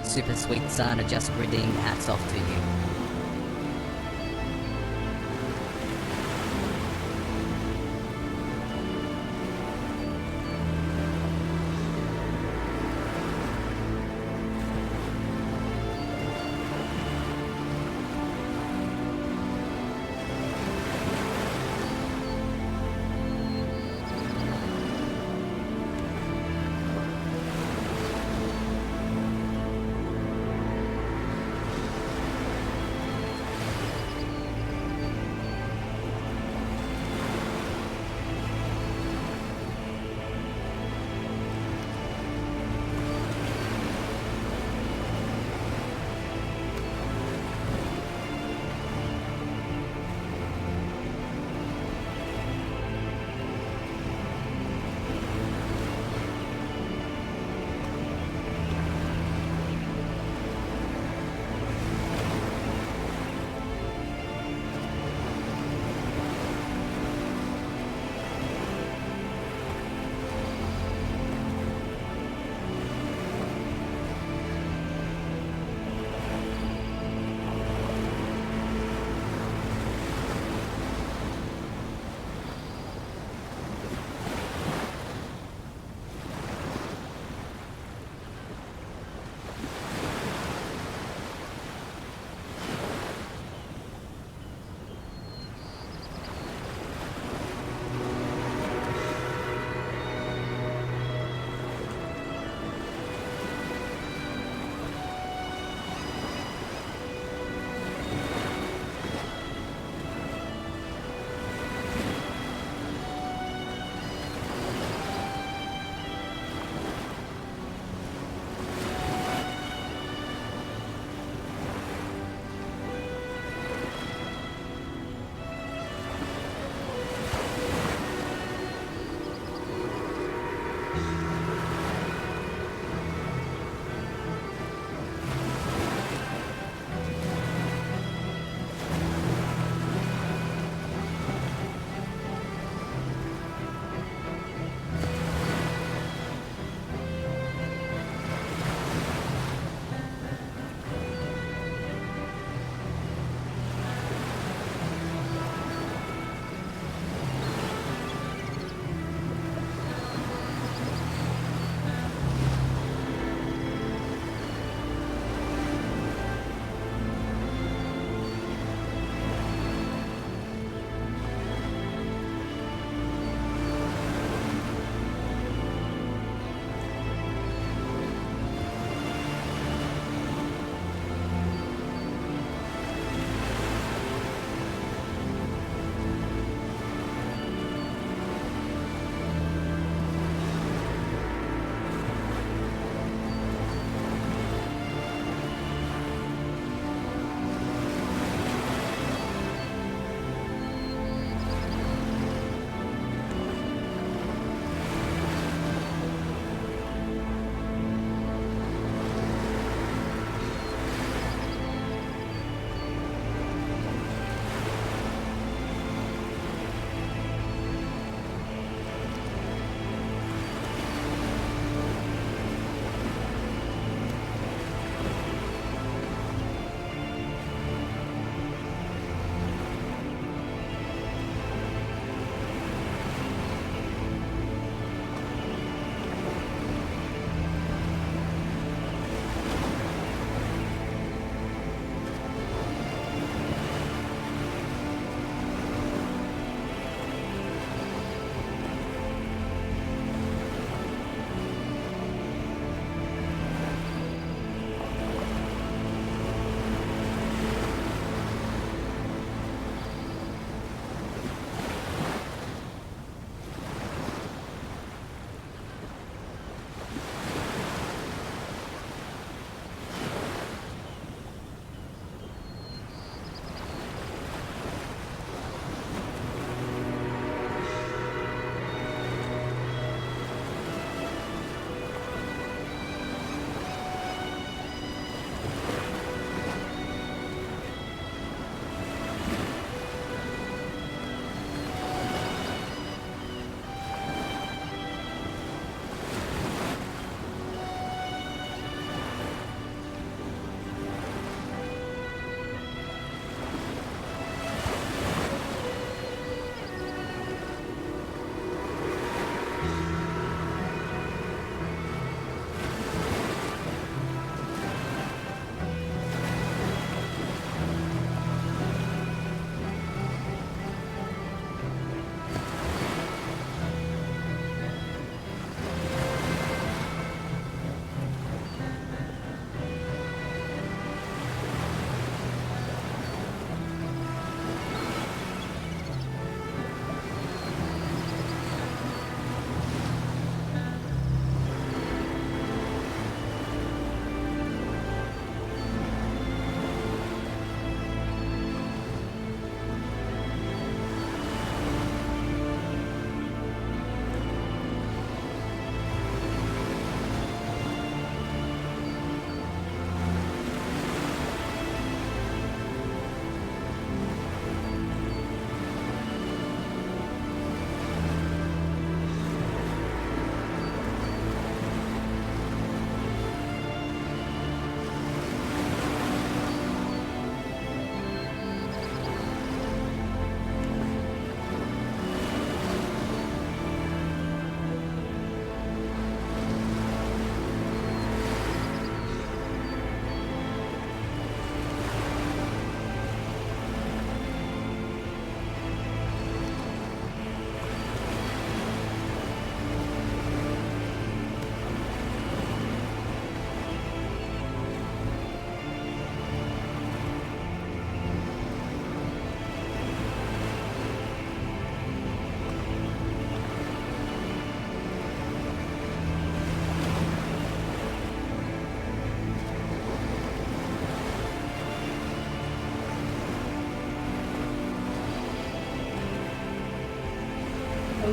Super sweet son, I just redeemed. Hats off to you.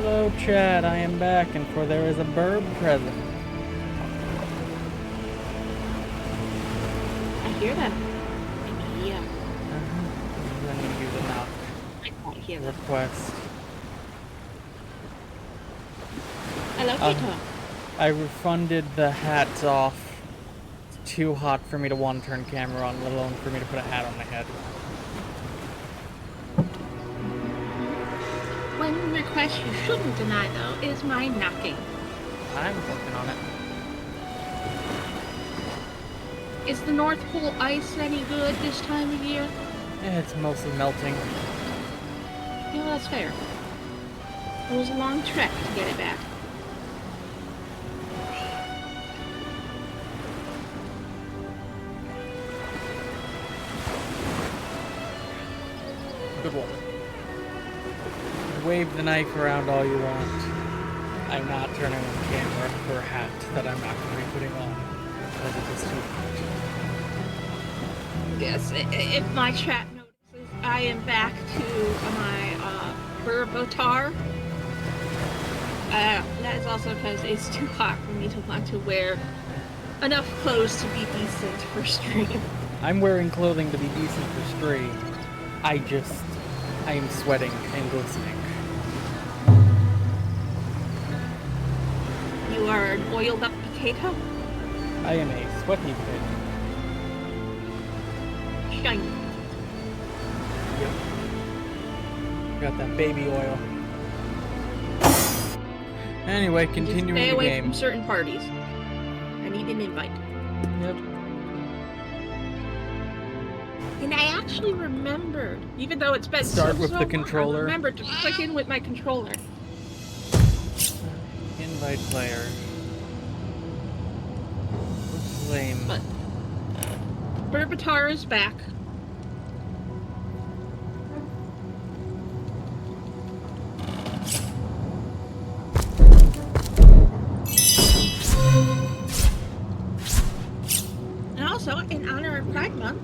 Hello, Chad. I am back, and for there is a bird present. I hear them. Yeah. Then you use a knock I can't hear them. request. Hello, Kato. I refunded the hats off. It's too hot for me to want to turn camera on, let alone for me to put a hat on my head. One request you shouldn't deny, though, is my knocking. I'm working on it. Is the North Pole ice any good this time of year? It's mostly melting. Yeah, that's fair. It was a long trek to get it back. Good one. Wave the knife around all you want. I'm not turning on camera for a hat that I'm not going to be putting on because it is too hot. Yes, if my chat notices, I am back to my Burbotar. That is also because it's too hot for me to want to wear enough clothes to be decent for stream. I'm wearing clothing to be decent for stream. I am sweating and glistening. You are an oiled up potato? I am a sweaty potato. Shiny. Yep. Got that baby oil. Anyway, continuing Stay the away game. from certain parties. I need an invite. Yep. And I actually remembered, even though it's been Start so with the long, controller. I remembered to click in with my controller. Invite player. Looks lame. But Burbatar is back. And also, in honor of Pride Month,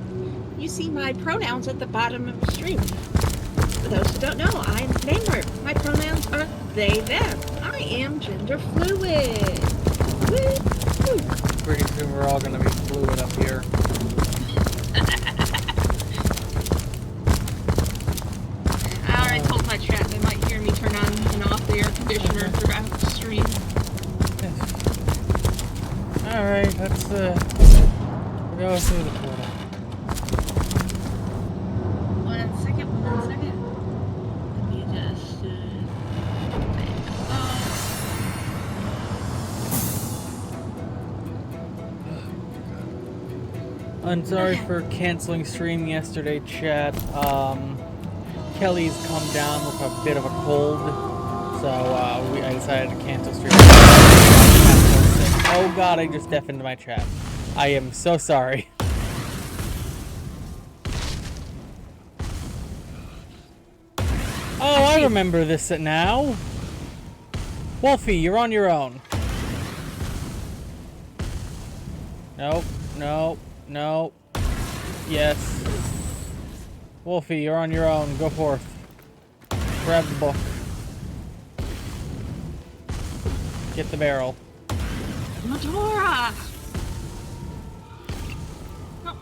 you see my pronouns at the bottom of the stream. For those who don't know, I'm Namer. My pronouns are they, them. I am gender fluid. Woo! Pretty soon we're all gonna be fluid up here. I already told my chat they might hear me turn on and off the air conditioner throughout the stream. Alright, let's go through the portal. One second. Let me just I'm sorry for canceling stream yesterday, chat. Kelly's come down with a bit of a cold, so I decided to cancel stream. Oh god, I just deafened my chat. I am so sorry. Oh, I remember this now. Wolfie, you're on your own. Nope. Yes. Wolfie, you're on your own. Go forth. Grab the book. Get the barrel. Medora! No.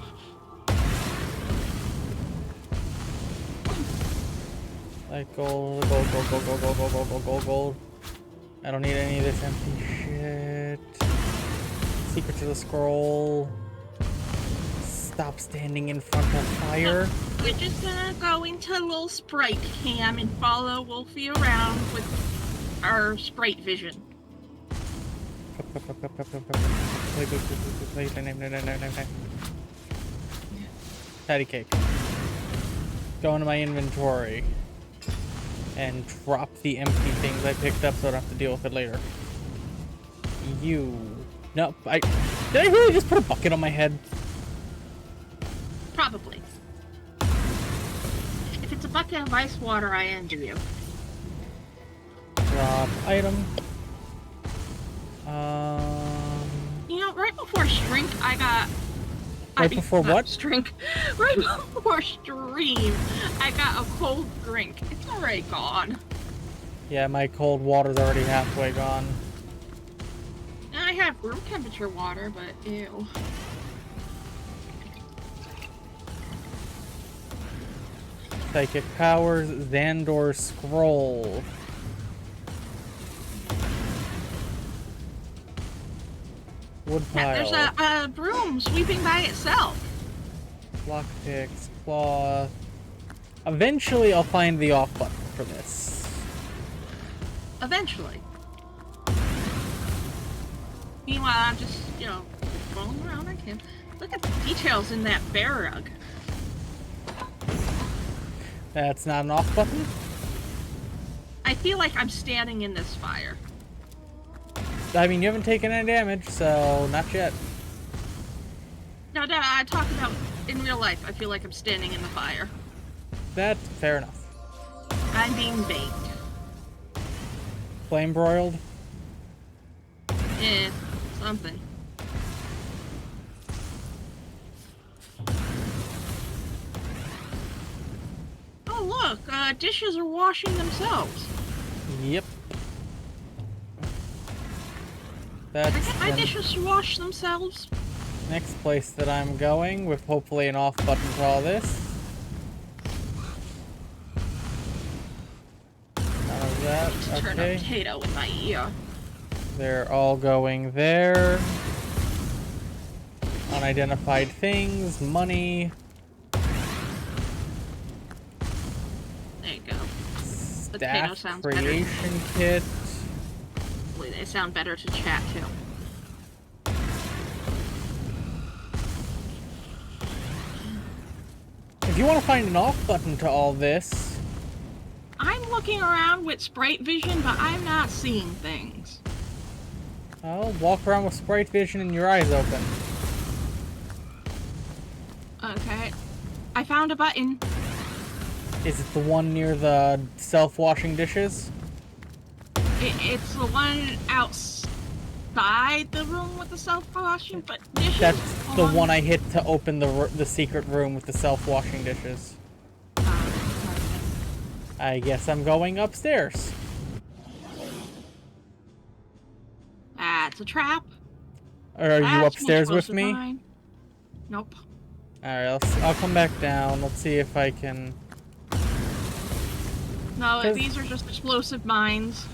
Like gold. I don't need any of this empty shit. Secret to the scroll. Stop standing in front of fire. We're just gonna go into a little sprite cam and follow Wolfie around with our sprite vision. Patty cake. Go into my inventory and drop the empty things I picked up so I don't have to deal with it later. No, did I really just put a bucket on my head? Probably. If it's a bucket of ice water, I injure you. Drop item. You know, right before shrink, Right before what? Right before stream, I got a cold drink. It's already gone. Yeah, my cold water's already halfway gone. I have room temperature water, but ew. Psychic powers, Xandor scroll. Woodpile. There's a broom sweeping by itself. Lockpicks, cloth. Eventually, I'll find the off button for this. Eventually. Meanwhile, I'm just, rolling around. I can look at the details in that bear rug. That's not an off button? I feel like I'm standing in this fire. I mean, you haven't taken any damage, so not yet. No, I talk about in real life. I feel like I'm standing in the fire. That's fair enough. I'm being baked. Flame broiled? Something. Oh, look, dishes are washing themselves. Yep. Can I That's get my the dishes to wash themselves? next place that I'm going, with hopefully an off button to all this. None of that. Turn a Okay. potato in my ear. They're all going there. Unidentified things, money, There you go. Potato staff sounds creation kit. Hopefully they sound better to chat to. If you want to find an off button to all this, I'm looking around with sprite vision, but I'm not seeing things. I'll walk around with sprite vision and your eyes open. Okay. I found a button. Is it the one near the self-washing dishes? It's the one outside the room with the self-washing, but dishes. That's the one I hit to open the secret room with the self-washing dishes. I guess I'm going upstairs. That's a trap. Or are you That's upstairs more with close me? to mine. Nope. Alright, I'll come back down. Let's see if I can... No, 'Cause- these are just explosive mines.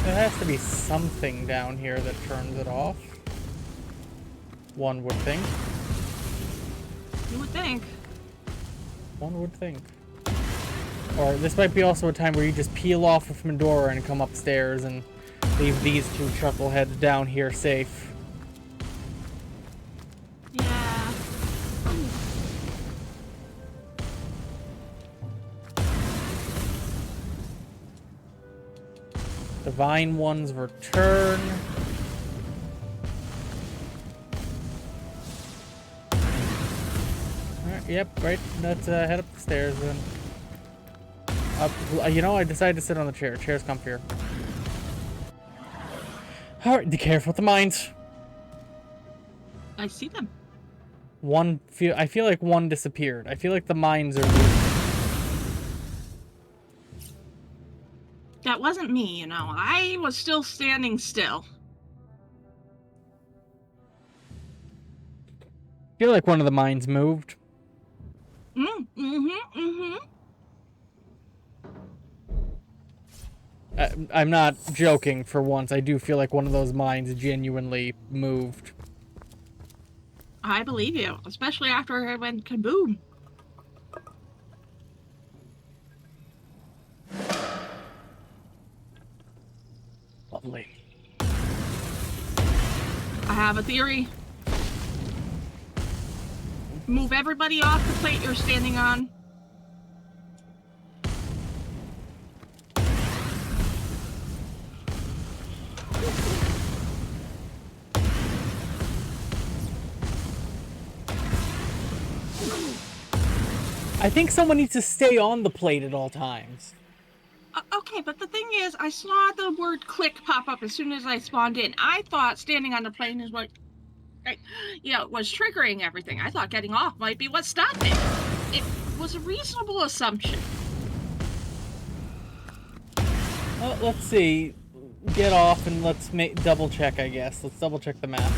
There has to be something down here that turns it off. One would think. You would think. One would think. Or this might be also a time where you just peel off of Medora and come upstairs and leave these two chuckleheads down here safe. Yeah. Divine One's return. Alright, yep, right. Let's head up the stairs then. You know, I decided to sit on the chair. Chair's comfier. Alright, be careful with the mines. I see them. I feel like one disappeared. I feel like the mines are moving. That wasn't me, I was still standing still. I feel like one of the mines moved. I'm not joking for once. I do feel like one of those mines genuinely moved. I believe you, especially after it went kaboom. Lovely. I have a theory. Move everybody off the plate you're standing on. I think someone needs to stay on the plate at all times. Okay, but the thing is, I saw the word click pop up as soon as I spawned in. I thought standing on the plane is what, was triggering everything. I thought getting off might be what stopped it. It was a reasonable assumption. Let's see. Get off and let's double check, I guess. Let's double check the map.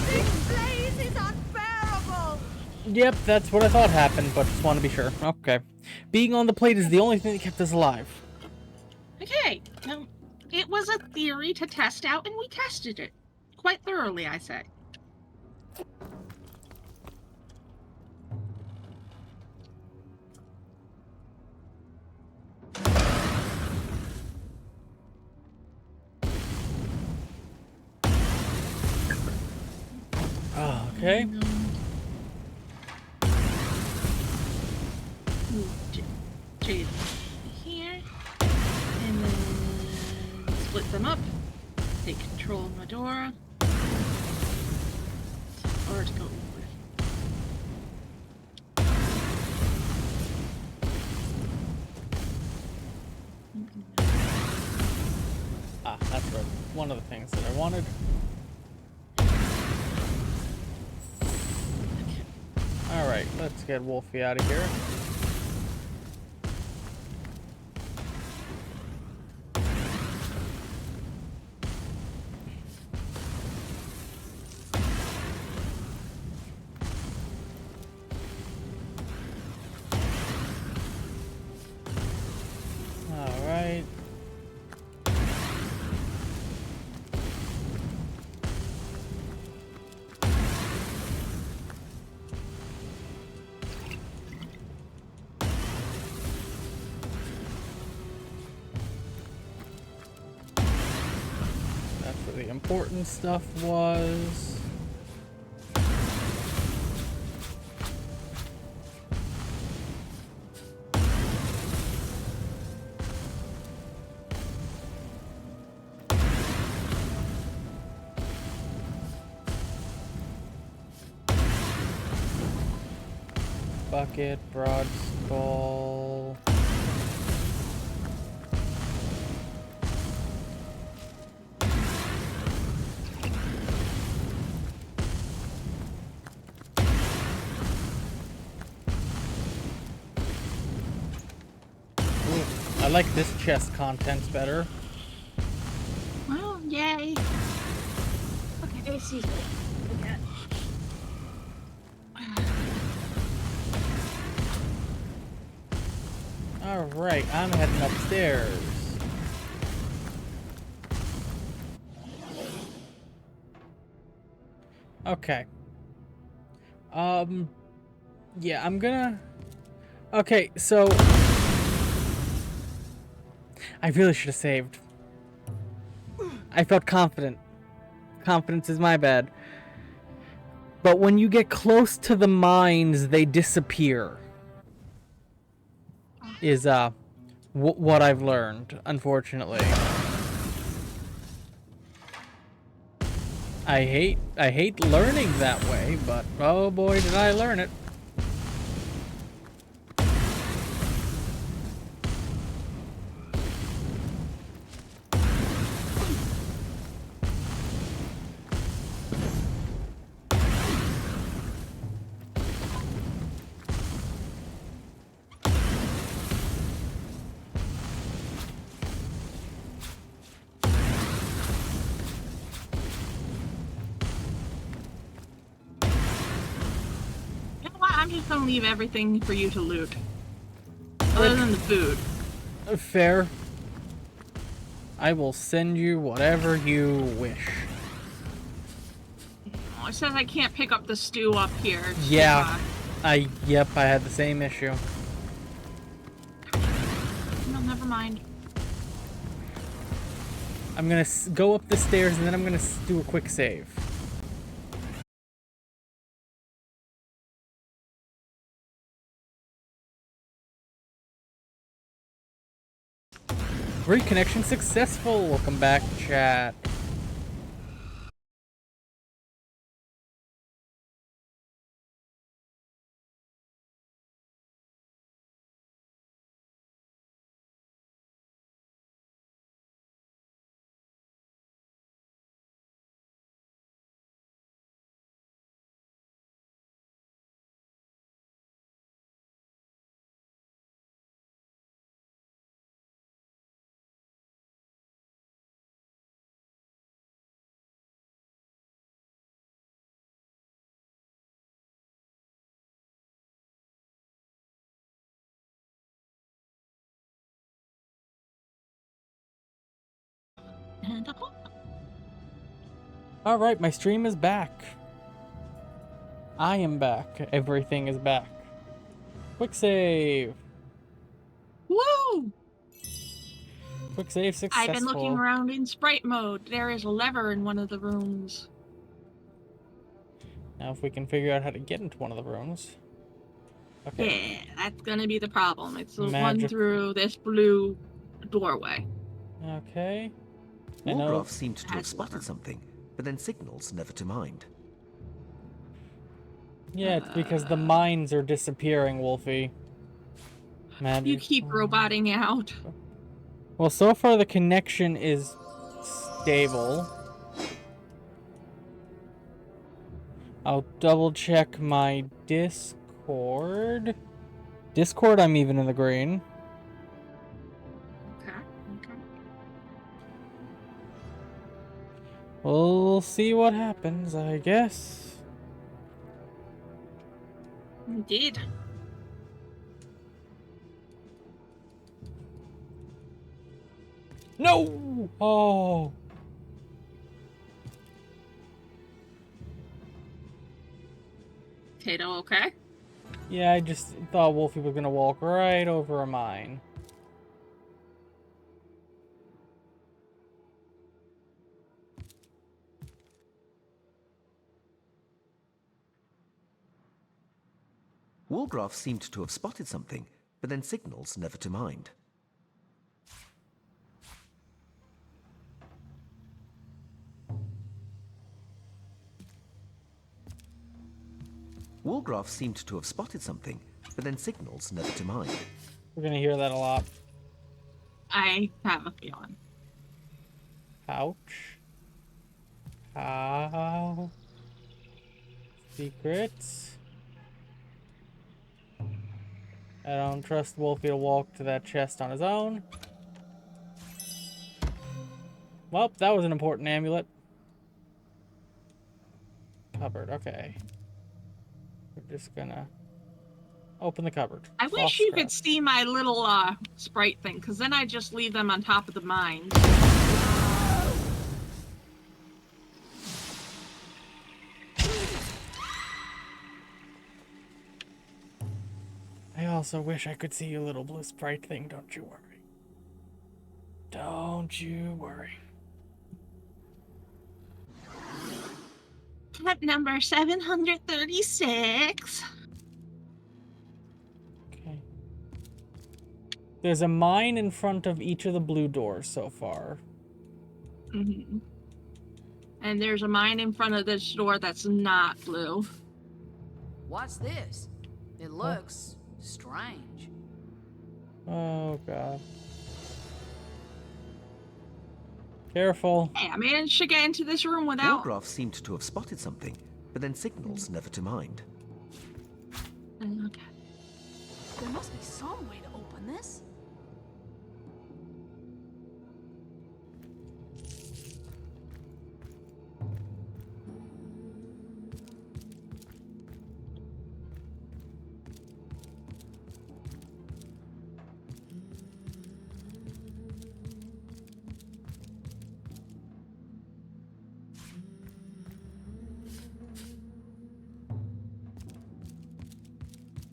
This blaze is unbearable! Yep, that's what I thought happened, but just want to be sure. Okay. Being on the plate is the only thing that kept us alive. Okay, it was a theory to test out, and we tested it. Quite thoroughly, I say. Oh, okay. Jade here, and then split them up. Take control of Medora. Or to go over. Ah, that's right. One of the things that I wanted. Alright, let's get Wolfie out of here. Alright. That's where the important stuff was. Bucket, broad skull. Ooh, I like this chest contents better. Well, yay. Okay, excuse me. Again. Alright, I'm heading upstairs. Okay. Yeah, I'm gonna... Okay, so... I really should have saved. I felt confident. Confidence is my bad. But when you get close to the mines, they disappear. Is, what I've learned, unfortunately. I hate learning that way, but oh boy did I learn it. You know what? I'm just gonna leave everything for you to loot. Other than the food. Fair. I will send you whatever you wish. Oh, it says I can't pick up the stew up here. It's too Yeah. hot. Yep, I had the same issue. No, never mind. I'm gonna go up the stairs and then I'm gonna do a quick save. Reconnection successful. Welcome back, chat. And a hole. Alright, my stream is back. I am back. Everything is back. Quick save. Woo! Quick save successful. I've been looking around in sprite mode. There is a lever in one of the rooms. Now if we can figure out how to get into one of the rooms. Okay. Yeah, that's gonna be the problem. It's the one Magic. through this blue doorway. Okay. I know. Wargraf seemed to have spotted something, but then signals never to mind. Yeah, it's because the mines are disappearing, Wolfie. Magic. You keep roboting out. Well, so far the connection is stable. I'll double check my Discord. Discord, I'm even in the green. Okay. We'll see what happens, I guess. Indeed. No! Oh! Tato, okay? Yeah, I just thought Wolfie was gonna walk right over a mine. Wargraf seemed to have spotted something, but then signals never to mind. Wargraf seemed to have spotted something, but then signals never to mind. We're gonna hear that a lot. I have a feeling. Pouch. How? Secrets. I don't trust Wolfie to walk to that chest on his own. Well, that was an important amulet. Cupboard, okay. We're just gonna open the cupboard. I wish Lost you scrap. could see my little sprite thing, because then I just leave them on top of the mines. I also wish I could see your little blue sprite thing, don't you worry. Don't you worry. At number 736. Okay. There's a mine in front of each of the blue doors so far. Mm-hmm. And there's a mine in front of this door that's not blue. What's this? It looks strange. Oh god. Careful. Hey, I managed to get into this room without... Wargraf seemed to have spotted something, but then signals never to mind. Okay. There must be some way to open this.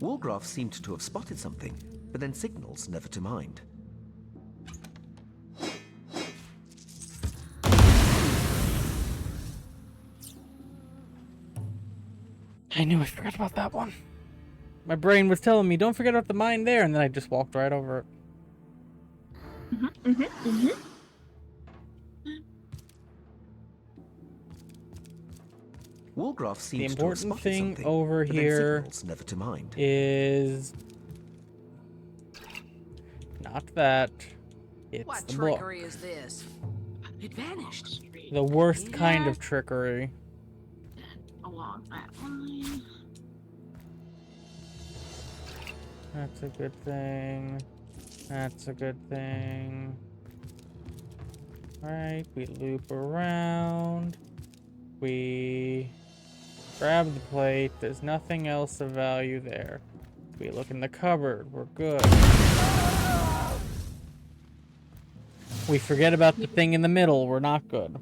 Wargraf seemed to have spotted something, but then signals never to mind. I knew I forgot about that one. My brain was telling me, don't forget about the mine there, and then I just walked right over it. Wargraf The seemed to have important spotted thing something, over but then here signals never to mind. is not that. It's What the book. trickery is this? It vanished. The worst kind Yeah. of trickery. Along that line. That's a good thing. That's a good thing. Alright, we loop around. We grab the plate. There's nothing else of value there. We look in the cupboard. We're good. We forget about the thing in the middle. We're not good.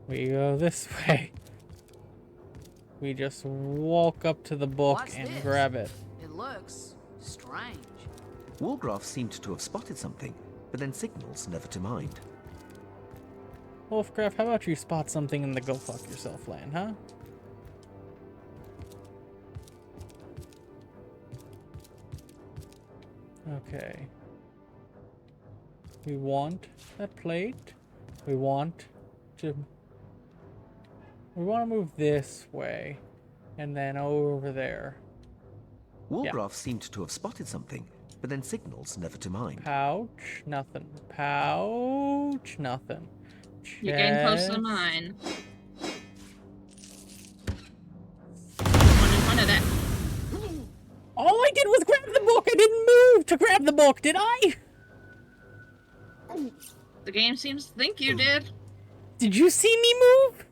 We go this way. We just walk up to the book What's and this? grab it. It looks strange. Wargraf seemed to have spotted something, but then signals never to mind. Wolfcraft, how about you spot something in the go fuck yourself land, huh? Okay. We want that plate. We want to move this way and then over there. Wargraf seemed to have spotted something, but then signals never to mind. Pouch, nothing. Pouch, nothing. You're getting close to Chest. mine. One in front of that. All I did was grab the book. I didn't move to grab the book, did I? The game seems to think you did. Did you see me move?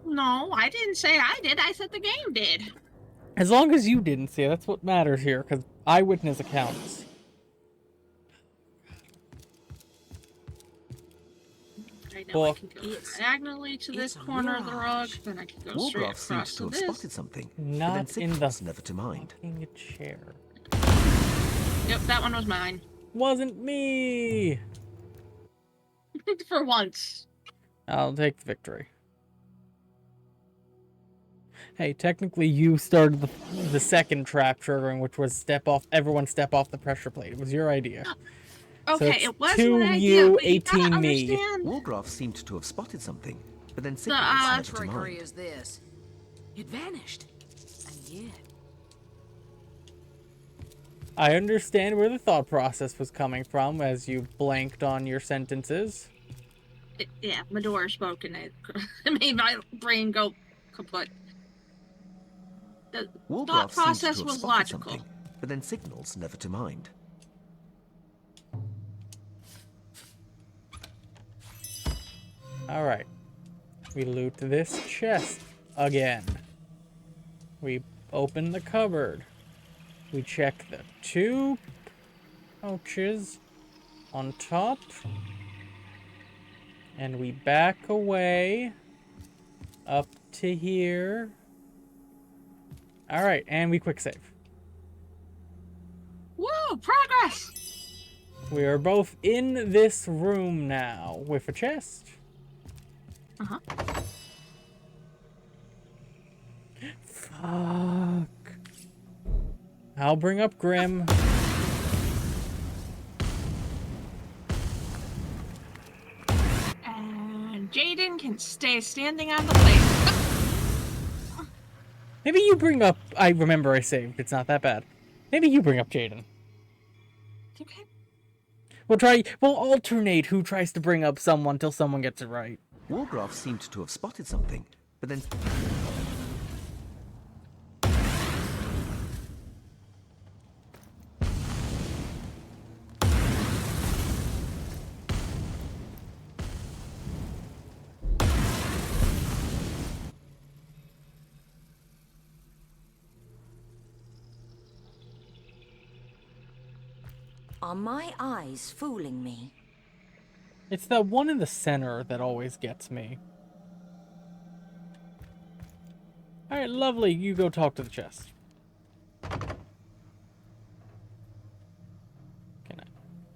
No, I didn't say I did. I said the game did. As long as you didn't see it, that's what matters here, because eyewitness accounts. I know Book. I can go diagonally to this corner of the rug, then I can go straight Wargraf seemed across to to have this. spotted something, but then Not in the signals never to mind. fucking chair. Yep, that one was mine. Wasn't me. For once. I'll take the victory. Hey, technically you started the second trap triggering, which was everyone step off the pressure plate. It was your idea. Okay, it's it was 2 my idea, you, but you gotta 18 me. understand. Wargraf seemed to have spotted something, but then signals What never to trickery mind. is this? It vanished. And yet... I understand where the thought process was coming from as you blanked on your sentences. Yeah, Medora spoke and it made my brain go kaput. The Wargraf thought seemed process to have was spotted logical. something, but then signals never to mind. Alright. We loot this chest again. We open the cupboard. We check the 2 pouches on top. And we back away up to here. Alright, and we quick save. Woo! Progress! We are both in this room now with a chest. Uh-huh. Fuck. I'll bring up Grim. And Jaden can stay standing on the plate. Maybe you bring up... I remember I saved. It's not that bad. Maybe you bring up Jaden. Okay. We'll alternate who tries to bring up someone till someone gets it right. Wargraf seemed to have spotted something, but then... Are my eyes fooling me? It's the one in the center that always gets me. Alright, lovely. You go talk to the chest.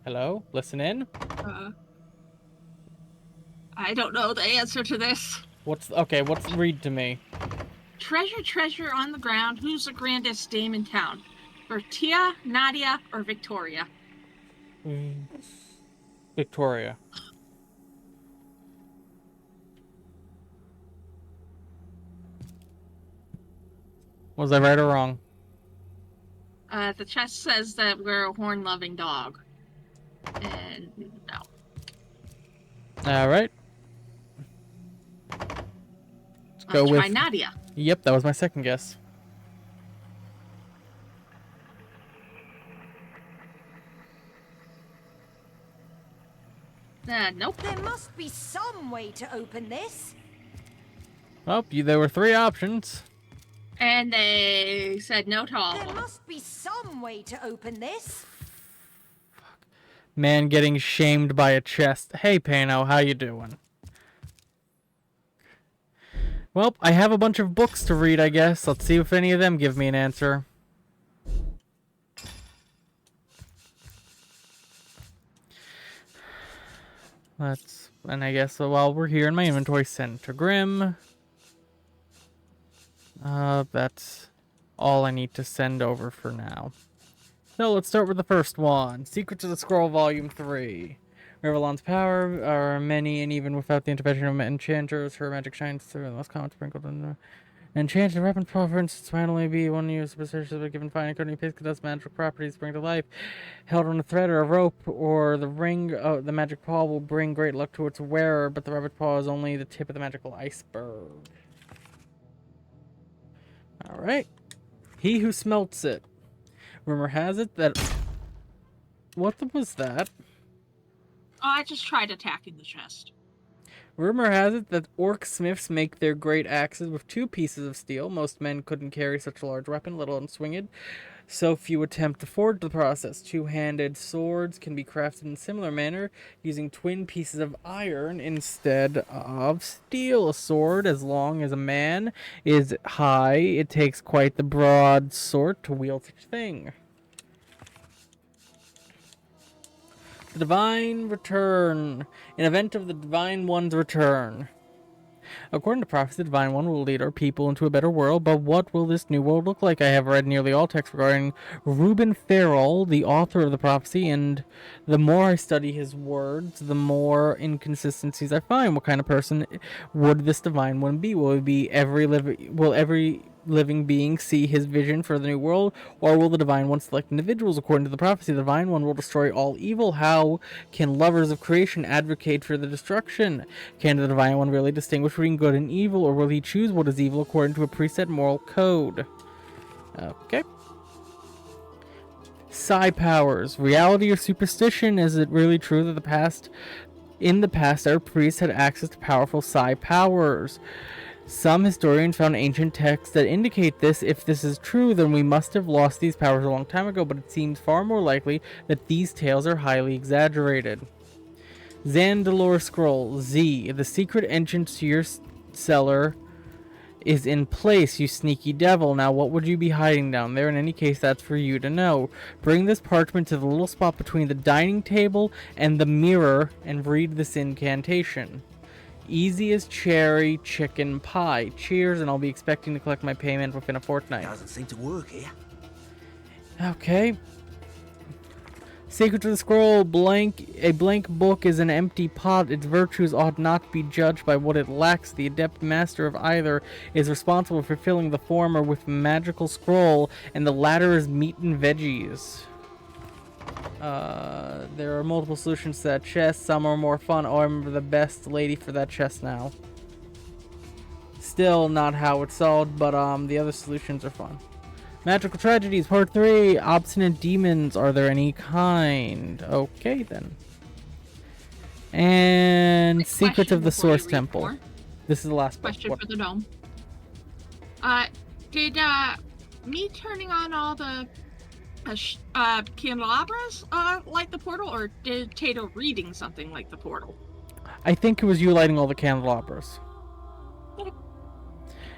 Hello? Listen in? I don't know the answer to this. What's read to me? Treasure on the ground. Who's the grandest dame in town? Bertia, Nadia, or Victoria? Victoria. Was I right or wrong? The chest says that we're a horn-loving dog. And no. Alright. Let's go Let's with... try Nadia. Yep, that was my second guess. Nope. There must be some way to open this. Well, there were 3 options. And they said no to all of There them. must be some way to open this. Man getting shamed by a chest. Hey, Pano, how you doing? Well, I have a bunch of books to read, I guess. Let's see if any of them give me an answer. And I guess while we're here in my inventory, send to Grim. That's all I need to send over for now. So let's start with the first one. Secrets of the Scroll, Volume 3. Revlon's power are many, and even without the intervention of enchanters, her magic shines through. The most common sprinkled in the enchanted weapon, for instance, might only be one used specifically but given fine encoding paste does magical properties bring to life. Held on a thread or a rope or the ring, the magic paw will bring great luck to its wearer, but the rabbit paw is only the tip of the magical iceberg. Alright. He who smelts it. Rumor has it that... What was that? Oh, I just tried attacking the chest. Rumor has it that orc smiths make their great axes with 2 pieces of steel. Most men couldn't carry such a large weapon, let alone swing it. So few attempt to forge the process. 2-handed swords can be crafted in a similar manner, using twin pieces of iron instead of steel. A sword, as long as a man is high, it takes quite the broad sword to wield such a thing. The Divine Return. An event of the Divine One's return. According to prophecy, the Divine One will lead our people into a better world, but what will this new world look like? I have read nearly all texts regarding Reuben Farrell, the author of the prophecy, and the more I study his words, the more inconsistencies I find. What kind of person would this Divine One be? Will every living being see his vision for the new world, or will the Divine One select individuals? According to the prophecy, the Divine One will destroy all evil. How can lovers of creation advocate for the destruction? Can the Divine One really distinguish between good and evil, or will he choose what is evil according to a preset moral code? Okay. Psi powers. Reality or superstition? Is it really true that in the past, our priests had access to powerful psi powers? Some historians found ancient texts that indicate this. If this is true, then we must have lost these powers a long time ago, but it seems far more likely that these tales are highly exaggerated. Zandalore Scroll. Z. The secret entrance to your cellar is in place, you sneaky devil. Now, what would you be hiding down there? In any case, that's for you to know. Bring this parchment to the little spot between the dining table and the mirror and read this incantation. Easy as cherry chicken pie. Cheers, and I'll be expecting to collect my payment within a fortnight. Doesn't seem to work here. Okay. Secret to the Scroll. A blank book is an empty pot. Its virtues ought not be judged by what it lacks. The adept master of either is responsible for filling the former with magical scroll, and the latter is meat and veggies. There are multiple solutions to that chest. Some are more fun. Oh, I remember the best lady for that chest now. Still not how it's solved, but the other solutions are fun. Magical Tragedies, Part 3. Obstinate Demons. Are there any kind? Okay, then. And Secrets of the Source Temple. More. This is the last Question book. for the dome. Did me turning on all the candelabras light the portal, or did Tato reading something like the portal? I think it was you lighting all the candelabras.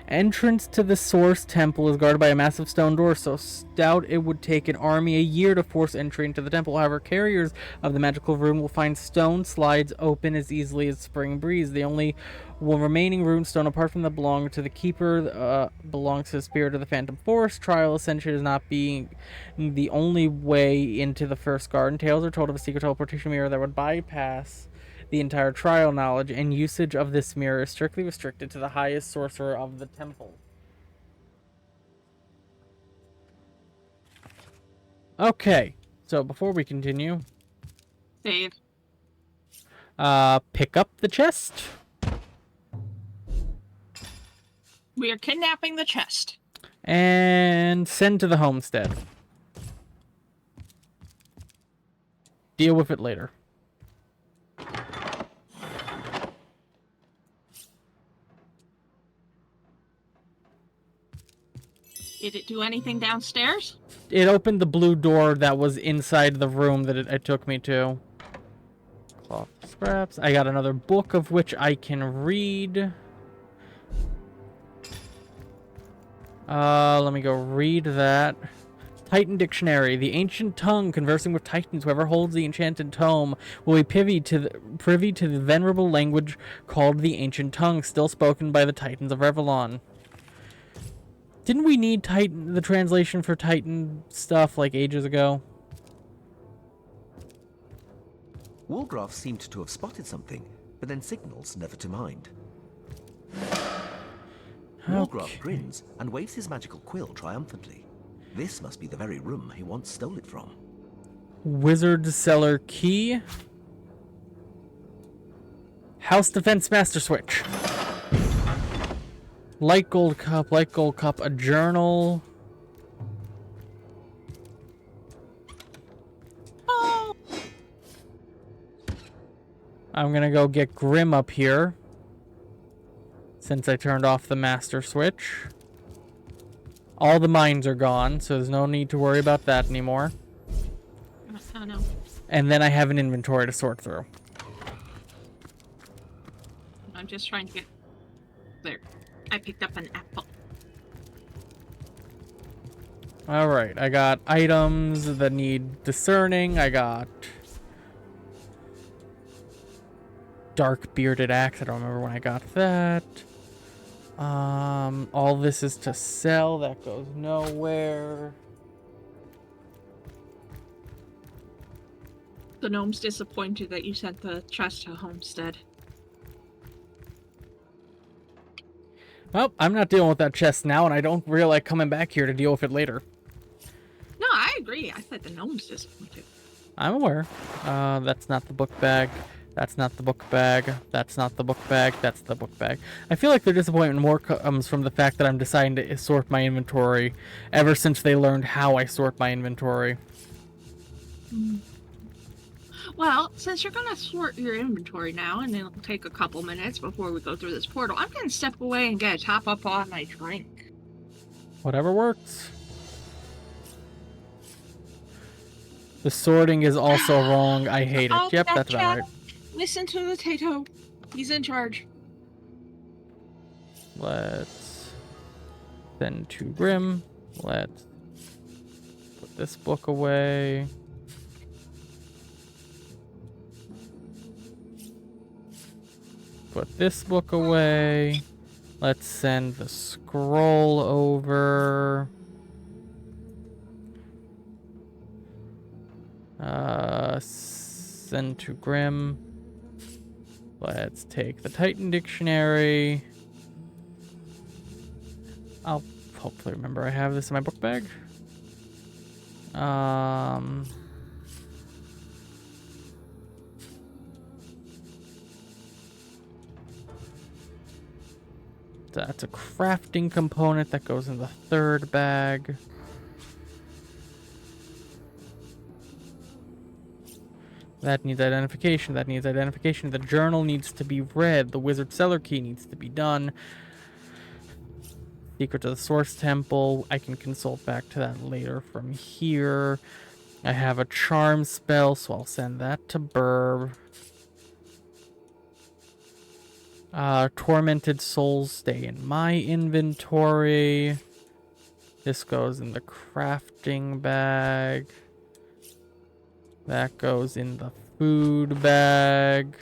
Entrance to the Source Temple is guarded by a massive stone door, so stout it would take an army a year to force entry into the temple. However, carriers of the magical rune will find stone slides open as easily as spring breeze. The only remaining rune stone, apart from the belong to the keeper, belongs to the spirit of the Phantom Forest. Trial Ascension is not being the only way into the first garden. Tales are told of a secret teleportation mirror that would bypass the entire trial knowledge, and usage of this mirror is strictly restricted to the highest sorcerer of the temple. Okay, so before we continue, Save. pick up the chest. We are kidnapping the chest. And send to the homestead. Deal with it later. Did it do anything downstairs? It opened the blue door that was inside the room that it took me to. Cloth scraps. I got another book of which I can read. Let me go read that. Titan Dictionary. The ancient tongue conversing with Titans. Whoever holds the enchanted tome will be privy to the venerable language called the ancient tongue, still spoken by the Titans of Revellon. Didn't we need the translation for Titan stuff like ages ago? Wolgraff seemed to have spotted something, but then signals never to mind. Wolgraff grins and waves his magical quill triumphantly. This must be the very room he once stole it from. Wizard Cellar Key. House Defense Master Switch. Light gold cup, a journal. Oh. I'm gonna go get Grim up here, since I turned off the master switch. All the mines are gone, so there's no need to worry about that anymore. Oh no. And then I have an inventory to sort through. I'm just trying to get there. I picked up an apple. Alright, I got items that need discerning. I got dark bearded axe. I don't remember when I got that. All this is to sell. That goes nowhere. The gnome's disappointed that you sent the chest to Homestead. Well, I'm not dealing with that chest now, and I don't really like coming back here to deal with it later. No, I agree. I said the gnome's disappointed. I'm aware. That's not the book bag. That's not the book bag. That's not the book bag. That's the book bag. I feel like their disappointment more comes from the fact that I'm deciding to sort my inventory ever since they learned how I sort my inventory. Well, since you're gonna sort your inventory now, and it'll take a couple minutes before we go through this portal, I'm gonna step away and get a top up on my drink. Whatever works. The sorting is also wrong. I hate it. Oh, Yep, that that's about right. Listen to the Tato. He's in charge. Let's send to Grim. Let's put this book away. Put this book away. Let's send the scroll over. Send to Grim. Let's take the Titan Dictionary. I'll hopefully remember I have this in my book bag. That's a crafting component that goes in the third bag. That needs identification. That needs identification. The journal needs to be read. The wizard cellar key needs to be done. Secret to the source temple. I can consult back to that later from here. I have a charm spell, so I'll send that to Burb. Tormented souls stay in my inventory. This goes in the crafting bag. That goes in the food bag.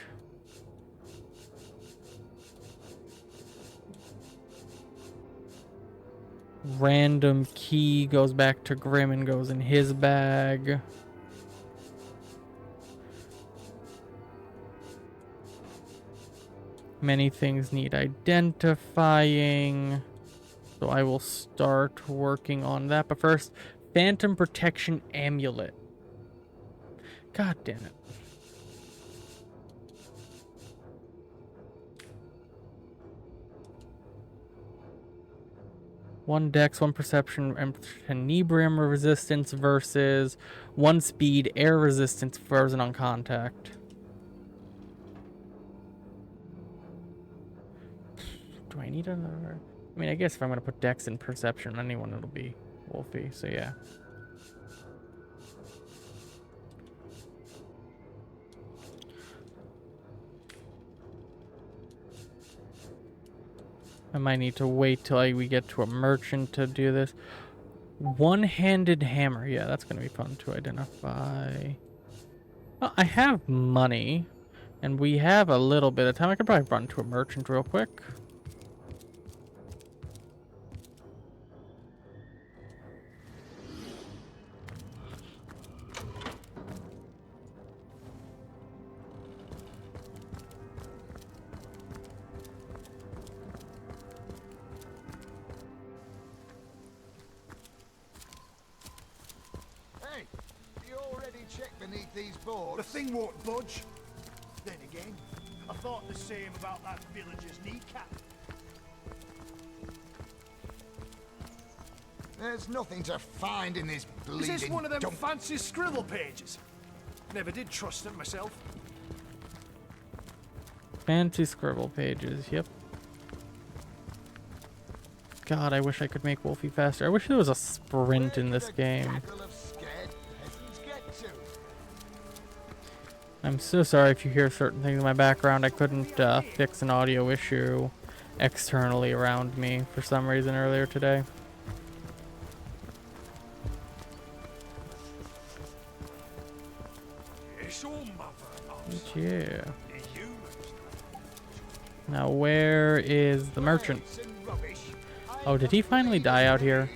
Random key goes back to Grim and goes in his bag. Many things need identifying. So I will start working on that. But first, Phantom Protection Amulet. God damn it. One dex, one perception, and tenebrium resistance versus one speed, air resistance, frozen on contact. Do I need another? I mean, I guess if I'm gonna put Dex in Perception on anyone, it'll be Wolfie, so yeah. I might need to wait till we get to a merchant to do this. One-handed hammer. Yeah, that's going to be fun to identify. Well, I have money, and we have a little bit of time. I could probably run to a merchant real quick. Beneath these boards. The thing won't budge. Then again, I thought the same about that villager's kneecap. There's nothing to find in this bleeding. Is this one of them dump? fancy scribble pages? Never did trust them myself. Fancy scribble pages, yep. God, I wish I could make Wolfie faster. I wish there was a sprint in this game. I'm so sorry if you hear certain things in my background. I couldn't fix an audio issue externally around me for some reason earlier today. Yeah. Now where is the merchant? Oh, did he finally die out here?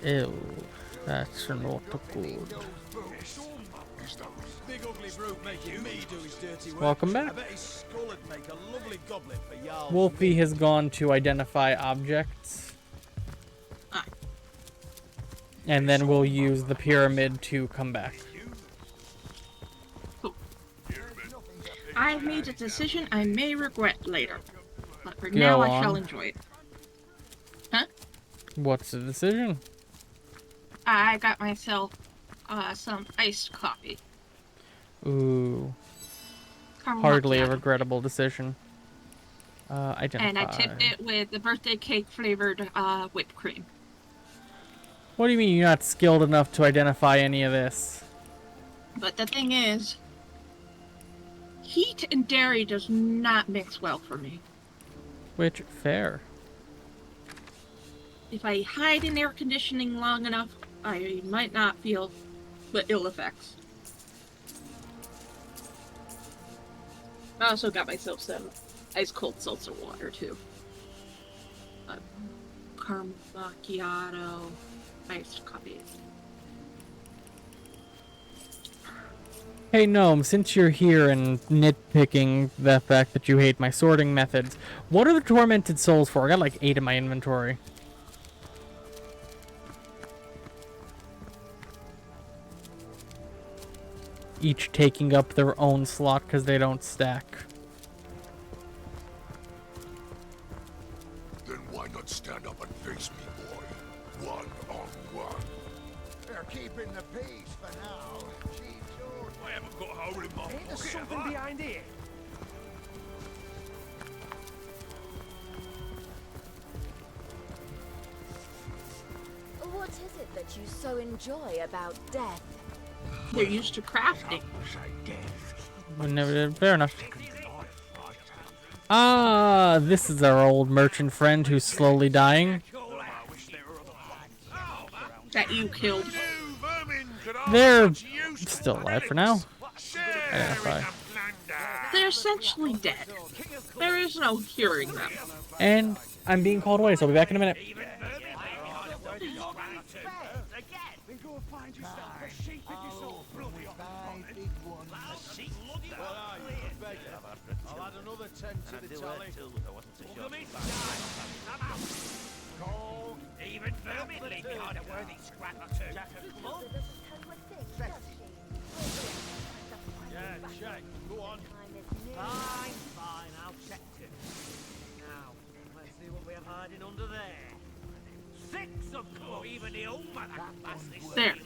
Ew, that's not good. Welcome back. Wolfie has gone to identify objects. And then we'll use the pyramid to come back. I've made a decision I may regret later. But for now, I shall enjoy it. Huh? What's the decision? I got myself some iced coffee. Ooh. Hardly a regrettable decision. Identify. And I tipped it with the birthday cake flavored whipped cream. What do you mean you're not skilled enough to identify any of this? But the thing is, heat and dairy does not mix well for me. Which, fair. If I hide in air conditioning long enough, I might not feel the ill effects. I also got myself some ice cold seltzer water too. Caramel macchiato, iced coffee. Hey Gnome, since you're here and nitpicking the fact that you hate my sorting methods, what are the tormented souls for? I got like 8 in my inventory. Each taking up their own slot because they don't stack. Then why not stand up and face me, boy? One on one. They're keeping the peace for now. I haven't got a hole in my pocket. Ain't there something behind here? What is it that you so enjoy about death? They're used to crafting. I never did. Fair enough. Ah, this is our old merchant friend who's slowly dying. That you killed. They're still alive for now. Identify. They're essentially dead. There is no curing them. And I'm being called away, so I'll be back in a minute. Even vermin leave behind a worthy scrap or two. Yeah, check. Go on. Fine, fine, I'll check it. Now, let's see what we have hiding under there. 6 of them, even the old man There.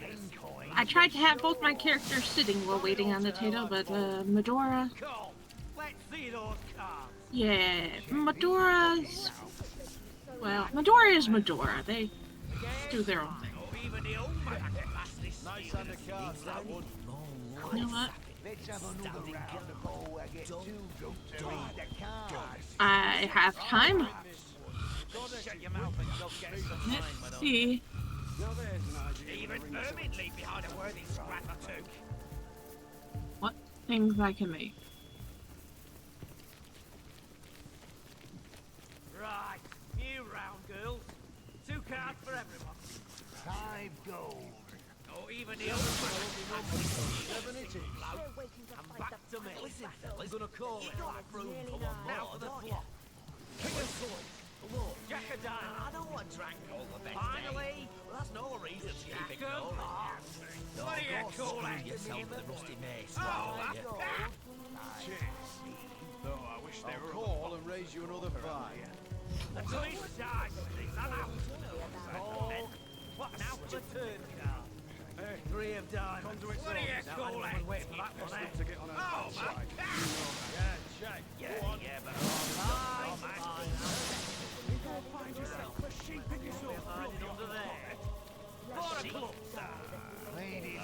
I tried to have both my characters sitting while waiting on the table, but Medora. Let's see those cards. Yeah, Medora's Well, Medora is Medora. They do their own thing. Nice undercards, that one. You know what? Let's have another round before I get too drunk to read the cards. I have time. Shut your mouth and go get some wine, Let's see. Even vermin leave behind a worthy scrap or two. What things I can make. Right, new round, girls. 2 cards for everyone. 5 gold. Or even the old Divinity. And back to me. Listen, fellas, gonna call it black room for one more. Now for the flop. King of swords. Look, Jack of diamonds. I don't want drank all the best. Finally, well, that's no reason to keep it going. What do you call it? Yourself with the rusty mace. Oh, Cheers. Though I wish they were call and raise you another 5. the police dice, please. I'm out. What now for the turn card? 3 of diamonds. What do you call it? Wait for that one, To get on our Oh, side. my Yeah, Jack. Yeah, but Find yourself a sheep in your soul. under there. Four of clubs. Ladies,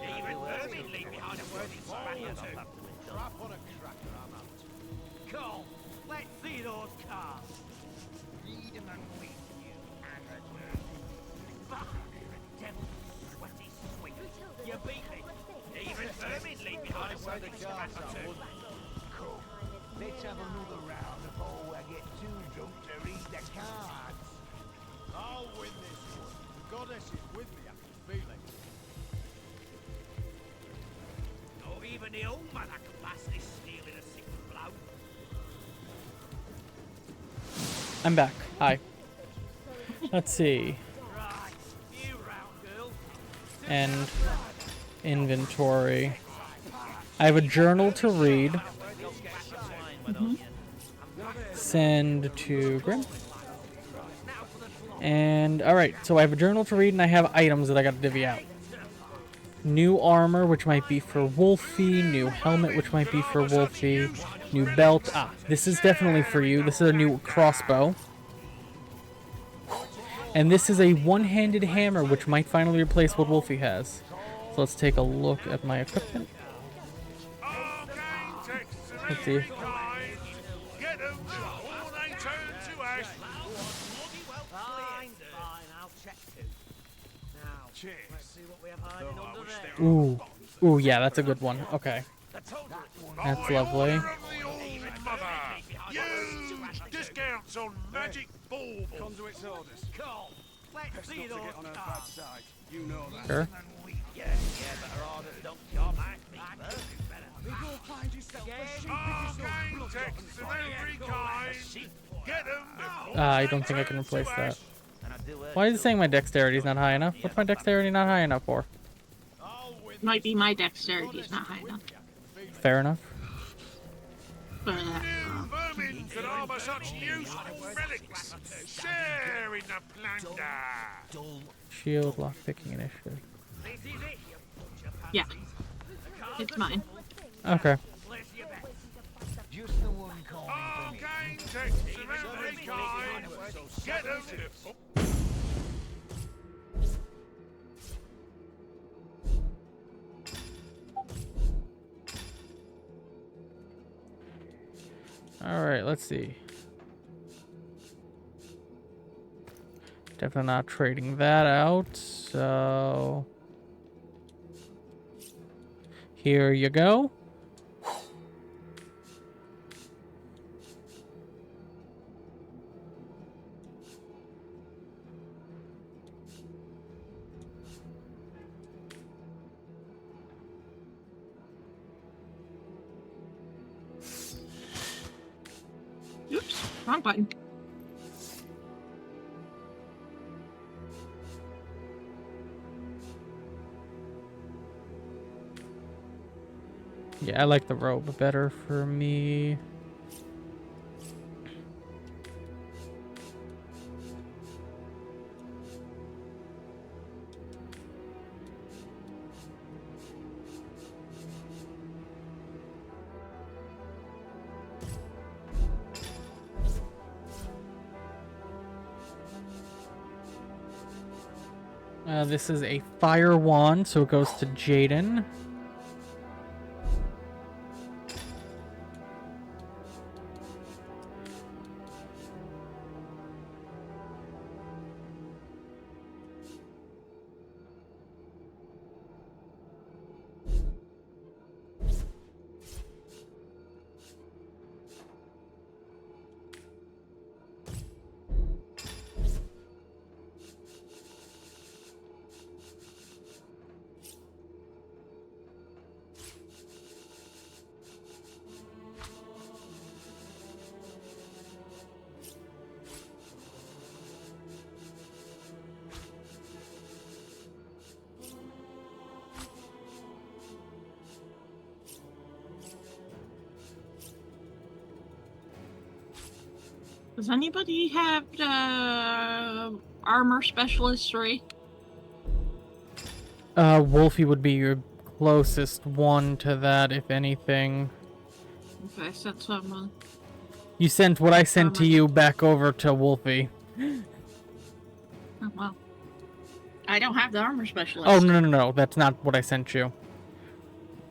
Even vermin leave behind a worthy scrap or two. Trap on a cracker, I'm out. Cole, let's see those cards. read them and weep, you amateur. Devil, sweaty, sweet. You beat me. Even vermin leave behind a worthy scrap or two. Cool. Let's have another round before I get too drunk to read the cards. I'll win this one. The goddess is with me, I can feel it. Or even the old man I can pass this steel in a single blow. I'm back. Hi. Let's see. Right, new round, girl. And inventory. I have a journal to read. Send to Grim. And alright, so I have a journal to read and I have items that I gotta divvy out. New armor, which might be for Wolfie. New helmet, which might be for Wolfie. New belt. Ah, this is definitely for you. This is a new crossbow. And this is a one-handed hammer, which might finally replace what Wolfie has. So let's take a look at my equipment. Let's see. Ooh. Ooh, yeah, that's a good one. Okay. That's lovely. Discounts on magic baubles. Conduit's orders. Cole, let's see Best not to those get on her bad cards. side. You know that. Sure. Yeah, but her orders don't come at me. You go find yourself a sheep in Arcane your soul. texts of every kind. Get them. I don't think I can replace that. Why is it saying my dexterity is not high enough? What's my dexterity not high enough for? Might be my dexterity is not high enough. Fair enough. But, Vermin can harbour such useful relics. Share in the plunder. Shield, lockpicking, initiative. yeah. It's mine. Okay. Just the one calling for me. Arcane texts of every kind. Get them. Alright, let's see. Definitely not trading that out, so... Here you go. Oops, wrong button. Yeah, I like the robe better for me. This is a fire wand, so it goes to Jaden. Does anybody have armor specialist 3? Wolfie would be your closest one to that, if anything. Okay, I sent someone. You sent what I sent to you back over to Wolfie. Oh, well. I don't have the armor specialist. Oh, no, that's not what I sent you.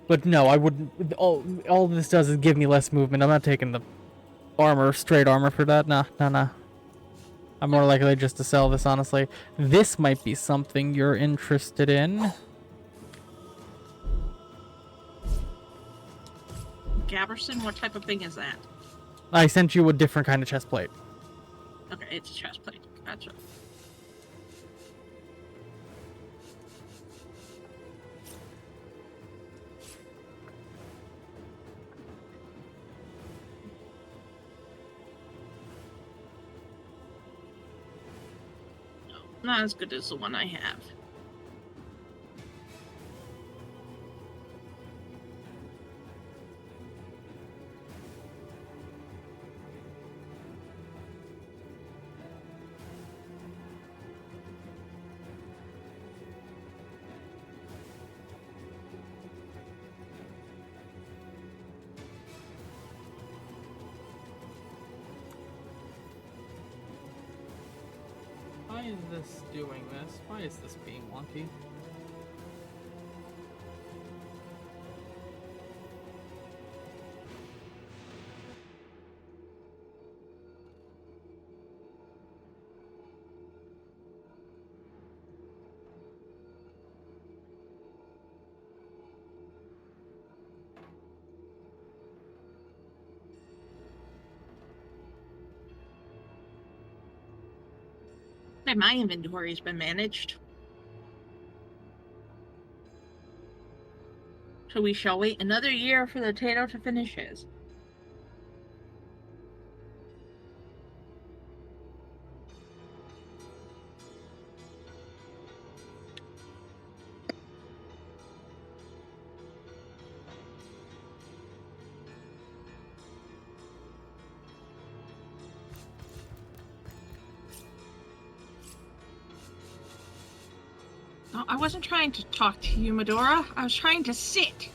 But no, I wouldn't... All this does is give me less movement. I'm not taking the straight armor for that. Nah. I'm more likely just to sell this, honestly. This might be something you're interested in. Gaberson, what type of thing is that? I sent you a different kind of chest plate. Okay, it's a chest plate. Gotcha. No, not as good as the one I have. Why is this doing this? Why is this being wonky? My inventory's been managed. So we shall wait another year for the Tato to finish his. No, I wasn't trying to talk to you, Medora. I was trying to sit.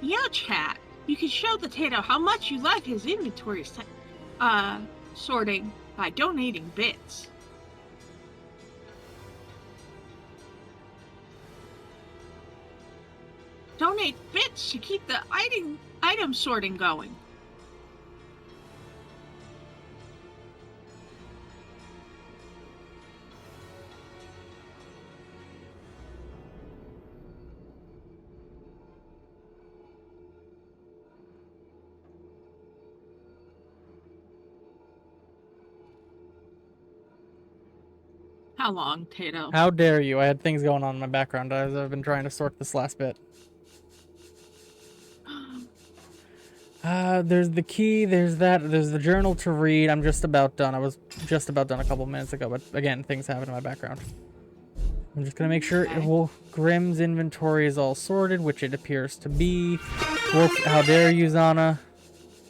Yeah, chat. You can show the Tato how much you like his inventory sorting by donating bits. Donate bits to keep the item sorting going. How long, Tato? How dare you? I had things going on in my background as I've been trying to sort this last bit. There's the key, there's that, there's the journal to read. I'm just about done. I was just about done a couple minutes ago, but again, things happen in my background. I'm just gonna make sure Grimm's inventory is all sorted, which it appears to be. How dare you, Zana?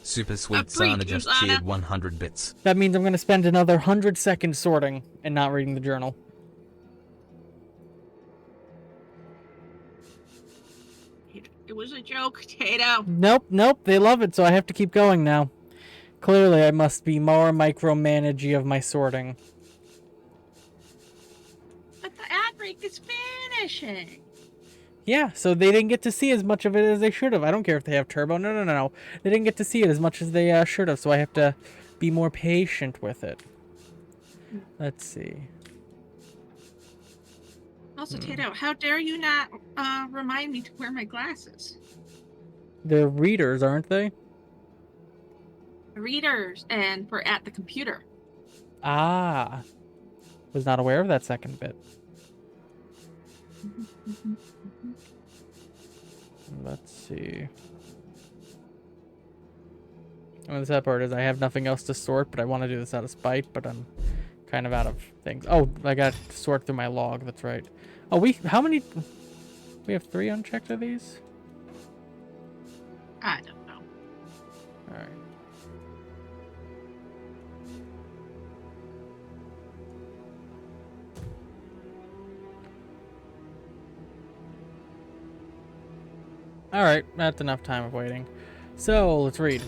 Super Sweet Zana just cheered 100 bits. That means I'm gonna spend another 100 seconds sorting and not reading the journal. It was a joke, Tato. Nope, they love it, so I have to keep going now. Clearly, I must be more micromanagey of my sorting. But the ad break is finishing. Yeah, so they didn't get to see as much of it as they should have. I don't care if they have turbo. No. They didn't get to see it as much as they should have, so I have to be more patient with it. Let's see. Also, Tato, how dare you not remind me to wear my glasses? They're readers, aren't they? Readers, and for at the computer. Ah. Was not aware of that second bit. Let's see. And the sad part is I have nothing else to sort, but I want to do this out of spite, but I'm kind of out of things. Oh, I got to sort through my log, that's right. Oh, how many? We have 3 unchecked of these? I don't know. Alright. Alright, that's enough time of waiting. So, let's read.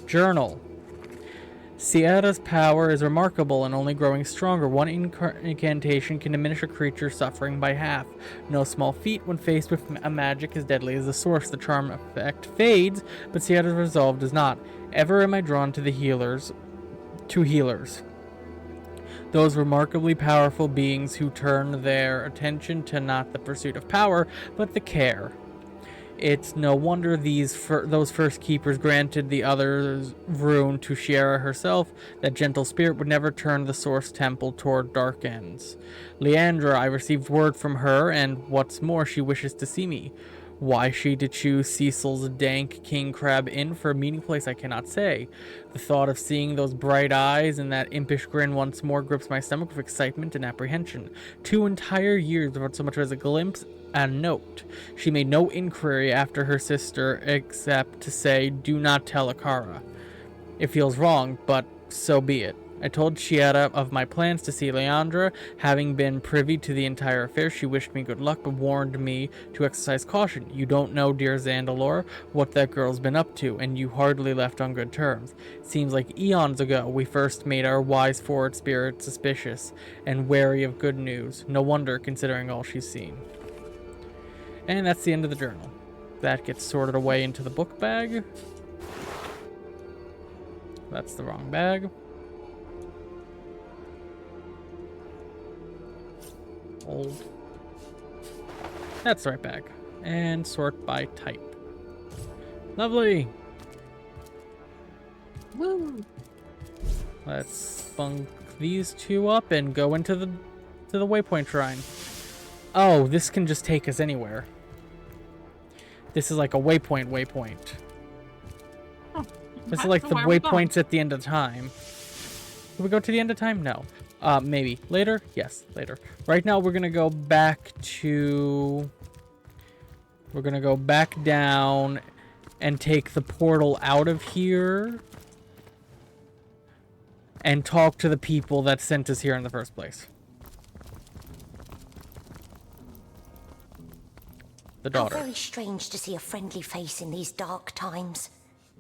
Journal. Sierra's power is remarkable and only growing stronger. One incantation can diminish a creature's suffering by half. No small feat when faced with a magic as deadly as the source. The charm effect fades, but Sierra's resolve does not. Ever am I drawn to healers. Those remarkably powerful beings who turn their attention to not the pursuit of power, but the care. It's no wonder those first keepers granted the others rune to Sierra herself. That gentle spirit would never turn the source temple toward dark ends. Leandra, I received word from her, and what's more, she wishes to see me. Why she to choose Cecil's dank king crab inn for a meeting place I cannot say. The thought of seeing those bright eyes and that impish grin once more grips my stomach with excitement and apprehension. 2 entire years without so much as a glimpse and note. She made no inquiry after her sister except to say, do not tell Akara. It feels wrong, but so be it. I told Sierra of my plans to see Leandra. Having been privy to the entire affair, she wished me good luck, but warned me to exercise caution. You don't know, dear Zandalore, what that girl's been up to, and you hardly left on good terms. Seems like eons ago we first made our wise forward spirit suspicious and wary of good news. No wonder, considering all she's seen. And that's the end of the journal. That gets sorted away into the book bag. That's the wrong bag. Old. That's the right bag. And sort by type. Lovely. Woo. Let's bunk these 2 up and go into the waypoint shrine. Oh, this can just take us anywhere. This is like a waypoint. Oh, this is like the waypoints at the end of time. Can we go to the end of time? No. Maybe. Later? Yes, later. Right now, we're gonna go back to... We're gonna go back down and take the portal out of here. And talk to the people that sent us here in the first place. the daughter. How very strange to see a friendly face in these dark times.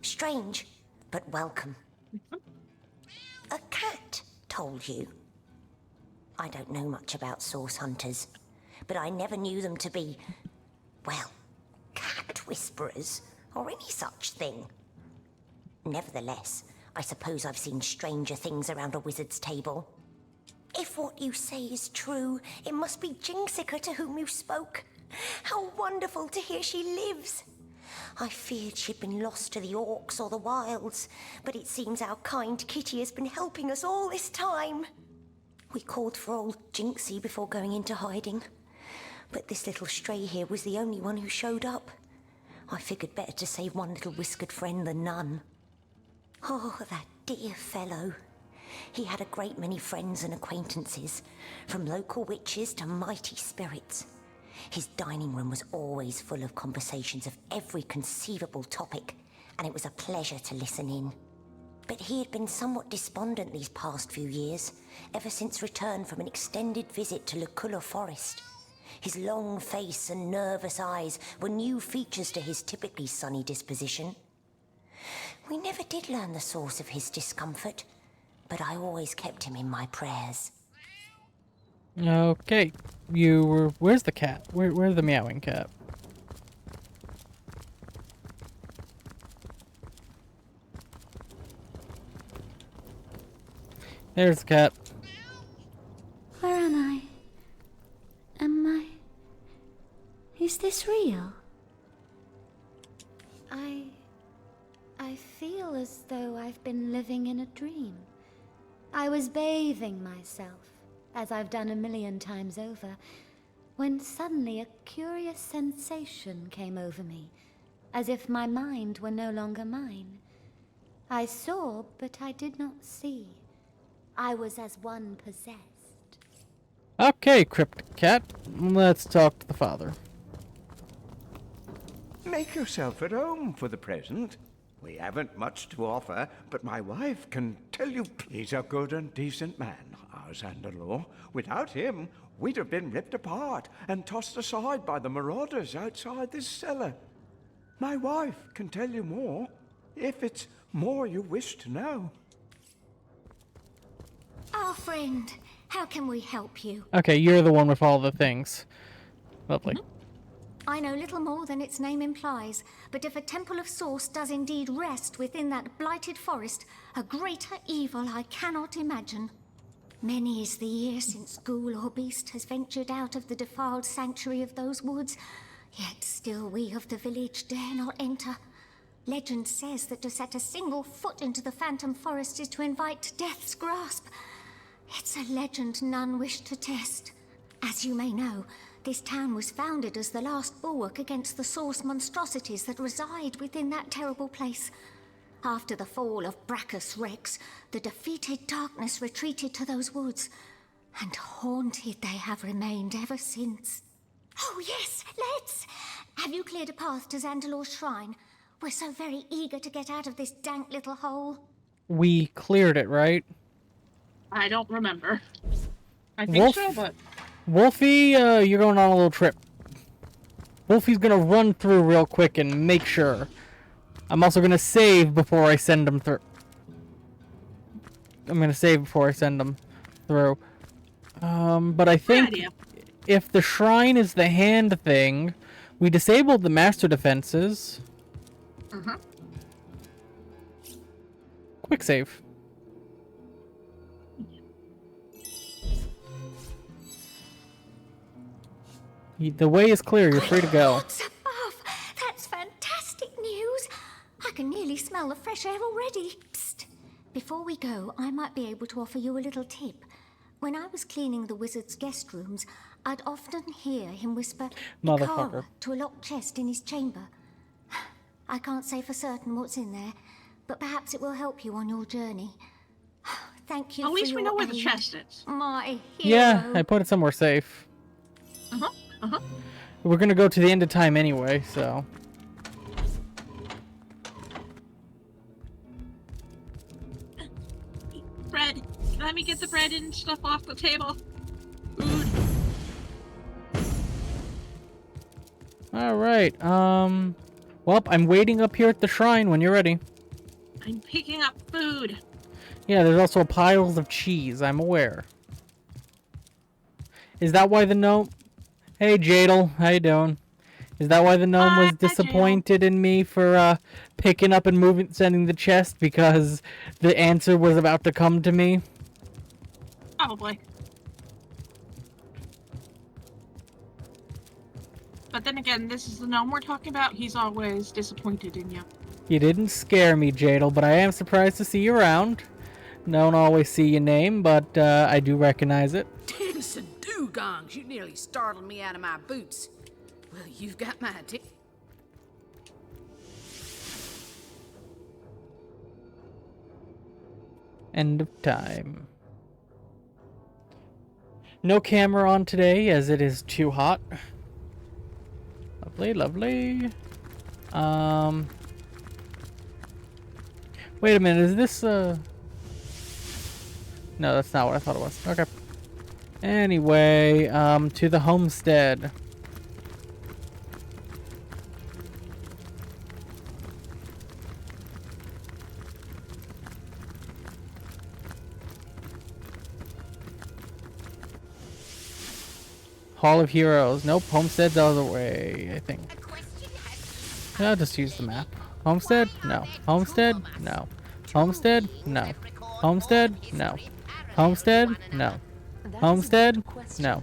Strange, but welcome. A cat told you? I don't know much about source hunters, but I never knew them to be, well, cat whisperers, or any such thing. Nevertheless, I suppose I've seen stranger things around a wizard's table. If what you say is true, it must be Jinxica to whom you spoke. How wonderful to hear she lives. I feared she'd been lost to the orcs or the wilds, but it seems our kind Kitty has been helping us all this time. We called for old Jinxie before going into hiding, but this little stray here was the only one who showed up. I figured better to save one little whiskered friend than none. Oh, that dear fellow. He had a great many friends and acquaintances, from local witches to mighty spirits. His dining room was always full of conversations of every conceivable topic, and it was a pleasure to listen in. But he had been somewhat despondent these past few years, ever since return from an extended visit to Luculla Forest. His long face and nervous eyes were new features to his typically sunny disposition. We never did learn the source of his discomfort, but I always kept him in my prayers. Okay, you were... Where's the cat? Where's the meowing cat? There's the cat. Where am I? Is this real? I feel as though I've been living in a dream. I was bathing myself, as I've done a million times over, when suddenly a curious sensation came over me, as if my mind were no longer mine. I saw, but I did not see. I was as one possessed. Okay, cryptic cat. Let's talk to the father. Make yourself at home for the present. We haven't much to offer, but my wife can tell you he's a good and decent man, our son-in-law. Without him, we'd have been ripped apart and tossed aside by the marauders outside this cellar. My wife can tell you more, if it's more you wish to know. Our friend, how can we help you? Okay, you're the one with all the things. Lovely. I know little more than its name implies, but if a temple of source does indeed rest within that blighted forest, a greater evil I cannot imagine. Many is the year since ghoul or beast has ventured out of the defiled sanctuary of those woods, yet still we of the village dare not enter. Legend says that to set a single foot into the phantom forest is to invite death's grasp. It's a legend none wish to test. As you may know, this town was founded as the last bulwark against the source monstrosities that reside within that terrible place. After the fall of Brachus Rex, the defeated darkness retreated to those woods, and haunted they have remained ever since. Oh yes, let's! Have you cleared a path to Xandalor's shrine? We're so very eager to get out of this dank little hole. We cleared it, right? I don't remember. I think so, but... Wolfie, you're going on a little trip. Wolfie's gonna run through real quick and make sure. I'm also gonna save before I send him through. I'm gonna save before I send him through. But I think if the shrine is the hand thing, we disabled the master defenses. Quick save. The way is clear. You're free to go. Gods above! That's fantastic news! I can nearly smell the fresh air already. Psst! Before we go, I might be able to offer you a little tip. When I was cleaning the wizard's guest rooms, I'd often hear him whisper Motherfucker to a locked chest in his chamber. I can't say for certain what's in there, but perhaps it will help you on your journey. Thank you. At least we know where the chest is. My hero. Yeah, I put it somewhere safe. We're gonna go to the end of time anyway, so. Bread. Let me get the bread and stuff off the table. All Alright, well, I'm waiting up here at the shrine when you're ready. I'm picking up food. Yeah, there's also piles of cheese, I'm aware. Is that why the gnome... Hey, Jadal, how you doing? Is that why the gnome was disappointed in me for, picking up and sending the chest? Because the answer was about to come to me? Probably. But then again, this is the gnome we're talking about. He's always disappointed in you. You didn't scare me, Jadal, but I am surprised to see you around. Don't always see your name, but I do recognize it. Dancing dugongs, you nearly startled me out of my boots. Well, you've got my attention. End of time. No camera on today, as it is too hot. Lovely, lovely. Wait a minute, is this, No, that's not what I thought it was. Okay. Anyway, to the homestead. Hall of Heroes. Nope, Homestead's the other way, I think. I'll just use the map. Homestead? No. Homestead? No. Homestead? No. Homestead? No. Homestead? No. Homestead? No.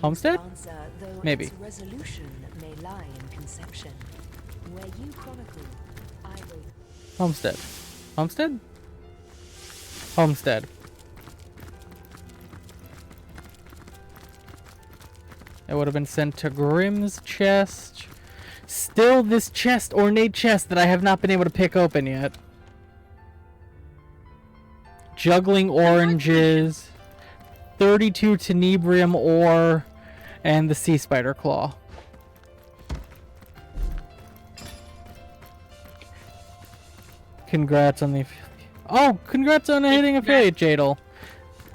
Homestead? Maybe. Homestead. Homestead? Homestead. It would have been sent to Grimm's chest. Still this chest, ornate chest, that I have not been able to pick open yet. Juggling oranges, 32 tenebrium ore, and the sea spider claw. Congrats on the... Oh, congrats on hitting affiliate, Jadal.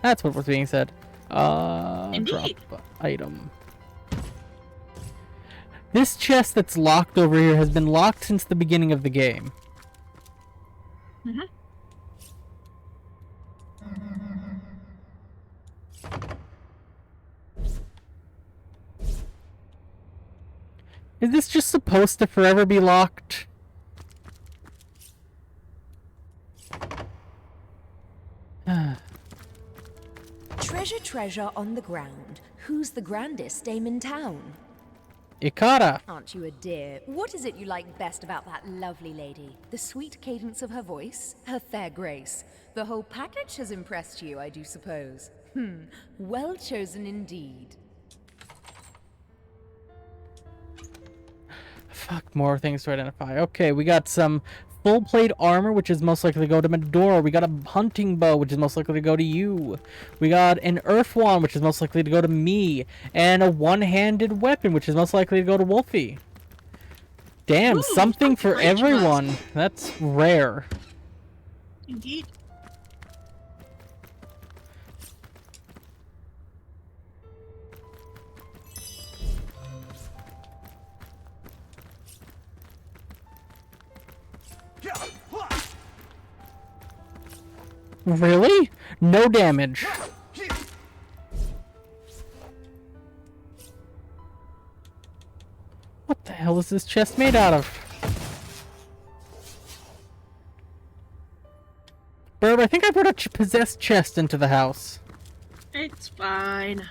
That's what was being said. Indeed. Drop item. This chest that's locked over here has been locked since the beginning of the game. Mm-hmm. Is this just supposed to forever be locked? Treasure, treasure on the ground. Who's the grandest dame in town? Ikara. Aren't you a dear? What is it you like best about that lovely lady? The sweet cadence of her voice? Her fair grace? The whole package has impressed you, I do suppose. Well chosen indeed. Fuck, more things to identify. Okay, we got some full plate armor, which is most likely to go to Medora. We got a hunting bow, which is most likely to go to you. We got an earth wand, which is most likely to go to me. And a one-handed weapon, which is most likely to go to Wolfie. Damn, something for everyone. That's rare. Indeed. Really? No damage. What the hell is this chest made out of? Burb, I think I brought a possessed chest into the house. It's fine. I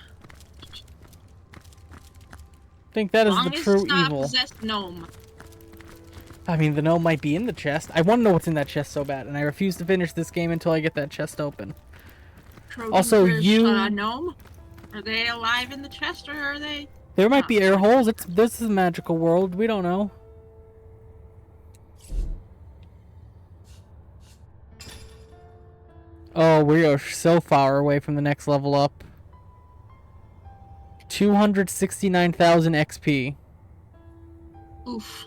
think that is the true evil. Possessed gnome. I mean, the gnome might be in the chest. I want to know what's in that chest so bad, and I refuse to finish this game until I get that chest open. Also, you... gnome? Are they alive in the chest, or are they... There might be air holes. This is a magical world. We don't know. Oh, we are so far away from the next level up. 269,000 XP. Oof.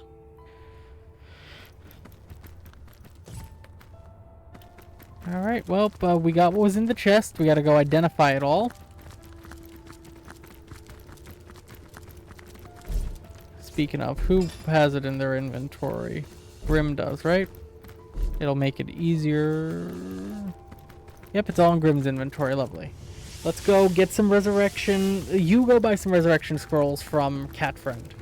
Alright, well, we got what was in the chest. We gotta go identify it all. Speaking of, who has it in their inventory? Grim does, right? It'll make it easier. Yep, it's all in Grim's inventory. Lovely. Let's go get some resurrection. You go buy some resurrection scrolls from Cat Friend.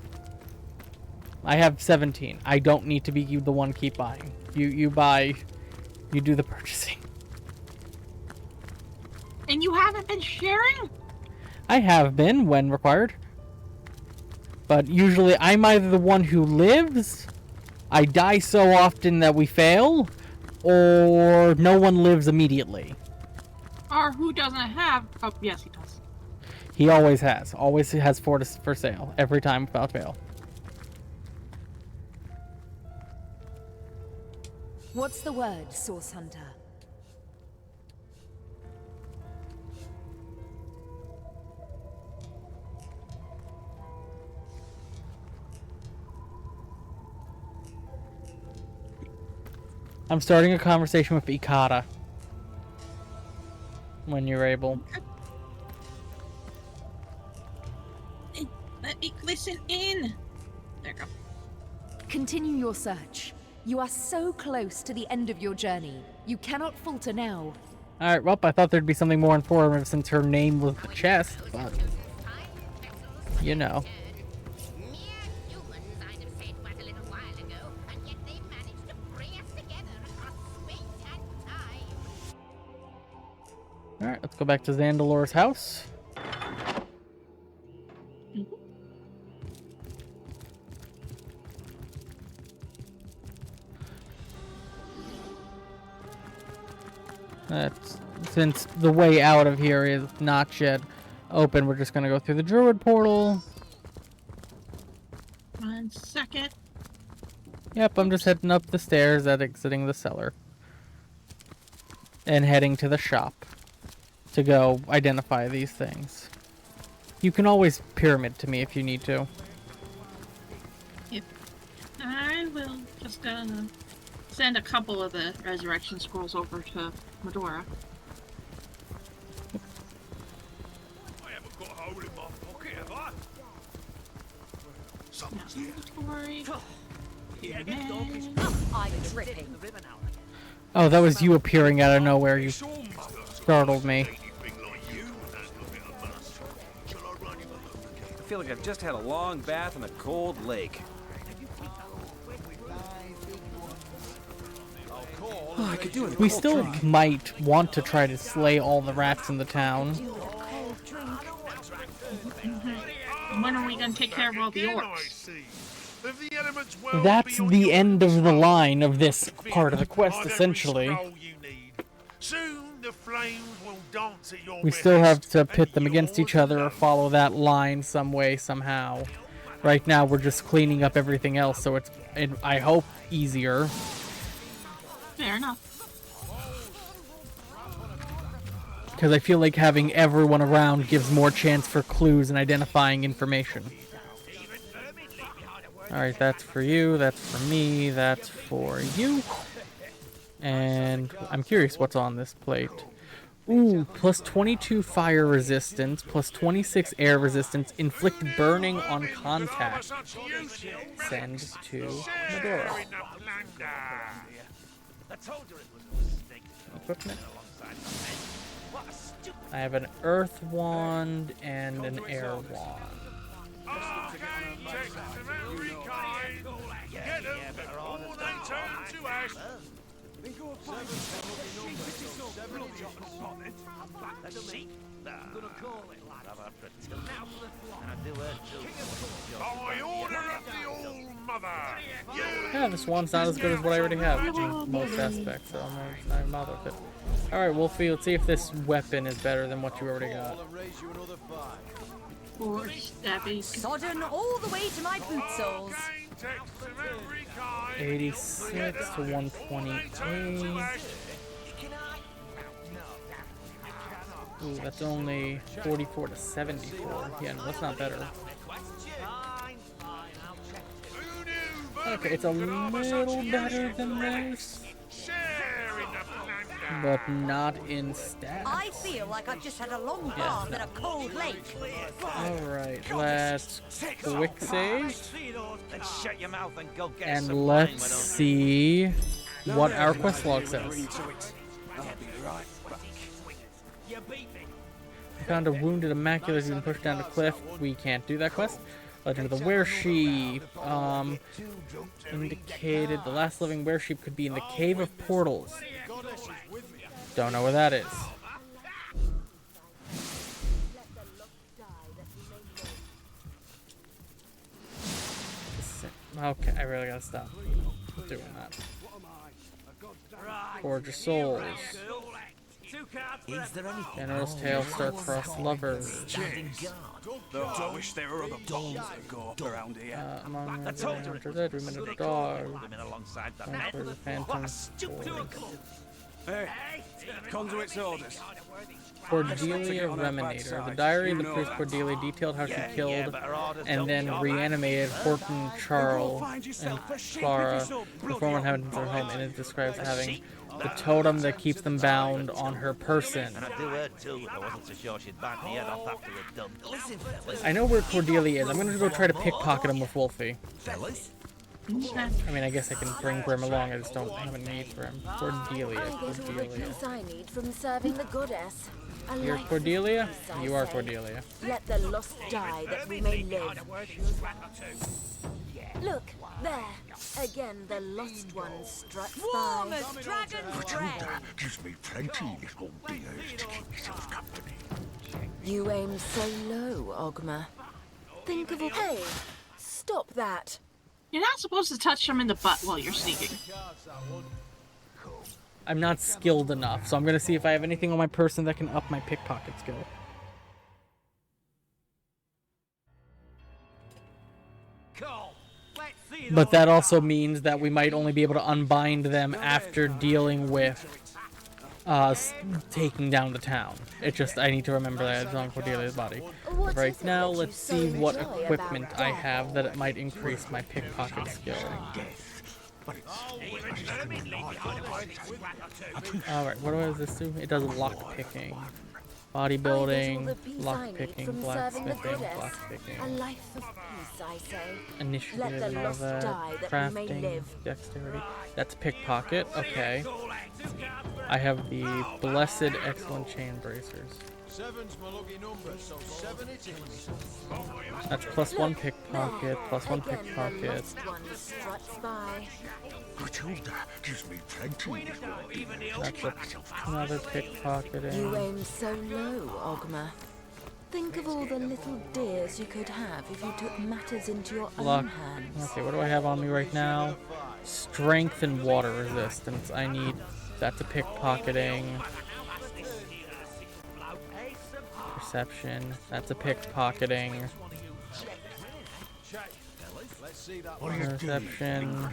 I have 17. I don't need to be the one keep buying. You buy. You do the purchasing. And you haven't been sharing? I have been when required. But usually I'm either the one who lives, I die so often that we fail, or no one lives immediately. Or who doesn't have... Oh, yes, he does. He always has. Always has for sale. Every time without fail. What's the word, Source Hunter? I'm starting a conversation with Ikata. When you're able. Let me listen in. There you go. Continue your search. You are so close to the end of your journey. You cannot falter now. Alright, well, I thought there'd be something more informative since her name was the chest, but... You know. Alright, let's go back to Zandalor's house. That's, since the way out of here is not yet open, we're just gonna go through the druid portal. 1 second. Yep, I'm just heading up the stairs at exiting the cellar. And heading to the shop to go identify these things. You can always pyramid to me if you need to. Yep. I will just send a couple of the resurrection scrolls over to Medora. I haven't got a hole in my pocket, have I? Someone's here. I'm tripping. Oh, that was you appearing out of nowhere. You startled me. I feel like I've just had a long bath in a cold lake. Oh, I could do it. We still might want to try to slay all the rats in the town. When are we going to take care of all the orcs? That's the end of the line of this part of the quest, essentially. We still have to pit them against each other or follow that line some way, somehow. Right now, we're just cleaning up everything else, so it's, I hope, easier. Fair enough. Because I feel like having everyone around gives more chance for clues and identifying information. Alright, that's for you, that's for me, that's for you. And I'm curious what's on this plate. Ooh, plus 22 fire resistance, plus 26 air resistance, inflict burning on contact. Send to Medora. Equipment. I have an earth wand and an air wand. Yeah, this one's not as good as what I already have in most aspects, so I'm not even bothered with it. Alright, Wolfie, let's see if this weapon is better than what you already got. Sodden all the way to my boot soles. 86 to 128. Ooh, that's only 44 to 74. Yeah, no, that's not better. Okay, it's a little better than this. but not in stats. I feel like I've just had a long bath at a cold lake. Alright, let's quick save. Then shut your mouth and go get And some let's wine, why don't you? see what our quest log says. Found a wounded immaculate who's been pushed down a cliff. We can't do that quest. Legend of the Weresheep. Indicated the last living Weresheep could be in the Cave of Portals. Don't know where that is. Okay, I really gotta stop doing that. Gorgeous souls. Is there anything? General's tale, star-crossed lovers. Though I wish there were other bombs that go up around here. Among the dead, we met a dog. Alongside the For the phantom. Hey, Conduit's orders. Cordelia Reminator. The diary of the priest Cordelia detailed how she killed and then reanimated Horton, Charles, and Clara, the former inhabitants of her home, and it describes having the totem that keeps them bound on her person. And I do her too, I wasn't so sure she'd bite me head off after we're done. Listen, fellas. I know where Cordelia is. I'm gonna go try to pickpocket him with Wolfie. Fellas? I mean, I guess I can bring Grim along. I just don't have a need for him. Cordelia. I get all the Cordelia. peace I need from serving the goddess. A You're life of Cordelia? peace, I You are say. Cordelia. Let the lost die that we may live. Look, there. Again, the lost one struts Warm by. as dragon's breath. Gives me plenty little beers to keep myself company. You aim so low, Ogma. Think of a... Hey! Stop that! You're not supposed to touch them in the butt while you're sneaking. I'm not skilled enough, so I'm gonna see if I have anything on my person that can up my pickpocket skill. But that also means that we might only be able to unbind them after dealing with taking down the town. It just, I need to remember that it's on Cordelia's body. Right now, let's see what equipment I have that it might increase my pickpocket skill. Alright, what does this do? It does lock picking. Bodybuilding, lock picking, blacksmithing, lock picking. A life of peace, I say. Initiative and all that. Crafting, dexterity. That's pickpocket, okay. I have the blessed excellent chain bracers. Seven's my lucky number, so 7 it is. That's +1 pickpocket, +1 pickpocket. Matilda gives me plenty That's another pickpocketing. You aim so low, Ogma. Think of all the little dears you could have if you took matters into your Luck. own hands. Okay, what do I have on me right now? Strength and water resistance. I need... That's a pickpocketing. Perception. That's a pickpocketing. Perception.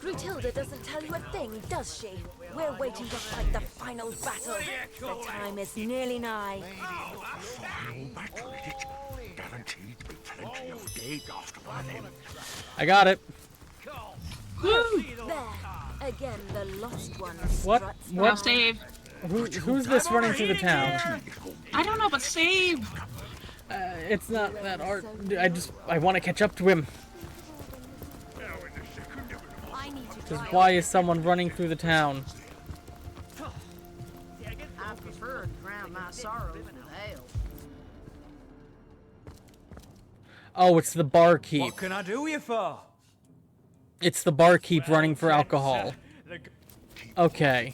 Grutilda doesn't tell you a thing, does she? We're waiting to fight the final battle. The time is nearly nigh. Guaranteed to be plenty of dead after one of them. I got it. Woo! There. Again, the lost one. What? Well, save. Who's this running through the town? I don't know, but save. It's not that hard. I want to catch up to him. Just why is someone running through the town? I prefer to drown my sorrows with ale. Oh, it's the barkeep. What can I do you for? It's the barkeep running for alcohol. Okay.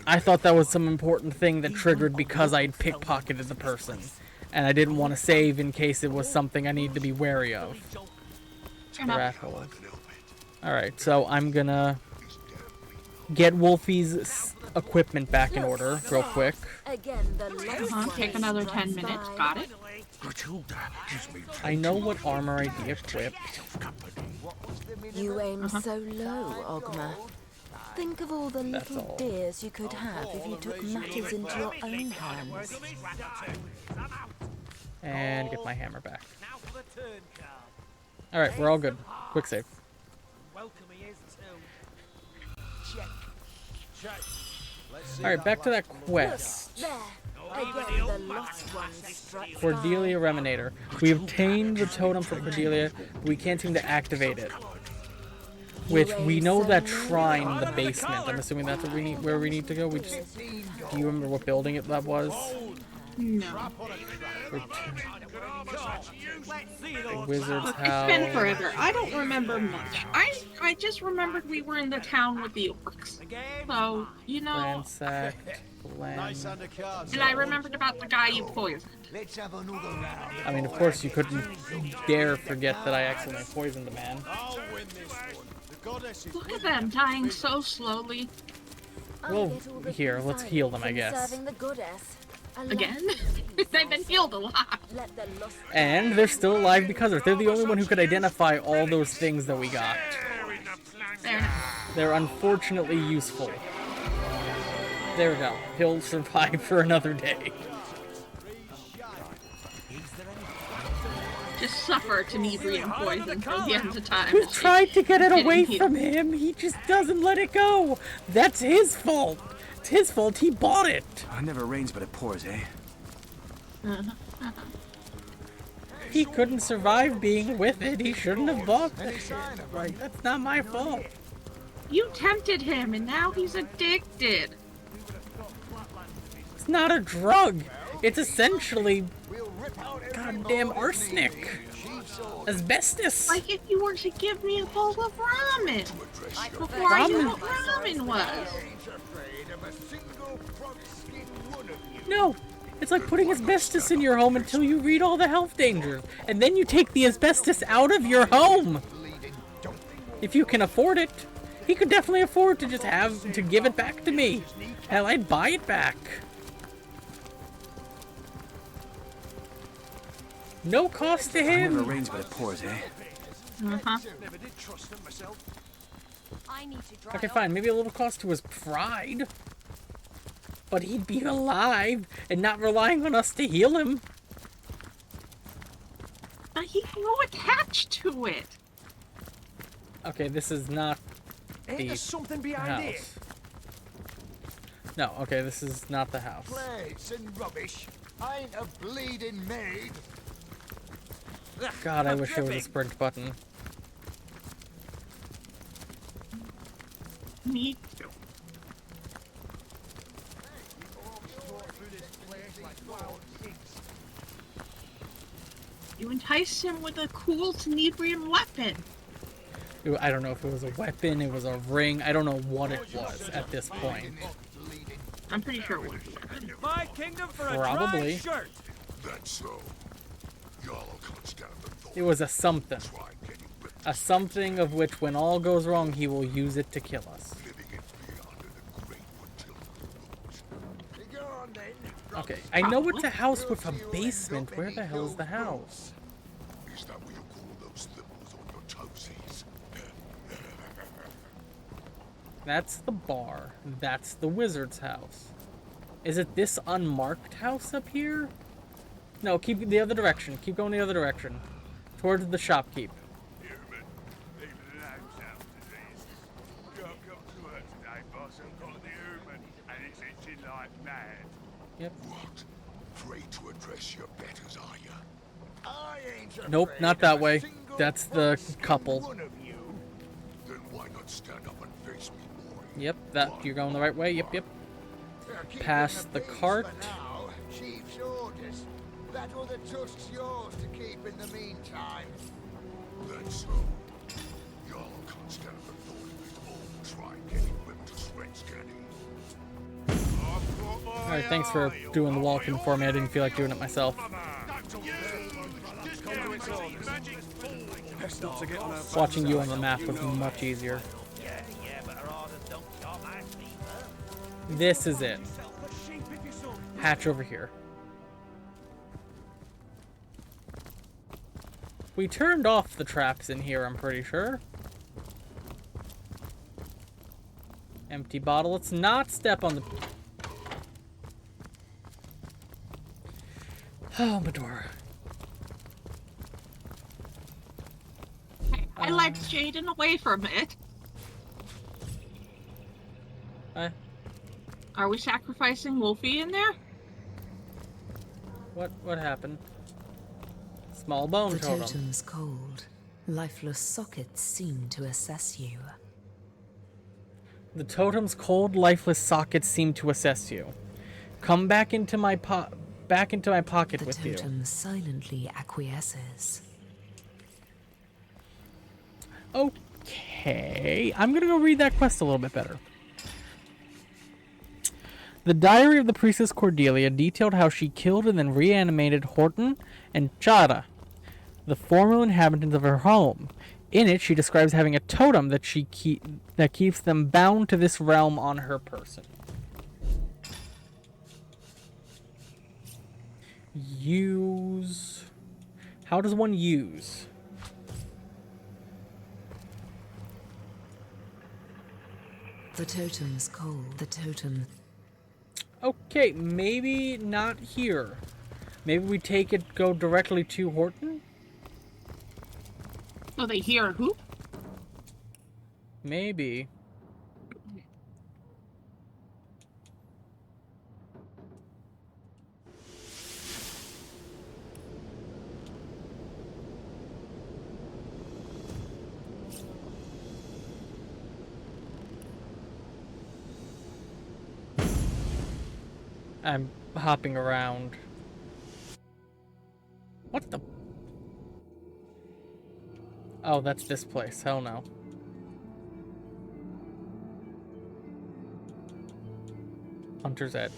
I thought that was some important thing that triggered because I'd pickpocketed the person. And I didn't want to save in case it was something I needed to be wary of. Rat hole. Alright, so I'm gonna get Wolfie's equipment back in order real quick. Again, the lost one. Take another 10 minutes. Got it. I know what armor I'd equip. You aim so low, Ogma. Think of all the little dears you could have if you took matters into your own hands. And get my hammer back. Alright, we're all good. Quick save. Alright, back to that quest. There. Again, the lost ones struck Cordelia Reminator. We obtained the totem for Cordelia, but we can't seem to activate it. Which, we know that shrine in the basement. I'm assuming that's where we need to go. Do you remember what building that was? No. The wizard's Look, house. it's been forever. I don't remember much. I just remembered we were in the town with the orcs. So, you know. Ransacked. And I remembered about the guy you poisoned. Let's have another round. I mean, of course, you couldn't dare forget that I accidentally poisoned the man. Look at them dying so slowly. Well, here, let's heal them, I guess. Serving the goddess. Again? They've been healed a lot. And they're still alive because of it. They're the only one who could identify all those things that we got. They're unfortunately useful. There we go. He'll survive for another day. Just suffer Tenebrium poison for the end of time. We tried to get it away from him. He just doesn't let it go. That's his fault. It's his fault. He bought it. It never rains but it pours, eh? He couldn't survive being with it. He shouldn't have bought it. Like, that's not my fault. You tempted him, and now he's addicted. It's not a drug. It's essentially goddamn arsenic. Asbestos. Like if you were to give me a bowl of ramen before I knew what ramen was. No. It's like putting asbestos in your home until you read all the health dangers. And then you take the asbestos out of your home. If you can afford it. He could definitely afford to just give it back to me. Hell, I'd buy it back. No cost to him. It never rains but it pours, eh? Okay, fine. Maybe a little cost to his pride. But he'd be alive and not relying on us to heal him. But he grew attached to it. Okay, this is not the something behind house. it? No, okay, this is not the house. Plates and rubbish. I ain't a bleeding maid. God, I wish there was a sprint button. Me too. You enticed him with a cool Tenebrium weapon. I don't know if it was a weapon, it was a ring. I don't know what it was at this point. I'm pretty sure it was. My kingdom for Probably. a dry shirt. That's so. Y'all can't stand the thought. It was a something. A something of which, when all goes wrong, he will use it to kill us. Okay, I know it's a house with a basement. Where the hell is the house? Is that what you call those thimbles on your toesies? That's the bar. That's the wizard's house. Is it this unmarked house up here? No, keep the other direction. Keep going the other direction. Towards the shopkeep. Yep. What? Afraid to address your betters, are you? I ain't Nope, not that way. That's the couple. Then why not stand up and face me, boy? Yep, you're going the right way. Yep, yep. Past the cart. Now, chief's orders. That other tusk's yours to keep in the meantime. That's so. Y'all can't stand the thought of it all. Try getting whipped to shreds, can he? Alright, thanks for doing the walking for me. I didn't feel like doing it myself. Watching you on the map was much easier. This is it. Hatch over here. We turned off the traps in here, I'm pretty sure. Empty bottle. Let's not step on the... Oh, Medora. I led Jaden away from it. Are we sacrificing Wolfie in there? What happened? Small bone The totem. totem's cold. Lifeless sockets seem to assess you. The totem's cold, lifeless sockets seem to assess you. Come back into my pocket with you. The totem silently acquiesces. Okay, I'm gonna go read that quest a little bit better. The diary of the priestess Cordelia detailed how she killed and then reanimated Horton and Chara, the former inhabitants of her home. In it, she describes having a totem that keeps them bound to this realm on her person. Use. How does one use? The totem's cold. The totem. Okay, maybe not here. Maybe we go directly to Horton? Oh, they hear who? Maybe. I'm hopping around. What the? Oh, that's this place. Hell no. Hunter's Edge.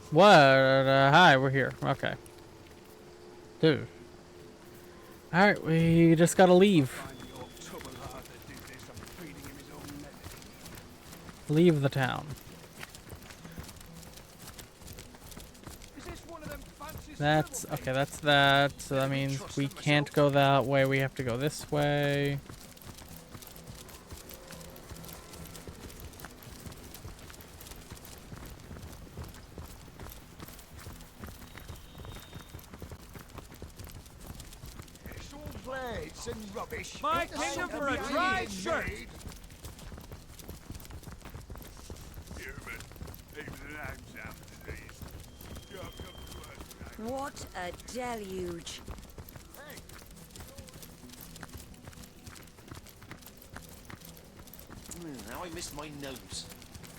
What? Hi, we're here. Okay. Dude. Alright, we just gotta leave. Leave the town. That's okay, that's that. So that means we can't go that way, we have to go this way. It's all blades and rubbish. My kingdom for a dry shirt! What a deluge. Now I missed my nose.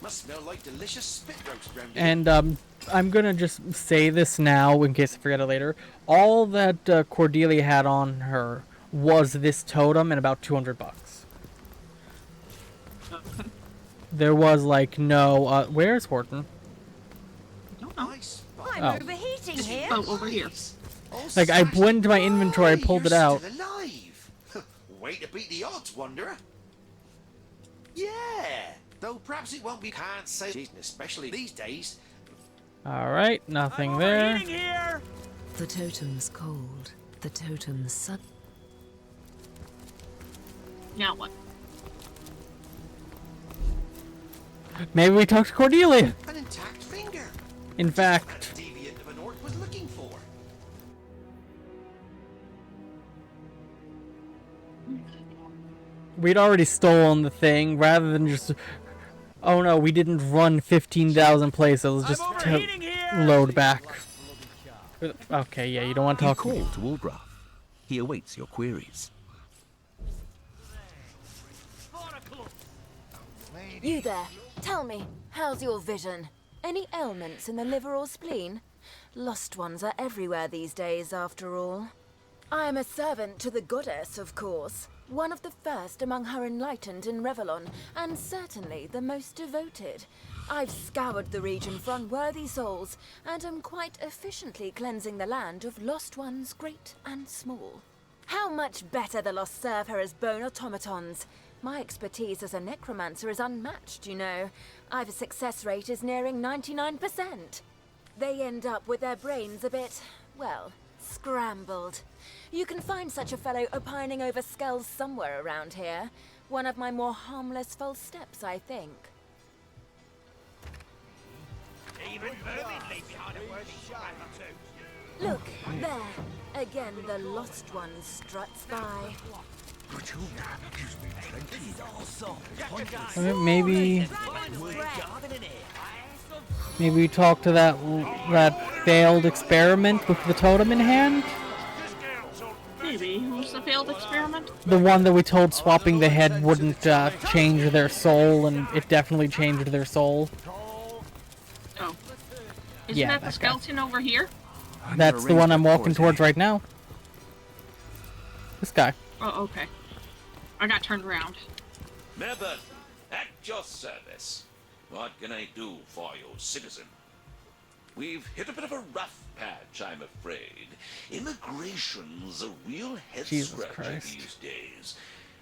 Must smell like delicious spit roast round here. And I'm gonna just say this now in case I forget it later. All that Cordelia had on her was this totem and about $200. There was like no. Where's Horton? I'm Oh. overheating here. Oh, over here. Like I went into my inventory, I pulled it out. Still alive. Way to beat the odds, Wanderer. Yeah. Though perhaps it won't be can't say, especially these days. All right, nothing there. Here. The totem's cold. The totem's sun. Now what? Maybe we talk to Cordelia. An intact finger. In fact. What a deviant of an orc was looking for. We'd already stolen the thing, rather than just... Oh no, we didn't run 15,000 places, let's just load back. Okay, yeah, you don't want to talk... You call to Ulbrath. He awaits your queries. You there, tell me, how's your vision? Any ailments in the liver or spleen? Lost ones are everywhere these days, after all. I am a servant to the goddess, of course. One of the first among her enlightened in Revellon, and certainly the most devoted. I've scoured the region for unworthy souls, and am quite efficiently cleansing the land of lost ones great and small. How much better the lost serve her as bone automatons. My expertise as a necromancer is unmatched, you know. I've a success rate is nearing 99%. They end up with their brains a bit, well, scrambled. You can find such a fellow opining over skulls somewhere around here. One of my more harmless false steps, I think. Even vermin leave behind a worthy survivor too. Look, there. Again, the lost one struts by. Maybe we talk to that failed experiment with the totem in hand. Maybe. Who's the failed experiment? The one that we told swapping the head wouldn't change their soul, and it definitely changed their soul. Oh. Isn't that the skeleton over here? That's the one I'm walking towards right now. This guy. Oh, okay. I got turned around. Method, at your service. What can I do for you, citizen? We've hit a bit of a rough patch, I'm afraid. Immigration's a real head-scratcher these days.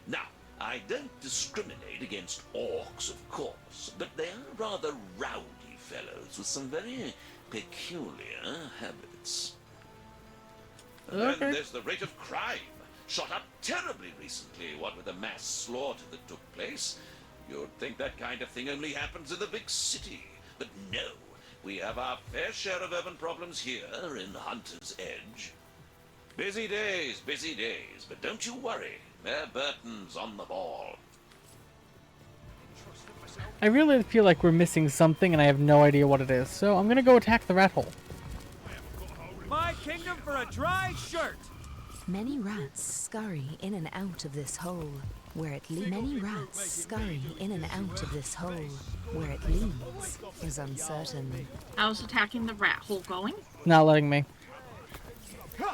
Now, I don't discriminate against orcs, of course, but they are rather rowdy fellows with some very peculiar habits. And then there's the rate of crime. Shot up terribly recently, what with the mass slaughter that took place. You'd think that kind of thing only happens in the big city. But no, we have our fair share of urban problems here in Hunter's Edge. Busy days, but don't you worry. Mayor Burton's on the ball. I really feel like we're missing something, and I have no idea what it is. So I'm gonna go attack the rat hole. My kingdom for a dry shirt! Many rats scurry in and out of this hole, where it leads. Many rats scurry in and out of this hole, where it leads is uncertain. How's attacking the rat hole going? Not letting me. The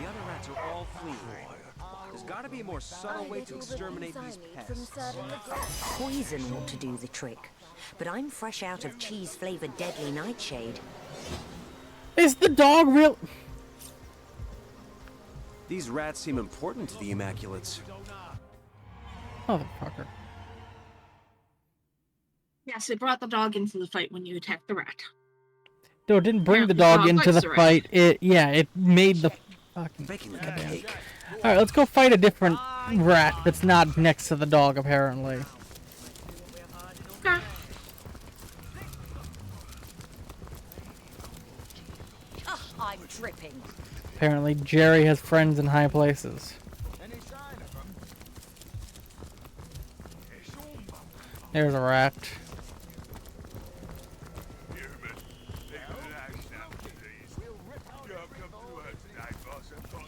other rats are all fleeing. There's gotta be a more subtle way to exterminate these pests. Poison ought to do the trick, but I'm fresh out of cheese-flavored deadly nightshade. Is the dog real? These rats seem important to the Immaculates. Motherfucker. Yes, it brought the dog into the fight when you attacked the rat. No, it didn't bring the dog into the fight. It made the fucking. Goddamn. All right, let's go fight a different rat that's not next to the dog, apparently. Okay. I'm dripping. Apparently, Jerry has friends in high places. There's a rat.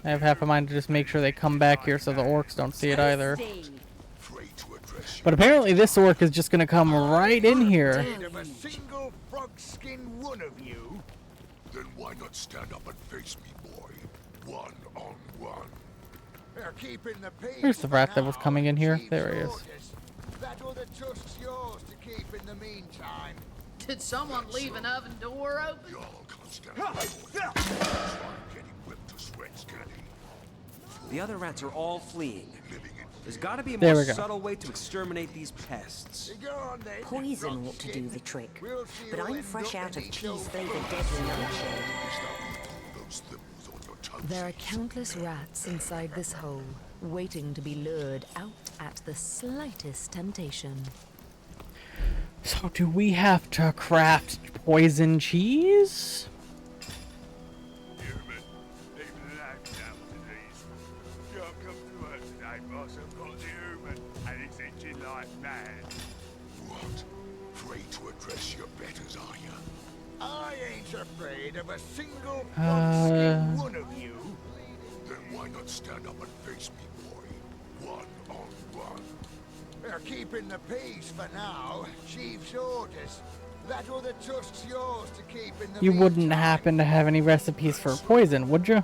I have half a mind to just make sure they come back here so the orcs don't see it either. But apparently this orc is just gonna come right in here. Then why not stand up and face me, boy? One on one. They're keeping the peace. Here's the rat that was coming in here. There he is. That other tusk's yours to keep in the meantime. Did someone leave an oven door open? The other rats are all fleeing. There's gotta be a There more we go. subtle way to exterminate these pests. Poison ought to do the trick, but I'm fresh out of cheese-flavored deadly nightshade. There are countless rats inside this hole, waiting to be lured out at the slightest temptation. So do we have to craft poison cheese? What? Afraid to address your betters, are you? I ain't afraid of a single Uh, one of you. Then why not stand up and face me, boy? One on one. They're keeping the peace for now. Chief's orders. That other tusk's yours to keep in the You wouldn't happen to have any recipes for poison, would you?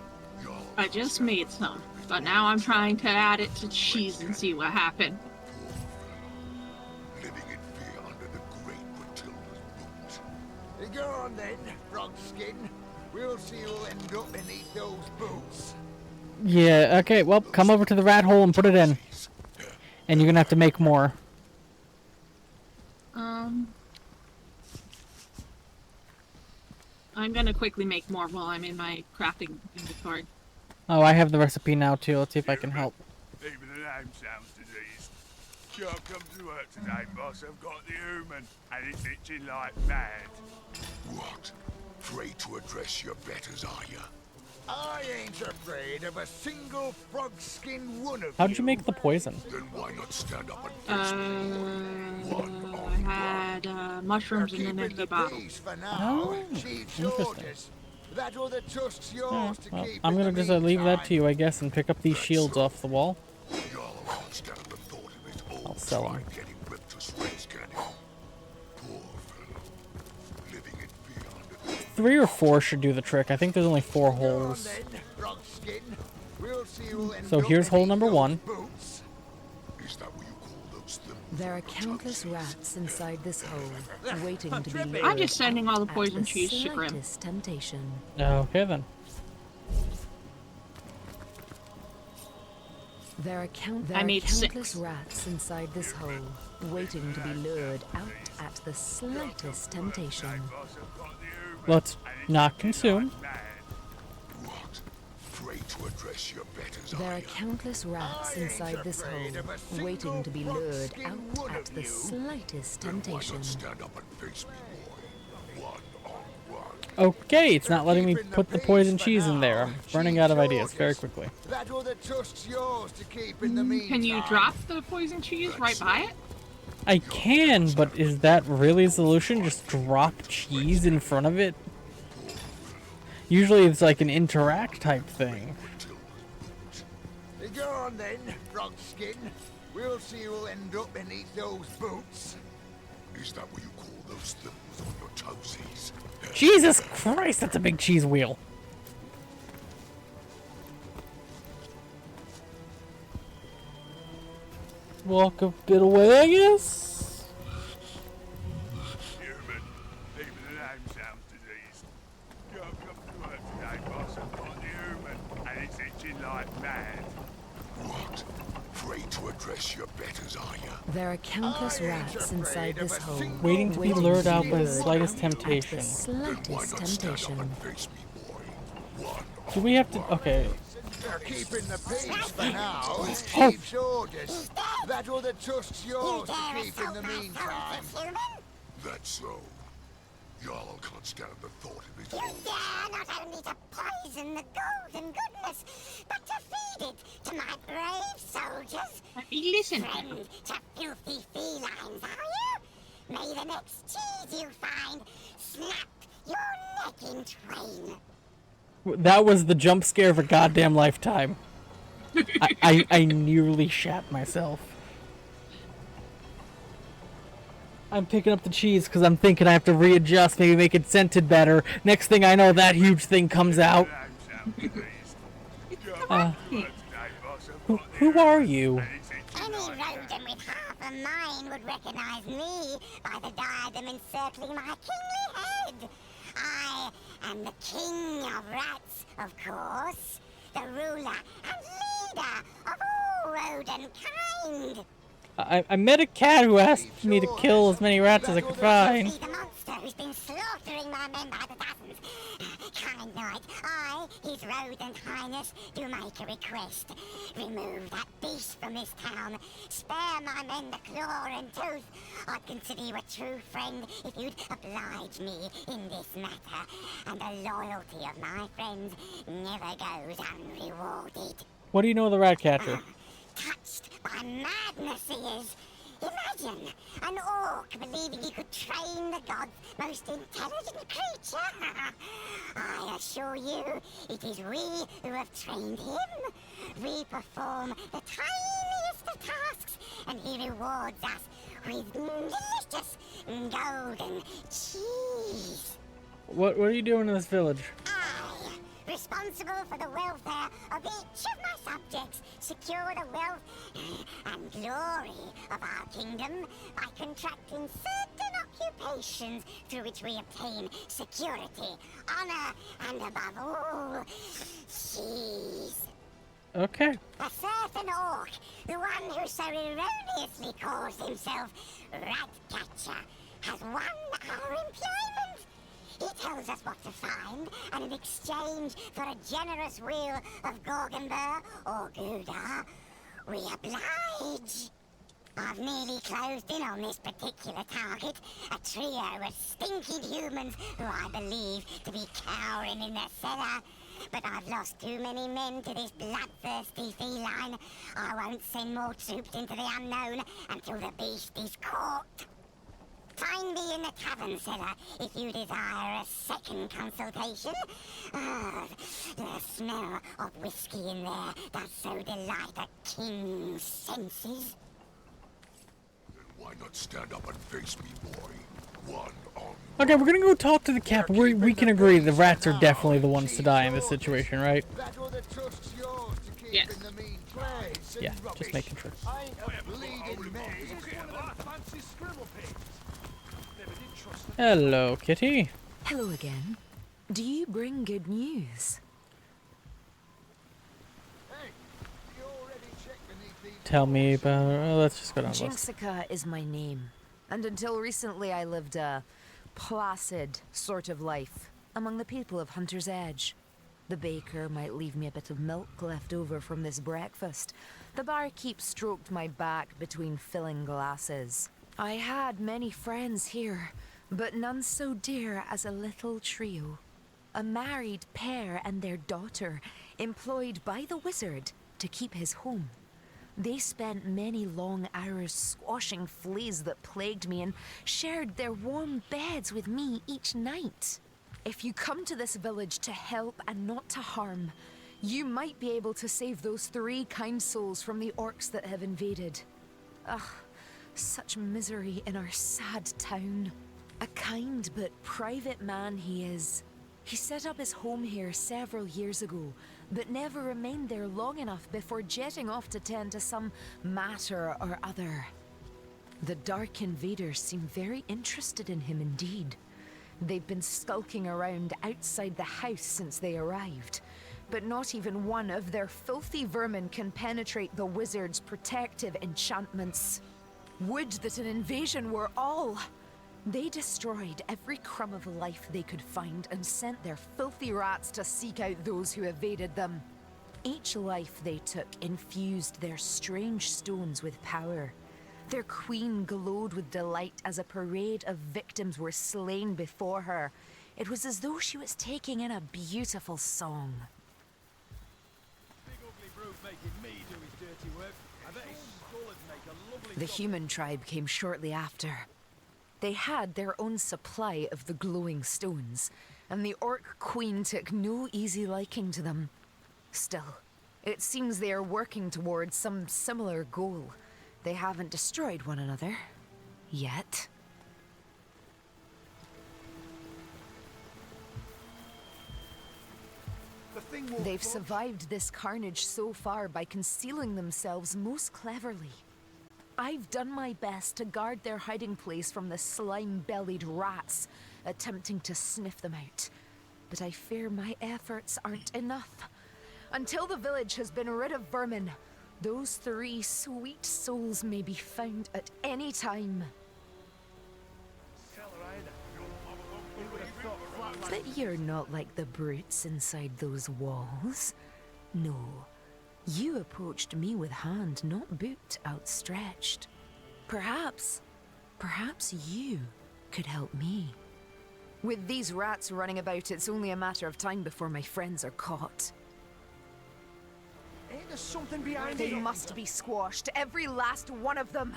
I just made some, but now I'm trying to add it to cheese and see what happened. Living in fear under the great Matilda's boot. Go on then, Frogskin. We'll see who'll end up beneath those boots. Yeah, okay, well, come over to the rat hole and put it in. And you're gonna have to make more. I'm gonna quickly make more while I'm in my crafting inventory. Oh, I have the recipe now too. Let's see if I can help. Even the name sounds diseased. Can't come to work today, boss. I've got the human, and it's itching like mad. What? Afraid to address your betters, are you? I ain't afraid of a single frog-skinned one of How'd you make the poison? Then why not stand up and I had mushrooms in an empty bottle. For now, Oh, Chief's interesting. orders. That other tusk's yours Alright, to well, keep I'm in gonna the just leave that meantime. to you, I guess, and pick up these shields off the wall. Jarl can't stand the thought of it all. I'll sell them. Getting ripped to shreds, can he? Poor fellow. Living in fear under the 3 or 4 should do the trick. I think there's only 4 holes. Frogskin. We'll see who'll end So up here's in hole each number those 1. boots. Is that what you call those things? There are countless rats inside this hole, waiting to be lured. I'm just sending all the at poison the cheese to Grim. slightest temptation. Okay then. There are I need countless 6. rats inside this hole, waiting to be lured out at the slightest temptation. Let's not consume. What? Afraid to address your betters, There are are you? countless rats inside this hole, waiting to be lured out at the slightest Then why temptation. not stand up and face me, boy? One-on-one. Okay, it's not letting me put the poison cheese in there. I'm running out of ideas very quickly. That other tusk's yours to keep in the meantime. Can you drop the poison cheese right by it? I can, but is that really a solution? Just drop cheese in front of it? Usually it's like an interact type thing. Go on then, Frogskin. We'll see who'll end up beneath those boots. Is that what you call those things on your toesies? Jesus Christ, that's a big cheese wheel. Walk a bit away, I guess? Human, leave the lambs out to these. Go up to work today, boss. I've got the human, and it's itching like mad. What? Afraid to address your betters, are you? There are countless rats inside this hole, Waiting to be lured out by the lured slightest out temptation. At the slightest temptation. Do we have to... Okay. They're keeping the peace for now. Oh. Chief's orders. That other tusk's yours to keep in the meantime. That's so. Jarl can't stand the thought of it You all. dare not only to poison the golden goodness, but to feed it to my brave soldiers. Listen. Friend to filthy felines, are you? May the next cheese you find snap your neck in twain. That was the jump scare of a goddamn lifetime. I nearly shat myself. I'm picking up the cheese because I'm thinking I have to readjust, maybe make it scented better. Next thing I know, that huge thing comes out. Who are you? Any rodent with half a mind would recognize me by the diadem encircling my kingly head. I am the king of rats, of course, the ruler and leader of all rodent kind. I met a cat who asked me to kill as many rats as I could find. The monster who's been slaughtering my men by the dozens. Kind knight, I, his rodent highness, do make a request. Remove that beast from this town. Spare my men the claw and tooth. I'd consider you a true friend if you'd oblige me in this matter. And the loyalty of my friends never goes unrewarded. What do you know of the rat catcher? Touched by madness he is. Imagine an orc believing he could train the gods' most intelligent creature. I assure you, it is we who have trained him. We perform the tiniest of tasks, and he rewards us with delicious golden cheese. What are you doing in this village? Responsible for the welfare of each of my subjects, secure the wealth and glory of our kingdom by contracting certain occupations through which we obtain security, honor, and above all, cheese. Okay. A certain orc, the one who so erroneously calls himself Ratcatcher, has won our employment. He tells us what to find, and in exchange for a generous wheel of Gorgonbur or Gouda, we oblige. I've nearly closed in on this particular target, a trio of stinking humans who I believe to be cowering in their cellar. but I've lost too many men to this bloodthirsty feline. I won't send more troops into the unknown until the beast is caught. Find me in the tavern cellar if you desire a second consultation. Ah, the smell of whiskey in there does so delight a king's senses. Why not stand up and face me, boy? One on. Okay, we're gonna go talk to the captain. We can agree the rats are definitely the ones to die in this situation, right? Yes. Yeah, just making sure. Hello, Kitty. Hello again. Do you bring good news? Tell me about. Oh, let's just go down the list. Jinxica is my name, and until recently I lived a placid sort of life among the people of Hunter's Edge. The baker might leave me a bit of milk left over from this breakfast. The barkeep stroked my back between filling glasses. I had many friends here, but none so dear as a little trio. A married pair and their daughter, employed by the wizard to keep his home. They spent many long hours squashing fleas that plagued me and shared their warm beds with me each night. If you come to this village to help and not to harm, you might be able to save those 3 kind souls from the orcs that have invaded. Ugh, such misery in our sad town. A kind but private man he is. He set up his home here several years ago, but never remained there long enough before jetting off to tend to some matter or other. The Dark Invaders seem very interested in him indeed. They've been skulking around outside the house since they arrived, but not even one of their filthy vermin can penetrate the wizard's protective enchantments. Would that an invasion were all! They destroyed every crumb of life they could find and sent their filthy rats to seek out those who evaded them. Each life they took infused their strange stones with power. Their queen glowed with delight as a parade of victims were slain before her. It was as though she was taking in a beautiful song. The human tribe came shortly after. They had their own supply of the glowing stones, and the orc queen took no easy liking to them. Still, it seems they are working towards some similar goal. They haven't destroyed one another. Yet. They've survived this carnage so far by concealing themselves most cleverly. I've done my best to guard their hiding place from the slime-bellied rats, attempting to sniff them out. But I fear my efforts aren't enough. Until the village has been rid of vermin, those 3 sweet souls may be found at any time. But you're not like the brutes inside those walls. No. You approached me with hand, not boot, outstretched. Perhaps you could help me. With these rats running about, it's only a matter of time before my friends are caught. Ain't there something behind They it? must be squashed, every last one of them.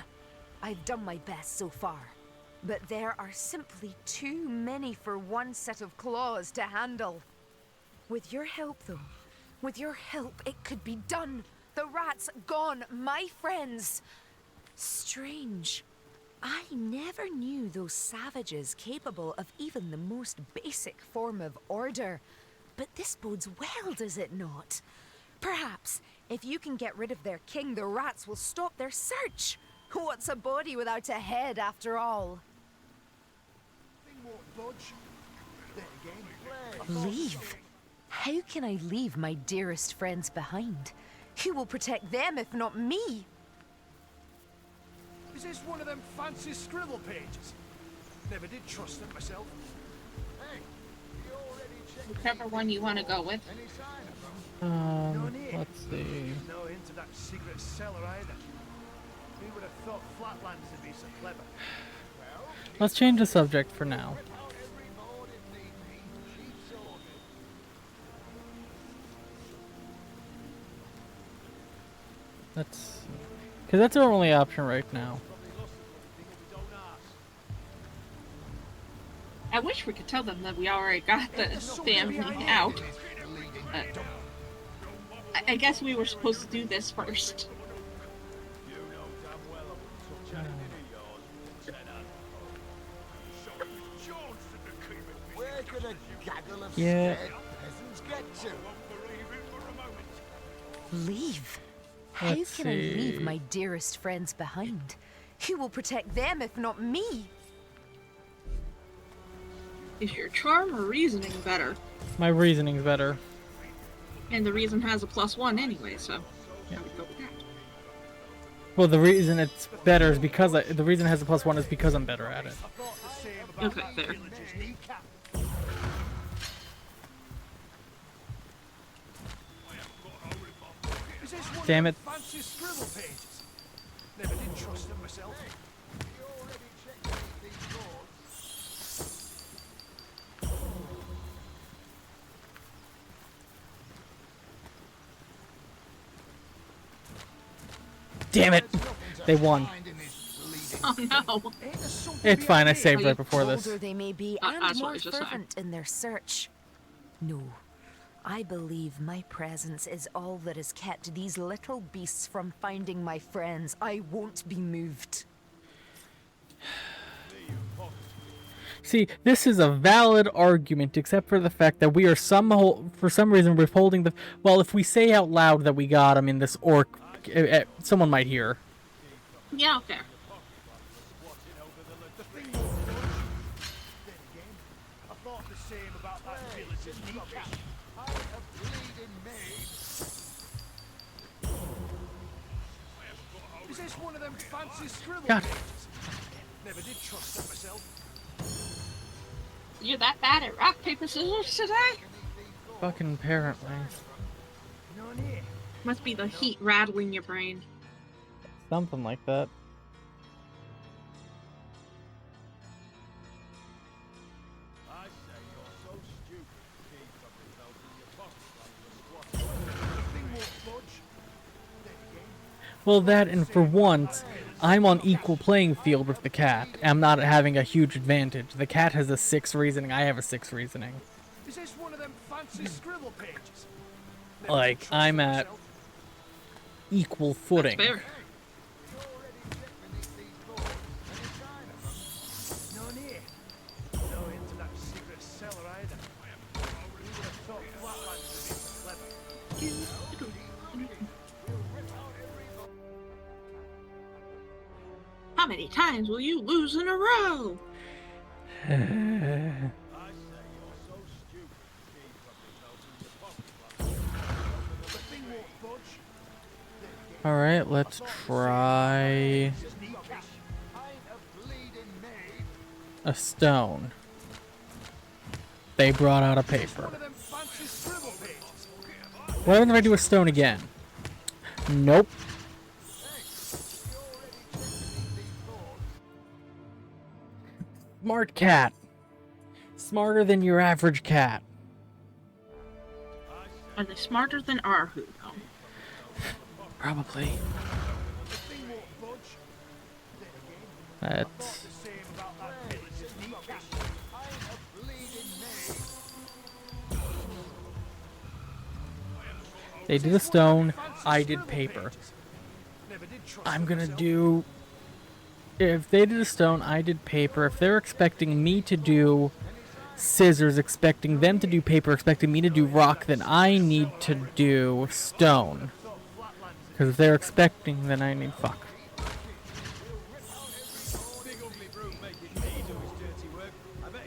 I've done my best so far, but there are simply too many for one set of claws to handle. With your help, though, with your help, it could be done. The rats gone, my friends. Strange. I never knew those savages capable of even the most basic form of order. But this bodes well, does it not? Perhaps, if you can get rid of their king, the rats will stop their search. What's a body without a head, after all? Leave? How can I leave my dearest friends behind? Who will protect them if not me? Is this one of them fancy scribble pages? Never did trust them myself. Hey, you already checked Whichever one you want to go with. Let's see. No hint of that secret cellar either. Who would have thought Flatlands would be so clever? Let's change the subject for now. That's... Because that's our only option right now. I wish we could tell them that we already got the damn thing out. I guess we were supposed to do this first. Where could a gaggle of Yeah. scared peasants get to? Leave? How Let's can I leave see. my dearest friends behind? Who will protect them if not me? Is your charm or reasoning better? My reasoning's better. And the reason has a +1 anyway, so I would go with that. Well, the reason it's better is because the reason it has a +1 is because I'm better at it. Okay, fair. Damn it. Fancy scribble pages. Never did trust them myself. Damn it! They won. Oh no. It's fine, I saved right before this. Older they may be, and that's what I more was just saying. fervent in their search. No, I believe my presence is all that has kept these little beasts from finding my friends. I won't be moved. See, this is a valid argument, except for the fact that we are for some reason withholding the... Well, if we say out loud that we got him in this orc, someone might hear. Yeah, okay. Is this one of them fancy scribble God. pages? Never did trust them myself. You're that bad at rock, paper, scissors today? Fucking apparently. Must be the heat rattling your brain. Something like that. Well, that, and for once, I'm on equal playing field with the cat. I'm not having a huge advantage. The cat has a 6 reasoning, I have a 6 reasoning. Is this one of them fancy scribble pages? Like, I'm at equal footing. That's fair. None here. No into that secret cellar either. Who would have thought Flatlanders would be clever? How many times will you lose in a row? Alright, let's try a stone. They brought out a paper. What happens if I do a stone again? Nope. Smart cat. Smarter than your average cat. Are they smarter than Arhu, though? Probably. That's... They did a stone, I did paper. I'm gonna do... If they did a stone, I did paper. If they're expecting me to do scissors, expecting them to do paper, expecting me to do rock, then I need to do stone. Because if they're expecting, then I need fuck.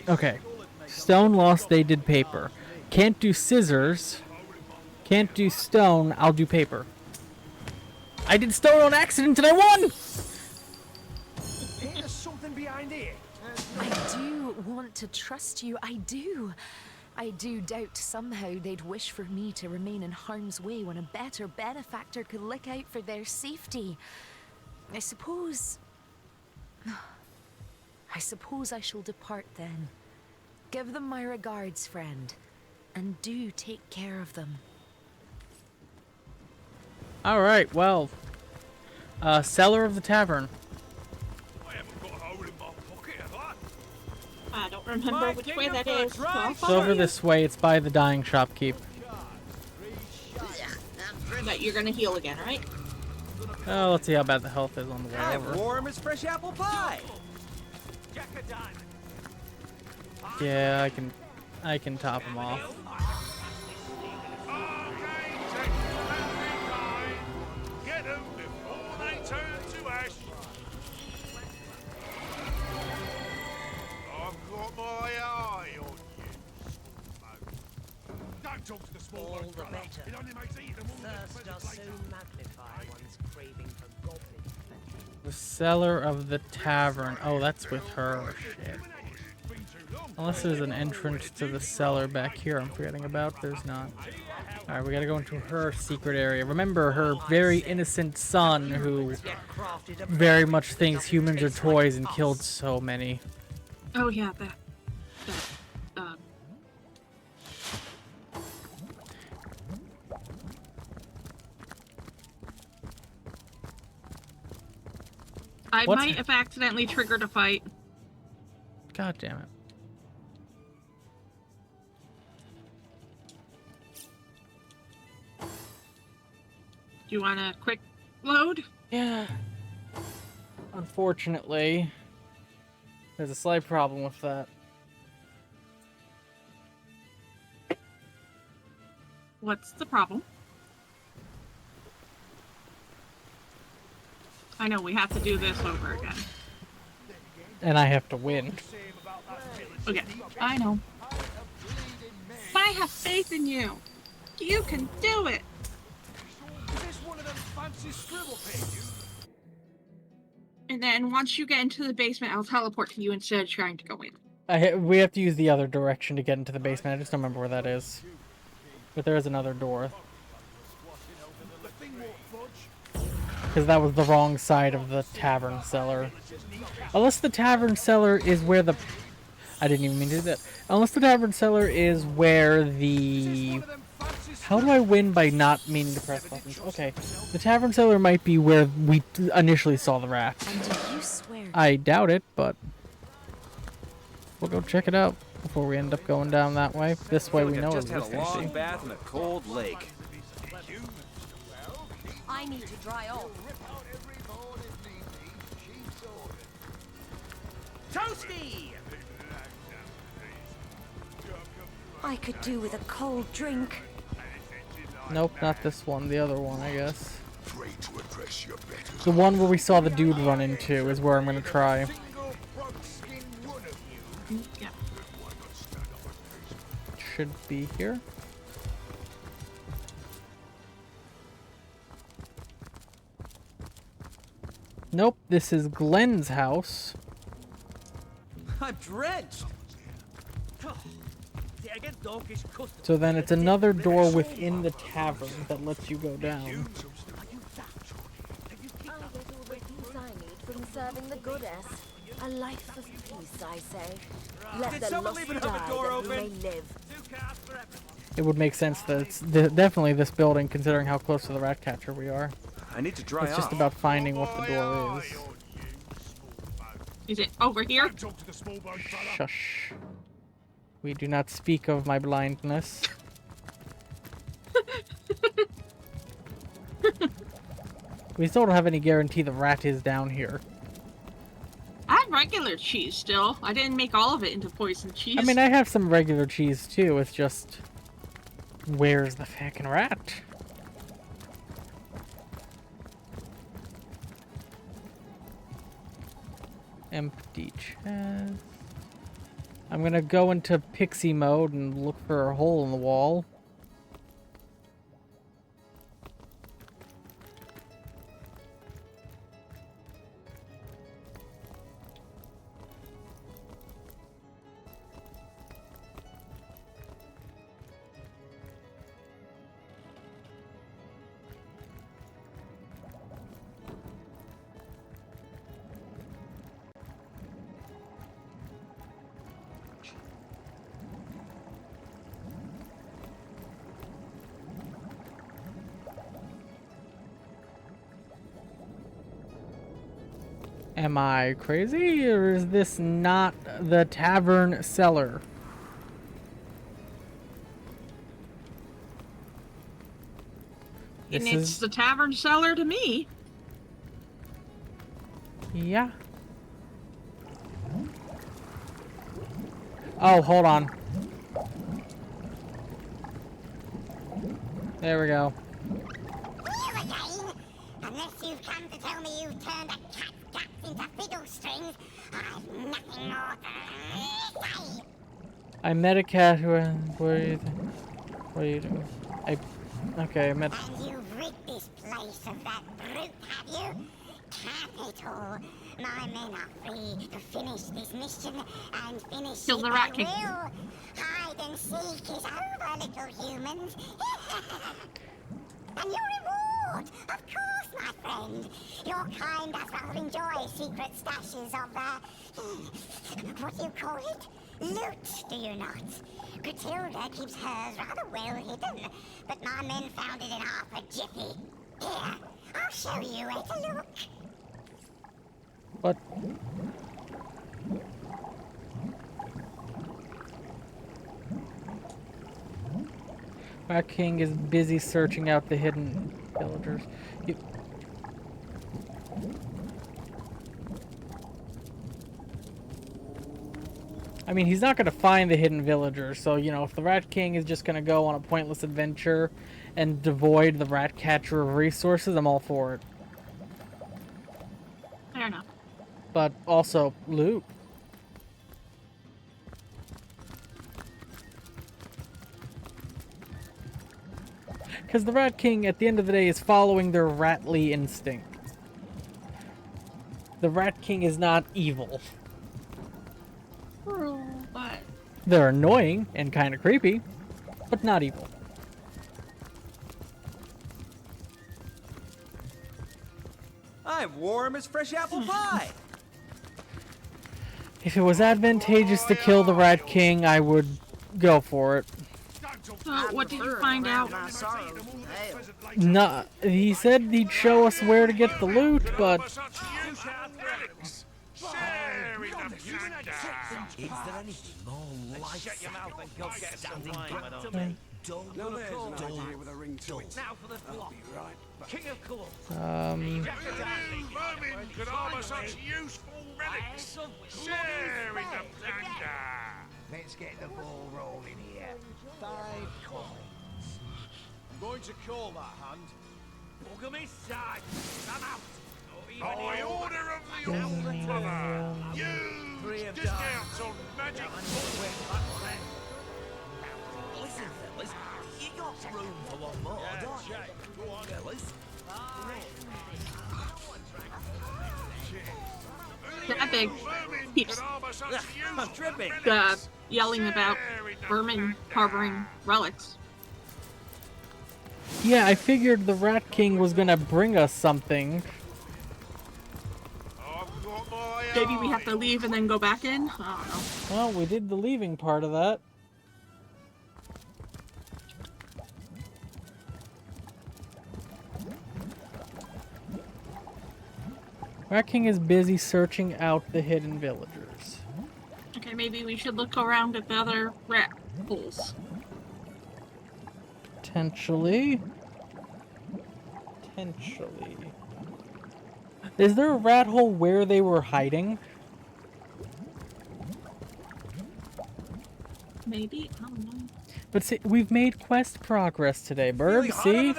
Okay. Stone lost, they did paper. Can't do scissors. Can't do stone, I'll do paper. I did stone on accident and I won! Ain't there something behind here? I do want to trust you, I do. I do doubt somehow they'd wish for me to remain in harm's way when a better benefactor could look out for their safety. I suppose I shall depart then. Give them my regards, friend, and do take care of them. Alright, well, Cellar of the tavern. I don't remember which way that is. Well, It's over this way. It's by the dying shopkeep. But you're gonna heal again, right? Oh, let's see how bad the health is on the way over. Warm as fresh apple pie. Yeah, I can top him off. Get them before they turn to ash. I've got my eye on you. Don't talk to the small All ones, the brother. better. It only makes eating them all the Thirst does soon magnify one's craving for goblin flesh. The cellar of the tavern. Oh, that's with her. Shit. Unless there's an entrance to the cellar back here I'm forgetting about. There's not. Alright, we gotta go into her secret area. Remember her very innocent son who very much thinks humans are toys and killed so many. Oh yeah, that. I might have accidentally triggered a fight. God damn it. Do you want a quick load? Yeah. Unfortunately, there's a slight problem with that. What's the problem? I know, we have to do this over again. And I have to win. Okay, I know. But I have faith in you. You can do it. Is this one of them fancy scribble pages? And then once you get into the basement, I'll teleport to you instead of trying to go in. We have to use the other direction to get into the basement. I just don't remember where that is. But there is another door. Because that was the wrong side of the tavern cellar. Unless the tavern cellar is where the... I didn't even mean to do that. Unless the tavern cellar is where the... How do I win by not meaning to press buttons? Okay. The tavern cellar might be where we initially saw the rat. I doubt it, but... We'll go check it out before we end up going down that way. This way we know I've just had it's a going to long be. bath in a cold lake. I need to dry off. Toasty! I could do with a cold drink. Nope, not this one. The other one, I guess. Pray to address your betters. The one where we saw the dude run into is where I'm going to try. Yeah. Should be here. Nope, this is Glenn's house. I'm drenched. So then it's another door within the tavern that lets you go down. I get all the peace I need from serving the goddess. A life of peace, I say. Let Did the someone lost leave die another door that we open? may live. It would make sense that it's definitely this building, considering how close to the rat catcher we are. I need to dry It's just off. about finding what the door is. Is it over here? Shush. We do not speak of my blindness. We still don't have any guarantee the rat is down here. I have regular cheese still. I didn't make all of it into poison cheese. I mean, I have some regular cheese too. It's just... Where's the fucking rat? Empty chest. I'm gonna go into pixie mode and look for a hole in the wall. Am I crazy, or is this not the tavern cellar? And it's the tavern cellar to me. Yeah. Oh, hold on. There we go. You again? Unless you've come to tell me you've turned a cat's guts into fiddle strings, I've nothing more to say. I met a cat who. What are you doing? Okay, I met. And you've rid this place of that brute, have you? Capital. My men are free to finish this mission and finish Kill it the at Rat King. will. Hide and seek is over, little humans. And your reward, of course, my friend. Your kind does rather enjoy secret stashes of, what do you call it? Loot, do you not? Grtilda keeps hers rather well hidden, but my men found it in half a jiffy. Here, I'll show you where to look. What? Rat King is busy searching out the hidden villagers. I mean, he's not going to find the hidden villagers, so, you know, if the Rat King is just going to go on a pointless adventure and devoid the rat catcher of resources, I'm all for it. Fair enough. But also, loot. Because the Rat King, at the end of the day, is following their ratly instinct. The Rat King is not evil. But They're annoying and kind of creepy, but not evil. I'm warm as fresh apple pie. If it was advantageous to kill the Rat King, I would go for it. so what did you find out? Nah, he said he'd show us where to get the loot, but Is there anything more like shut your mouth and go get standing back to me? Don't go there with a ring to it. Now for the flop. King of cool. Vermin could harbour such useful relics. Sharing the plunder. Let's get the ball rolling here. 5 coins. I'm going to call that hand. Bugger me side. I'm out. By order of the Old Mother, use discounts on magic. Listen, fellas, you got room for one more, don't you? Go on, fellas. That big keeps I'm tripping. yelling about vermin harboring relics. yeah, I figured the Rat King was gonna bring us something. Maybe we have to leave and then go back in? I don't know. Well, we did the leaving part of that. Rat King is busy searching out the hidden villagers. Okay, maybe we should look around at the other rat holes. Potentially. Potentially. Is there a rat hole where they were hiding? Maybe? I don't know. But see, we've made quest progress today, Burb. See?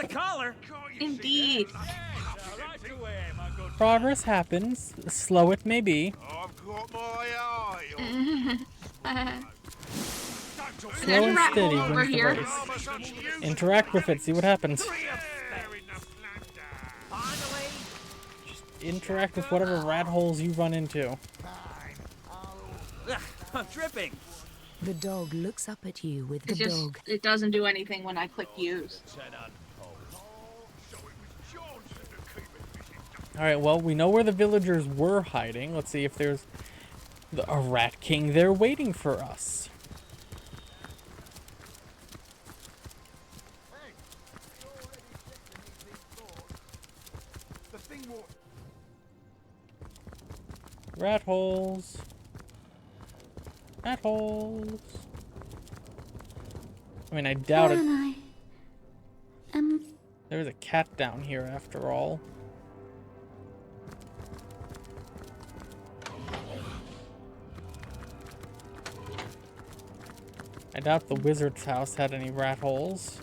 Indeed. Progress happens, slow it may be. I've got my eye Slow and steady wins the race. Interact with it, see what happens. Just interact with whatever rat holes you run into. I'm tripping. The dog looks up at you with the It just, dog. it doesn't do anything when I click use. Alright, well, we know where the villagers were hiding. Let's see if there's a Rat King there waiting for us. Rat holes. Rat holes. I mean, I doubt it. There's a cat down here after all. I doubt the wizard's house had any rat holes.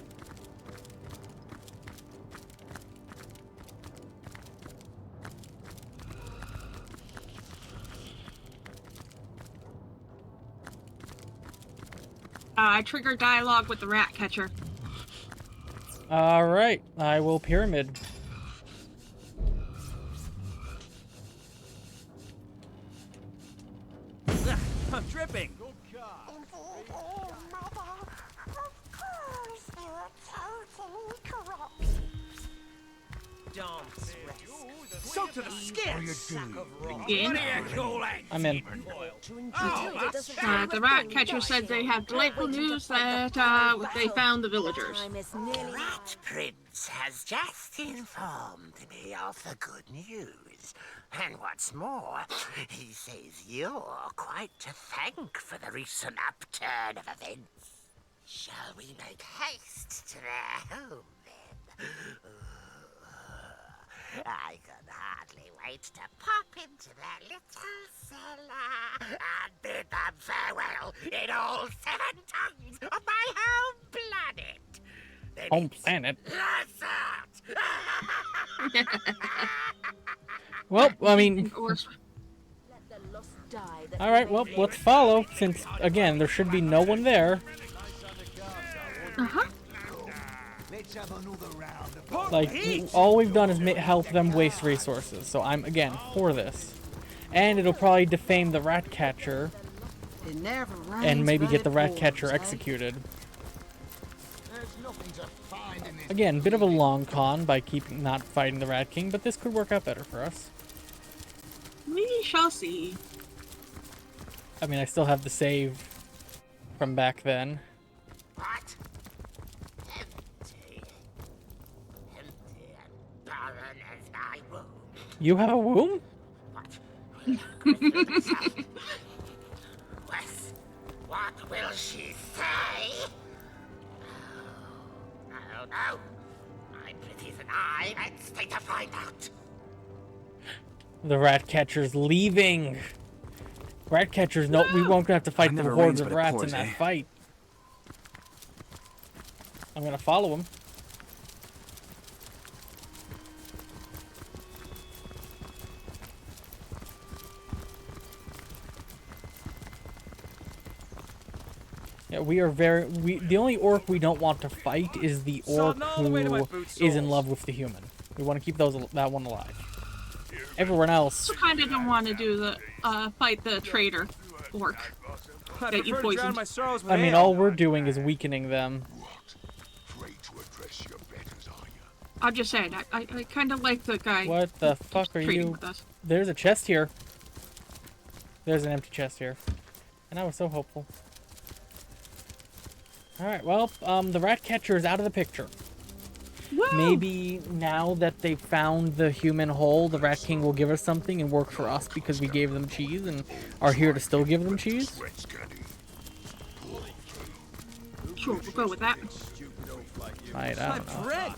I trigger dialogue with the rat catcher. Alright, I will pyramid. I'm tripping. Oh, Mother. Of course they were totally corrupt. Don't stress. So to the skin. Sack of rock. In. I'm in. The rat catcher said they have delightful news that they found the villagers. Rat Prince has just informed me of the good news. And what's more, he says you're quite to thank for the recent upturn of events. Shall we make haste to their home, then? I can hardly wait to pop into their little cellar and bid them farewell in all 7 tongues of my home planet. Then Home planet? Well, I mean... Alright, well, let's follow, since, again, there should be no one there. Uh-huh. Like, all we've done is help them waste resources, so I'm, again, for this. And it'll probably defame the rat catcher, and maybe get the rat catcher executed. Again, bit of a long con by not fighting the Rat King, but this could work out better for us. We shall see. I mean, I still have the save from back then. What? Empty. Empty and barren as my womb. You have a womb? What will she say? No. My pretties and I, let's stay to find out. The rat catcher's leaving. Rat catchers, no, we won't have to fight the hordes of rats in that fight. I'm gonna follow him. Yeah, we are the only orc we don't want to fight is the orc who is in love with the human. We want to keep that one alive. Everyone else... I kind of don't want to do the, fight the traitor orc that you poisoned. I mean, all we're doing is weakening them. I'm just saying, I kind of like the guy. What the fuck are you... There's a chest here. There's an empty chest here. And I was so hopeful. Alright, well, the rat catcher is out of the picture. Woo! Maybe now that they've found the human hole, the Rat King will give us something and work for us because we gave them cheese and are here to still give them cheese. Sure, we'll go with that. I don't know.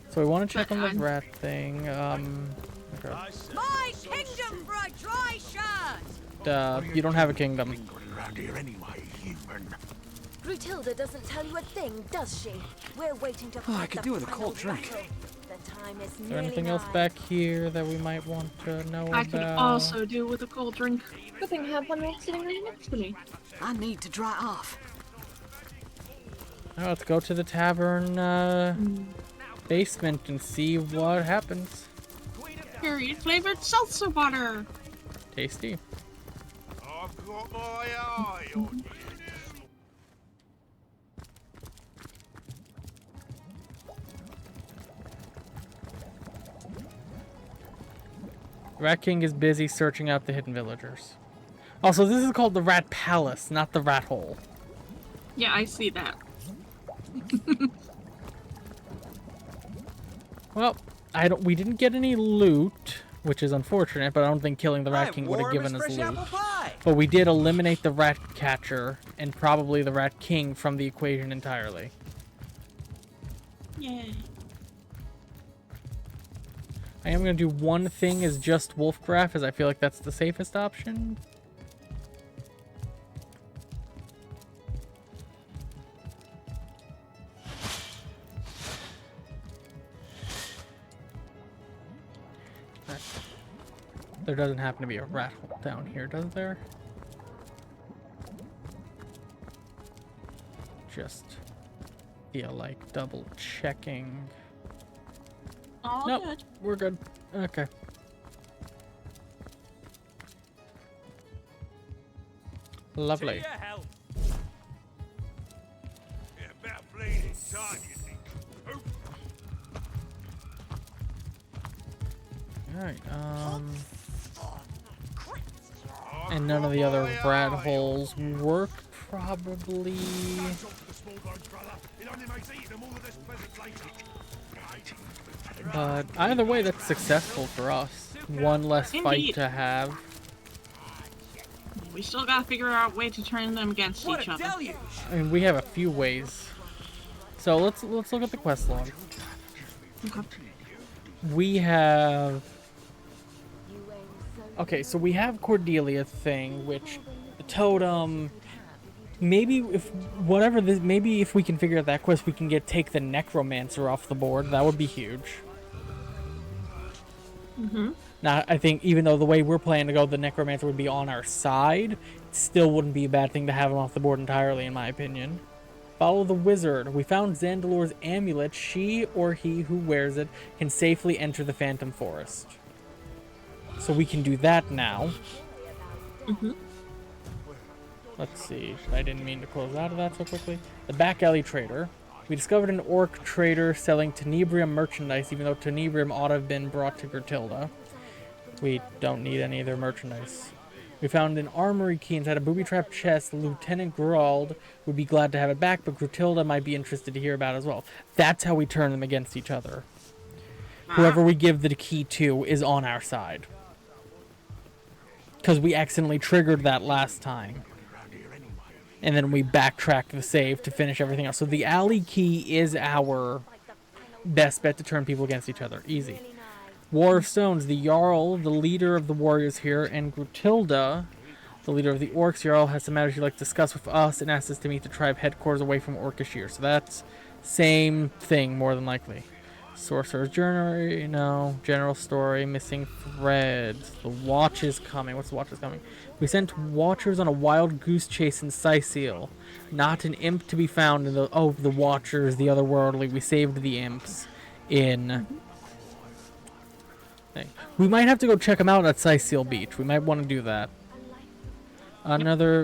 So we want to check on the rat thing. Okay. My kingdom for a dry shirt! You don't have a kingdom. Brutilda doesn't tell you a thing, does she? We're waiting to I could do with a cold drink. The time is Is there anything else back here that we might want to know about? I could also do with a cold drink. Good thing I have one sitting right next to me. I need to dry off. Now let's go to the tavern basement and see what happens. Period flavored salsa water. Tasty. I've got my eye on you. Rat King is busy searching out the hidden villagers. Also, this is called the Rat Palace, not the Rat Hole. Yeah, I see that. Well, we didn't get any loot. which is unfortunate, but I don't think killing the Rat I'm King would have warm given as us fresh loot. apple pie. But we did eliminate the Rat Catcher and probably the Rat King from the equation entirely. Yay. I am going to do one thing as just Wolfgraf, as I feel like that's the safest option. There doesn't happen to be a rat hole down here, does there? Just feel like double checking. All nope, good. We're good. Okay. Lovely. To your health. Yeah, about bleeding time, you think. Alright, and none of the other rat holes work, probably. But either way, that's successful for us. One less fight to have. We still gotta figure out a way to turn them against each other. I mean, we have a few ways. So let's look at the quest log. Okay. We have. Okay, so we have Cordelia thing, which the totem. Maybe if maybe if we can figure out that quest, we can take the Necromancer off the board. That would be huge. Now, I think even though the way we're planning to go, the Necromancer would be on our side, it still wouldn't be a bad thing to have him off the board entirely, in my opinion. Follow the wizard. We found Zandalor's amulet. She or he who wears it can safely enter the Phantom Forest. So we can do that now. Let's see. I didn't mean to close out of that so quickly. The back alley trader. We discovered an orc trader selling Tenebrium merchandise, even though Tenebrium ought to have been brought to Gratilda. We don't need any of their merchandise. We found an armory key inside a booby-trapped chest. Lieutenant Gerald would be glad to have it back, but Gratilda might be interested to hear about it as well. That's how we turn them against each other. Whoever we give the key to is on our side. Because we accidentally triggered that last time. And then we backtrack the save to finish everything else. So the alley key is our best bet to turn people against each other. Easy. War of Stones. The Jarl, the leader of the warriors here, and Gratilda, the leader of the orcs. Jarl has some matters he'd like to discuss with us and asks us to meet the tribe headquarters away from Orkashir. So that's same thing, more than likely. Sorcerer's Journey, no. General story, missing threads. The Watch is coming. What's the Watch is coming? We sent Watchers on a wild goose chase in Sicil. Not an imp to be found in the... Oh, the Watchers, the otherworldly. We saved the imps in... We might have to go check them out at Sicil Beach. We might want to do that. Another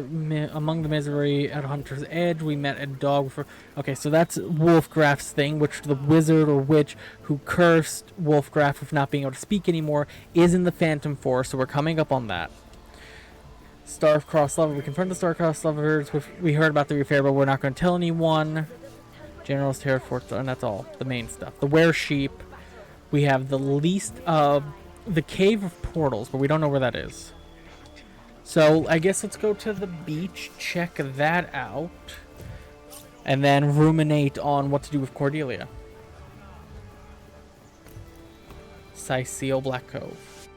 among the misery at Hunter's Edge, we met a dog for. Okay, so that's Wolfgraf's thing, which the wizard or witch who cursed Wolfgraf with not being able to speak anymore is in the Phantom Forest. So we're coming up on that. Star-Crossed Lover. We confront the Star-Crossed Lovers. We heard about the affair, but we're not going to tell anyone. General's Terror Fort, and that's all the main stuff. The Were-Sheep. We have the least of the Cave of Portals, but we don't know where that is. So I guess let's go to the beach, check that out, and then ruminate on what to do with Cordelia. Sicil Black Cove.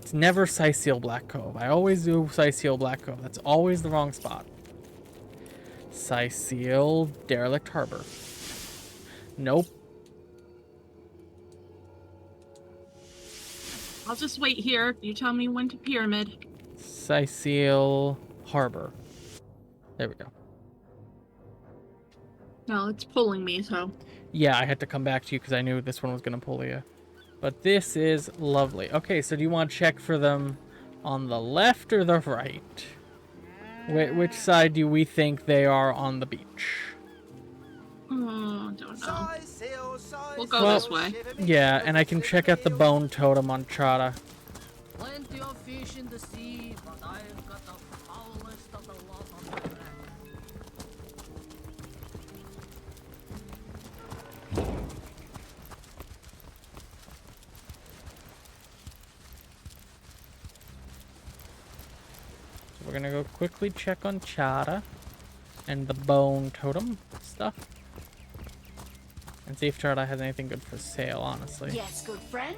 It's never Sicil Black Cove. I always do Sicil Black Cove. That's always the wrong spot. Sicil Derelict Harbor. Nope. I'll just wait here. You tell me when to pyramid. Sicil Harbor. There we go. No, it's pulling me, so. Yeah, I had to come back to you because I knew this one was going to pull you. But this is lovely. Okay, so do you want to check for them on the left or the right? Which side do we think they are on the beach? Don't know. We'll go this way. Yeah, and I can check out the bone totem on Chara. Plenty of fish in the sea, but I've got the foulest of the lot on my back. we're gonna go quickly check on Chara and the bone totem stuff. And see if Chara has anything good for sale, honestly. Yes, good friend.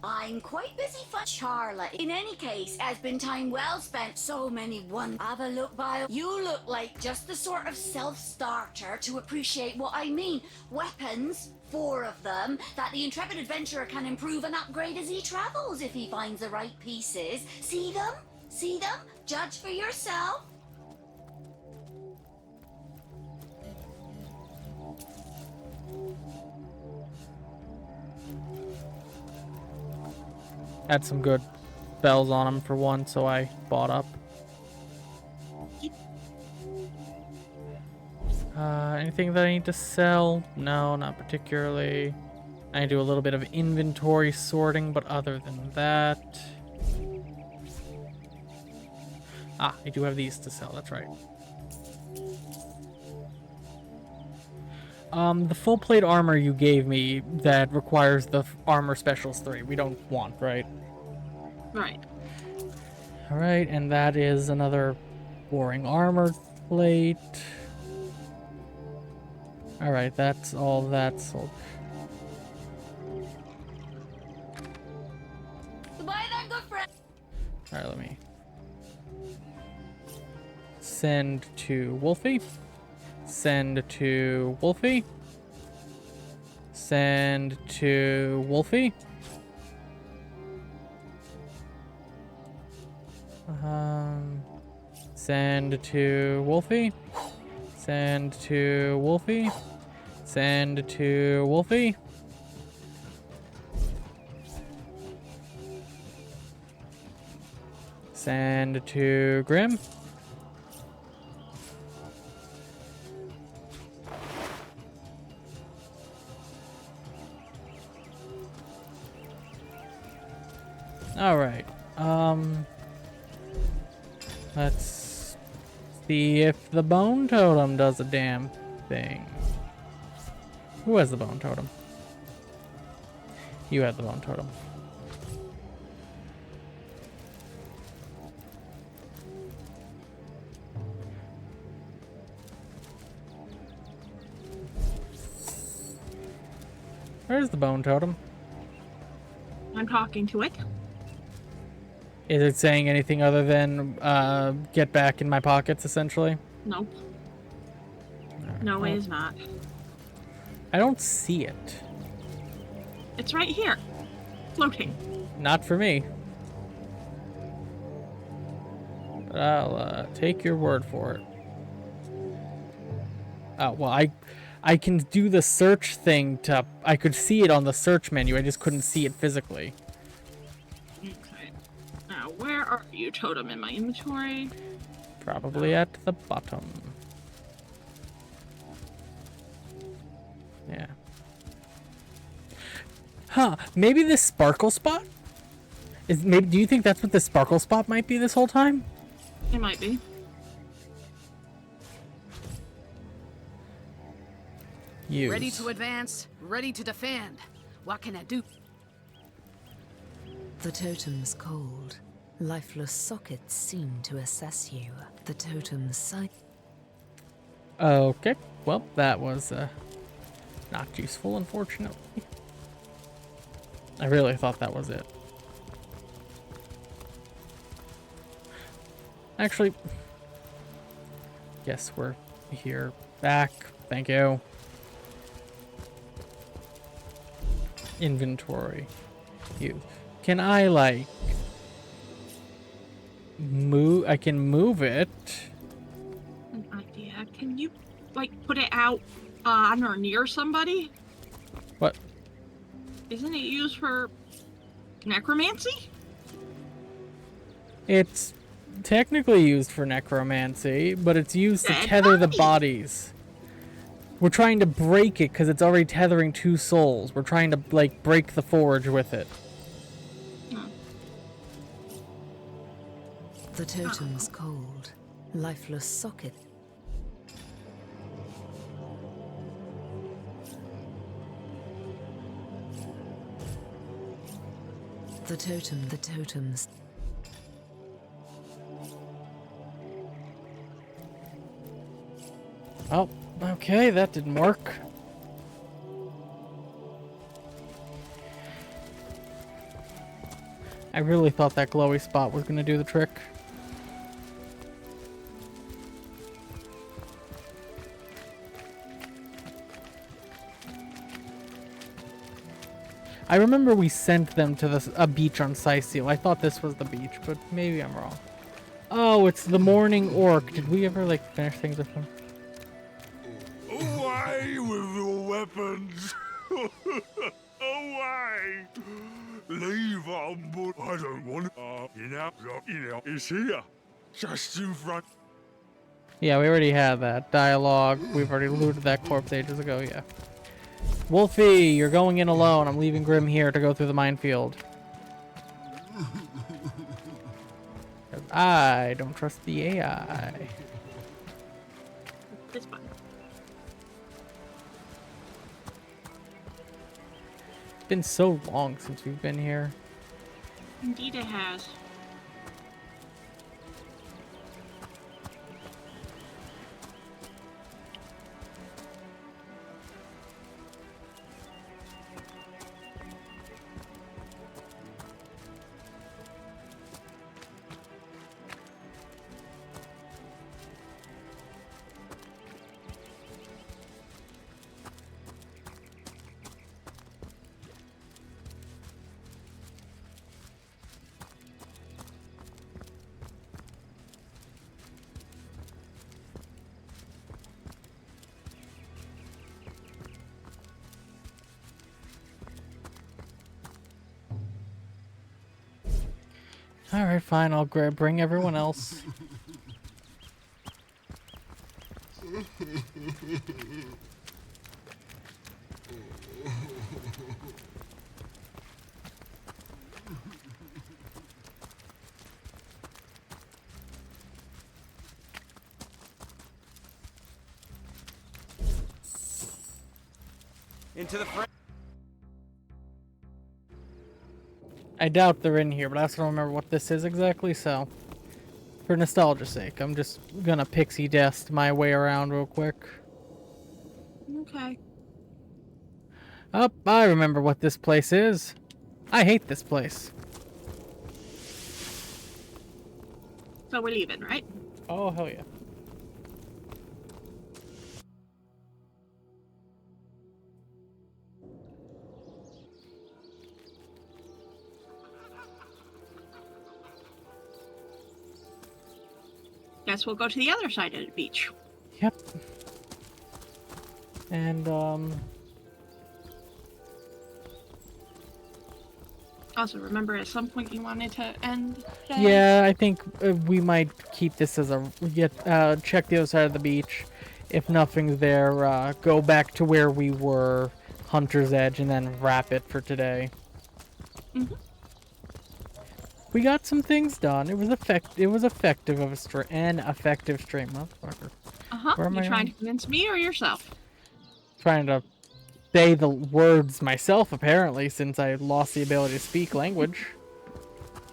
I'm quite busy for Charlotte. In any case, has been time well spent. So many one. Have a look, Bio. You look like just the sort of self-starter to appreciate what I mean. Weapons, 4 of them, that the intrepid adventurer can improve and upgrade as he travels if he finds the right pieces. See them? See them? Judge for yourself. Had some good spells on him for one, so I bought up. Anything that I need to sell? No, not particularly. I do a little bit of inventory sorting, but other than that... Ah, I do have these to sell, that's right. The full plate armor you gave me that requires the armor specials 3, we don't want, right? Right. Alright, and that is another boring armor plate. Alright, that's all that's sold. Goodbye then, good friend. Alright, let me send to Wolfie. Send to Wolfie. Send to Wolfie. Send to Wolfie. Send to Wolfie. Send to Wolfie. Send to Grim. Alright, let's see if the bone totem does a damn thing. Who has the bone totem? You have the bone totem. Where's the bone totem? I'm talking to it. Is it saying anything other than get back in my pockets, essentially? Nope. No, it is not. I don't see it. It's right here. Floating. Not for me. But I'll take your word for it. Oh, well, I can do the search thing to... I could see it on the search menu, I just couldn't see it physically. Okay. Now, where are you, totem, in my inventory? Probably at the bottom. Yeah. Huh, maybe this sparkle spot? Maybe, do you think that's what the sparkle spot might be this whole time? It might be. Use. Ready to advance, ready to defend. What can I do? The totem's cold. Lifeless sockets seem to assess you. The totem's sight. Okay, well, that was not useful, unfortunately. I really thought that was it. Actually, yes, we're here. Back. Thank you. Inventory. You. Can I, like, move? I can move it. An idea. Can you, like, put it out on or near somebody? What? Isn't it used for necromancy? It's technically used for necromancy, but it's used to tether the bodies. We're trying to break it because it's already tethering 2 souls. We're trying to, like, break the forge with it. The totem's cold. Lifeless socket. The totem's... Oh, okay, that didn't work. I really thought that glowy spot was gonna do the trick. I remember we sent them to a beach on Sicil. I thought this was the beach, but maybe I'm wrong. Oh, it's the morning orc. Did we ever, like, finish things with him? Away with your weapons! Away! Leave on board. I don't want it's here. Just in front. Yeah, we already had that dialogue. We've already looted that corpse ages ago, yeah. Wolfie, you're going in alone. I'm leaving Grim here to go through the minefield. 'Cause I don't trust the AI. This button. It's been so long since we've been here. Indeed it has. Alright, fine. I'll bring everyone else. Into the front. I doubt they're in here, but I also don't remember what this is exactly, so for nostalgia's sake, I'm just gonna pixie dust my way around real quick. Okay. Oh, I remember what this place is. I hate this place. So we're leaving, right? Oh, hell yeah. Guess we'll go to the other side of the beach. Yep. And, Also, remember at some point you wanted to end the... yeah, I think we might keep this as a... check the other side of the beach. If nothing's there, go back to where we were, Hunter's Edge, and then wrap it for today. Mm-hmm. We got some things done. It was effective of an effective stream, motherfucker. Uh-huh. You trying to convince me or yourself? Trying to say the words myself, apparently, since I lost the ability to speak language.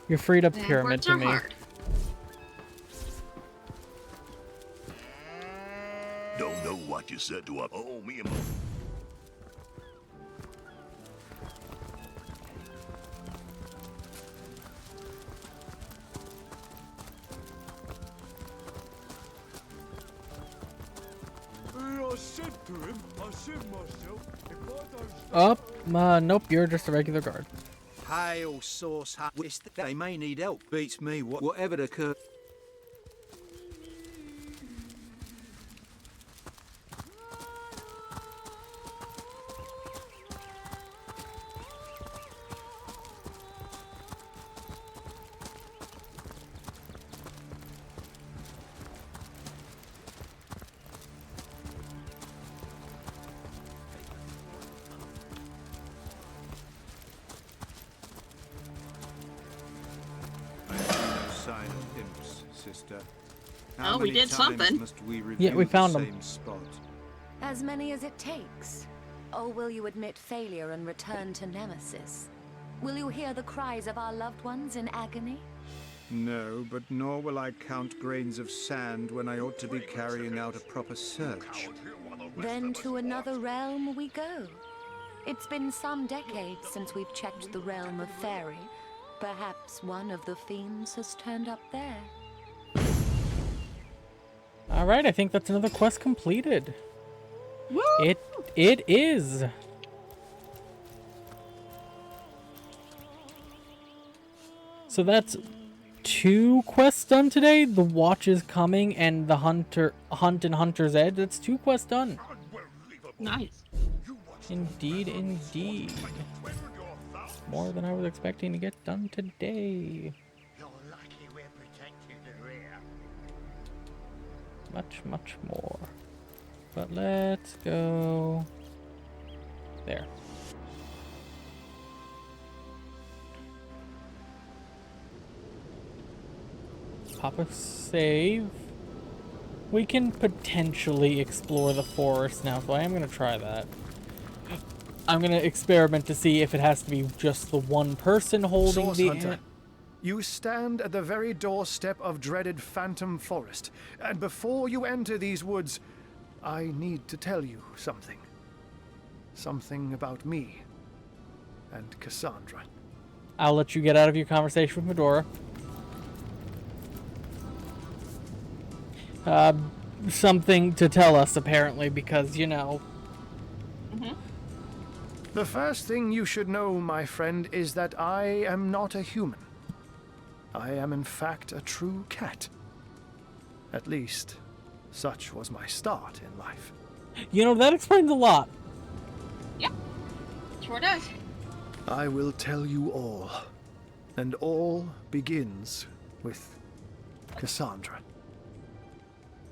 You're freed up pyramid to me. Hard. Don't know what you said to her. Oh, me and I said to him, I said myself, if I don't... Nope, you're just a regular guard. Hail, sauce, they may need help. Beats me, whatever the cur... Sign of imps, sister. Oh, we did something. Yeah, we found them. As many as it takes. Or will you admit failure and return to Nemesis? Will you hear the cries of our loved ones in agony? No, but nor will I count grains of sand when I ought to be carrying out a proper search. Then to another realm we go. It's been some decades since we've checked the realm of fairy. Perhaps one of the fiends has turned up there. Alright, I think that's another quest completed. Woo! It is. So that's 2 quests done today. The Watch is Coming and the Hunt in Hunter's Edge. That's 2 quests done. Nice. Indeed, indeed. More than I was expecting to get done today. You're lucky we're protecting the rear. Much more. But let's go there. Pop a save. We can potentially explore the forest now, so I am going to try that. I'm going to experiment to see if it has to be just the one person holding Source the... Hunter, you stand at the very doorstep of dreaded Phantom Forest, and before you enter these woods, I need to tell you something. Something about me and Cassandra. I'll let you get out of your conversation with Medora. Something to tell us, apparently, because, you know... The first thing you should know, my friend, is that I am not a human. I am, in fact, a true cat. At least, such was my start in life. You know, that explains a lot. Yep. Sure does. I will tell you all. And all begins with Cassandra.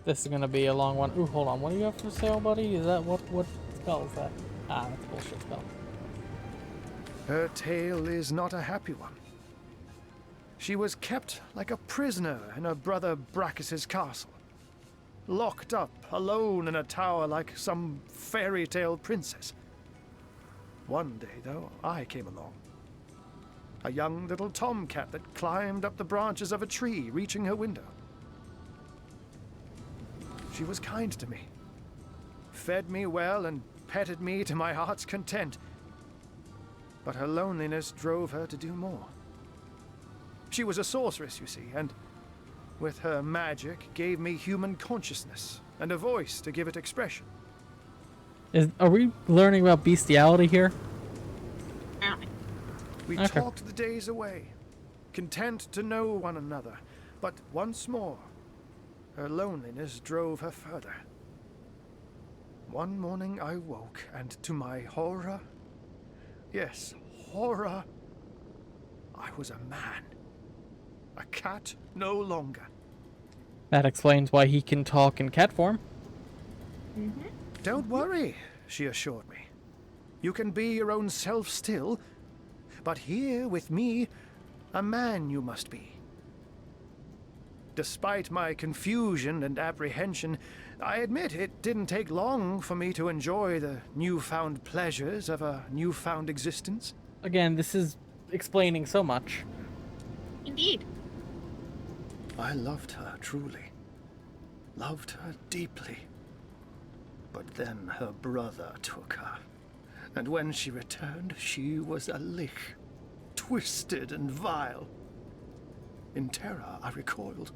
This is gonna be a long one. Ooh, hold on. What do you have for sale, buddy? Is that what spell is that? Ah, that's a bullshit spell. Her tale is not a happy one. She was kept like a prisoner in her brother Brachus's castle. Locked up, alone in a tower like some fairy tale princess. One day, though, I came along. A young little tomcat that climbed up the branches of a tree, reaching her window. She was kind to me, fed me well and petted me to my heart's content. But her loneliness drove her to do more. She was a sorceress, you see, and with her magic gave me human consciousness and a voice to give it expression. Are we learning about bestiality here? We talked the days away, content to know one another, but once more, her loneliness drove her further. One morning I woke, and to my horror, yes, horror, I was a man. A cat no longer. That explains why he can talk in cat form. Don't worry, she assured me. You can be your own self still, but here with me, a man you must be. Despite my confusion and apprehension, I admit it didn't take long for me to enjoy the newfound pleasures of a newfound existence. Again, this is explaining so much. Indeed. I loved her, truly. Loved her deeply. But then her brother took her. And when she returned, she was a lich. Twisted and vile. In terror, I recoiled,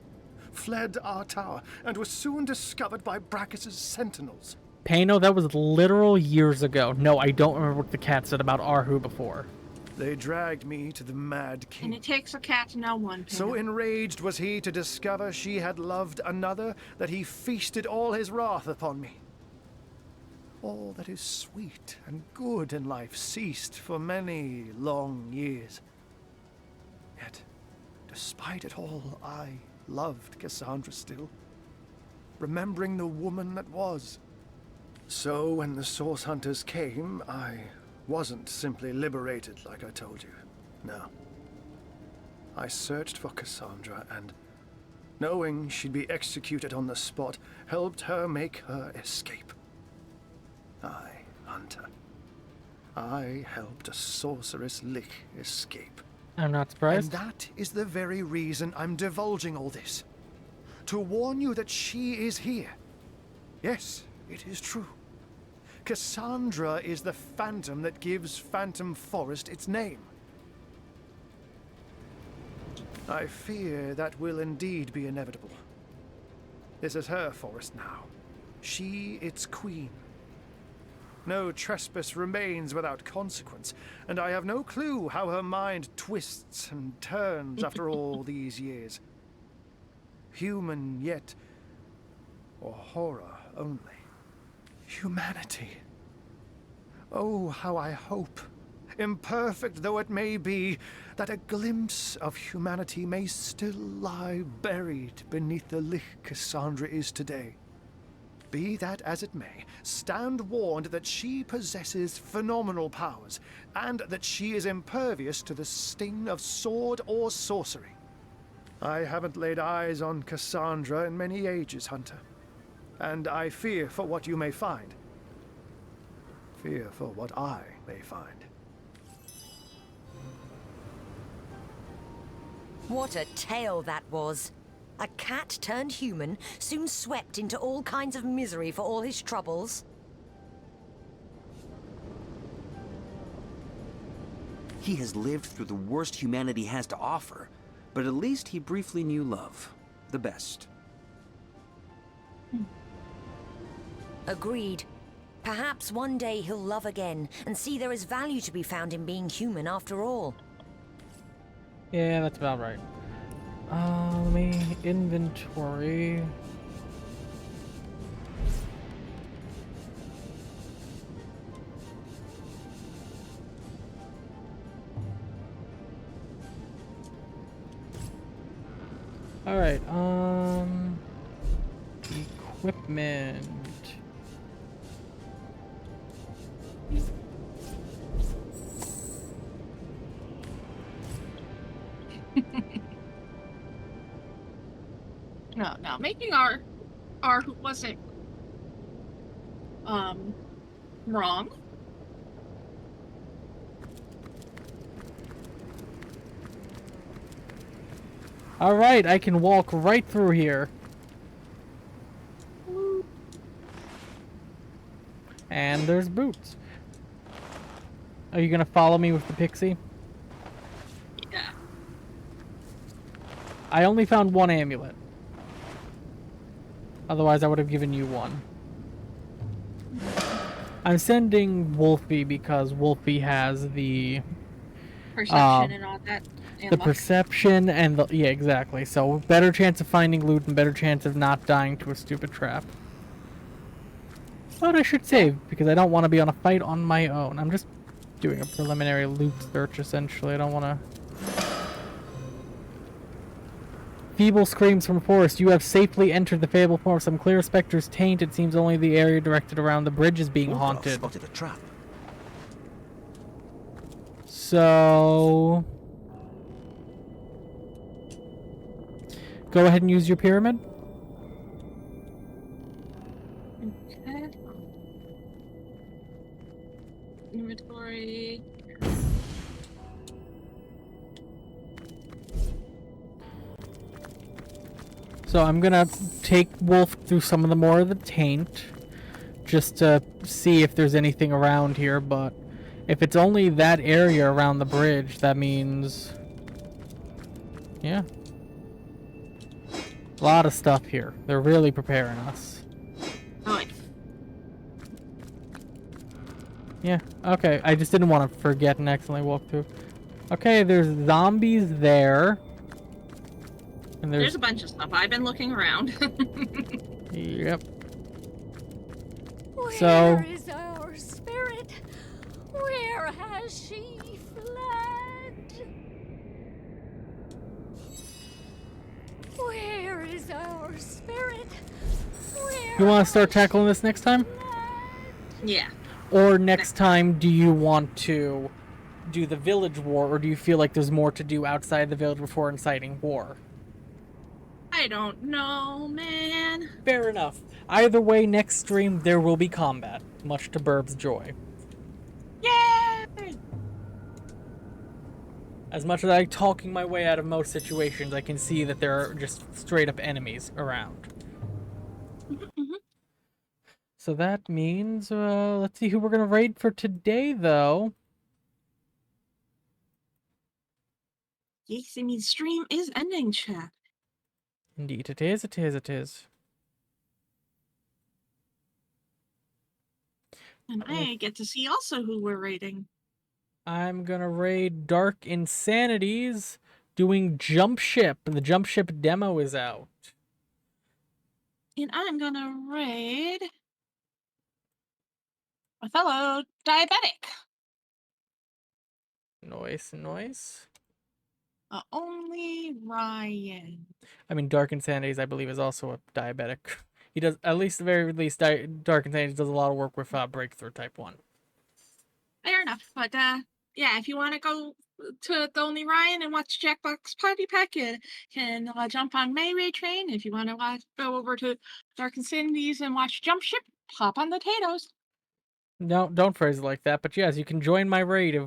fled our tower, and was soon discovered by Brachus's sentinels. Pano, that was literal years ago. No, I don't remember what the cat said about Arhu before. They dragged me to the Mad King. And it takes a cat to know one. So enraged was he to discover she had loved another that he feasted all his wrath upon me. All that is sweet and good in life ceased for many long years. Yet, despite it all, I loved Cassandra still, remembering the woman that was. So when the Source Hunters came, I wasn't simply liberated like I told you. No. I searched for Cassandra and, knowing she'd be executed on the spot, helped her make her escape. I, Hunter. I helped a sorceress lich escape. I'm not surprised. And that is the very reason I'm divulging all this. To warn you that she is here. Yes, it is true. Cassandra is the phantom that gives Phantom Forest its name. I fear that will indeed be inevitable. This is her forest now. She its queen. No trespass remains without consequence, and I have no clue how her mind twists and turns after all these years. Human yet, or horror only. Humanity. Oh, how I hope, imperfect though it may be, that a glimpse of humanity may still lie buried beneath the lich Cassandra is today. Be that as it may, stand warned that she possesses phenomenal powers, and that she is impervious to the sting of sword or sorcery. I haven't laid eyes on Cassandra in many ages, Hunter, and I fear for what you may find. Fear for what I may find. What a tale that was. A cat turned human, soon swept into all kinds of misery for all his troubles. He has lived through the worst humanity has to offer, but at least he briefly knew love. The best. Agreed. Perhaps one day he'll love again and see there is value to be found in being human after all. Yeah, that's about right. Let me inventory. All right. Equipment. No, making our wasn't wrong. All right, I can walk right through here. And there's boots. Are you gonna follow me with the pixie? Yeah. I only found one amulet. Otherwise, I would have given you one. I'm sending Wolfie because Wolfie has the Perception and all that. And the luck. perception and the yeah, exactly. So better chance of finding loot and better chance of not dying to a stupid trap. But I should save because I don't want to be on a fight on my own. I'm just doing a preliminary loot search essentially. I don't want to. Feeble screams from forest. You have safely entered the fable form of some clear specter's taint. It seems only the area directed around the bridge is being haunted. Spotted a trap. So go ahead and use your pyramid. Okay. Inventory. So I'm gonna take Wolf through some of the more of the taint, just to see if there's anything around here, but if it's only that area around the bridge, that means... yeah. A lot of stuff here. They're really preparing us. Oh, yeah, okay. I just didn't want to forget and accidentally walk through. Okay, there's zombies there. And there's a bunch of stuff. I've been looking around. Yep. Where is our spirit? Where has she fled? Where is our spirit? Where You want to start tackling this next time? Yeah. Or next time, do you want to do the village war, or do you feel like there's more to do outside the village before inciting war? I don't know, man. Fair enough. Either way, next stream, there will be combat, much to Burb's joy. Yay! As much as I'm talking my way out of most situations, I can see that there are just straight up enemies around. So that means, let's see who we're gonna raid for today, though. Yes, I mean, stream is ending, chat. Indeed, it is, it is, it is. And I get to see also who we're raiding. I'm gonna raid Dark Insanities doing Jump Ship, and the Jump Ship demo is out. And I'm gonna raid a fellow diabetic. Noise. Only Ryan. I mean, Dark Insanities, I believe, is also a diabetic. He does, at least the very least, Dark Insanities does a lot of work with Breakthrough Type 1. Fair enough, but yeah, if you want to go to the Only Ryan and watch Jackbox Party Pack, you can jump on May Ray Train. If you want to go over to Dark Insanities and watch Jump Ship, hop on the Tatoes. No, don't phrase it like that. But yes, you can join my raid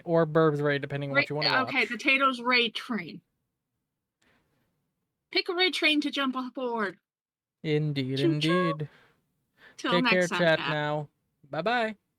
or Burb's raid, depending on what you want to watch. Okay, the Tatoes Raid Train. Pick a raid train to jump aboard. Indeed, Choo-choo. indeed. Till Take next care, time, chat Pat. now. Bye-bye.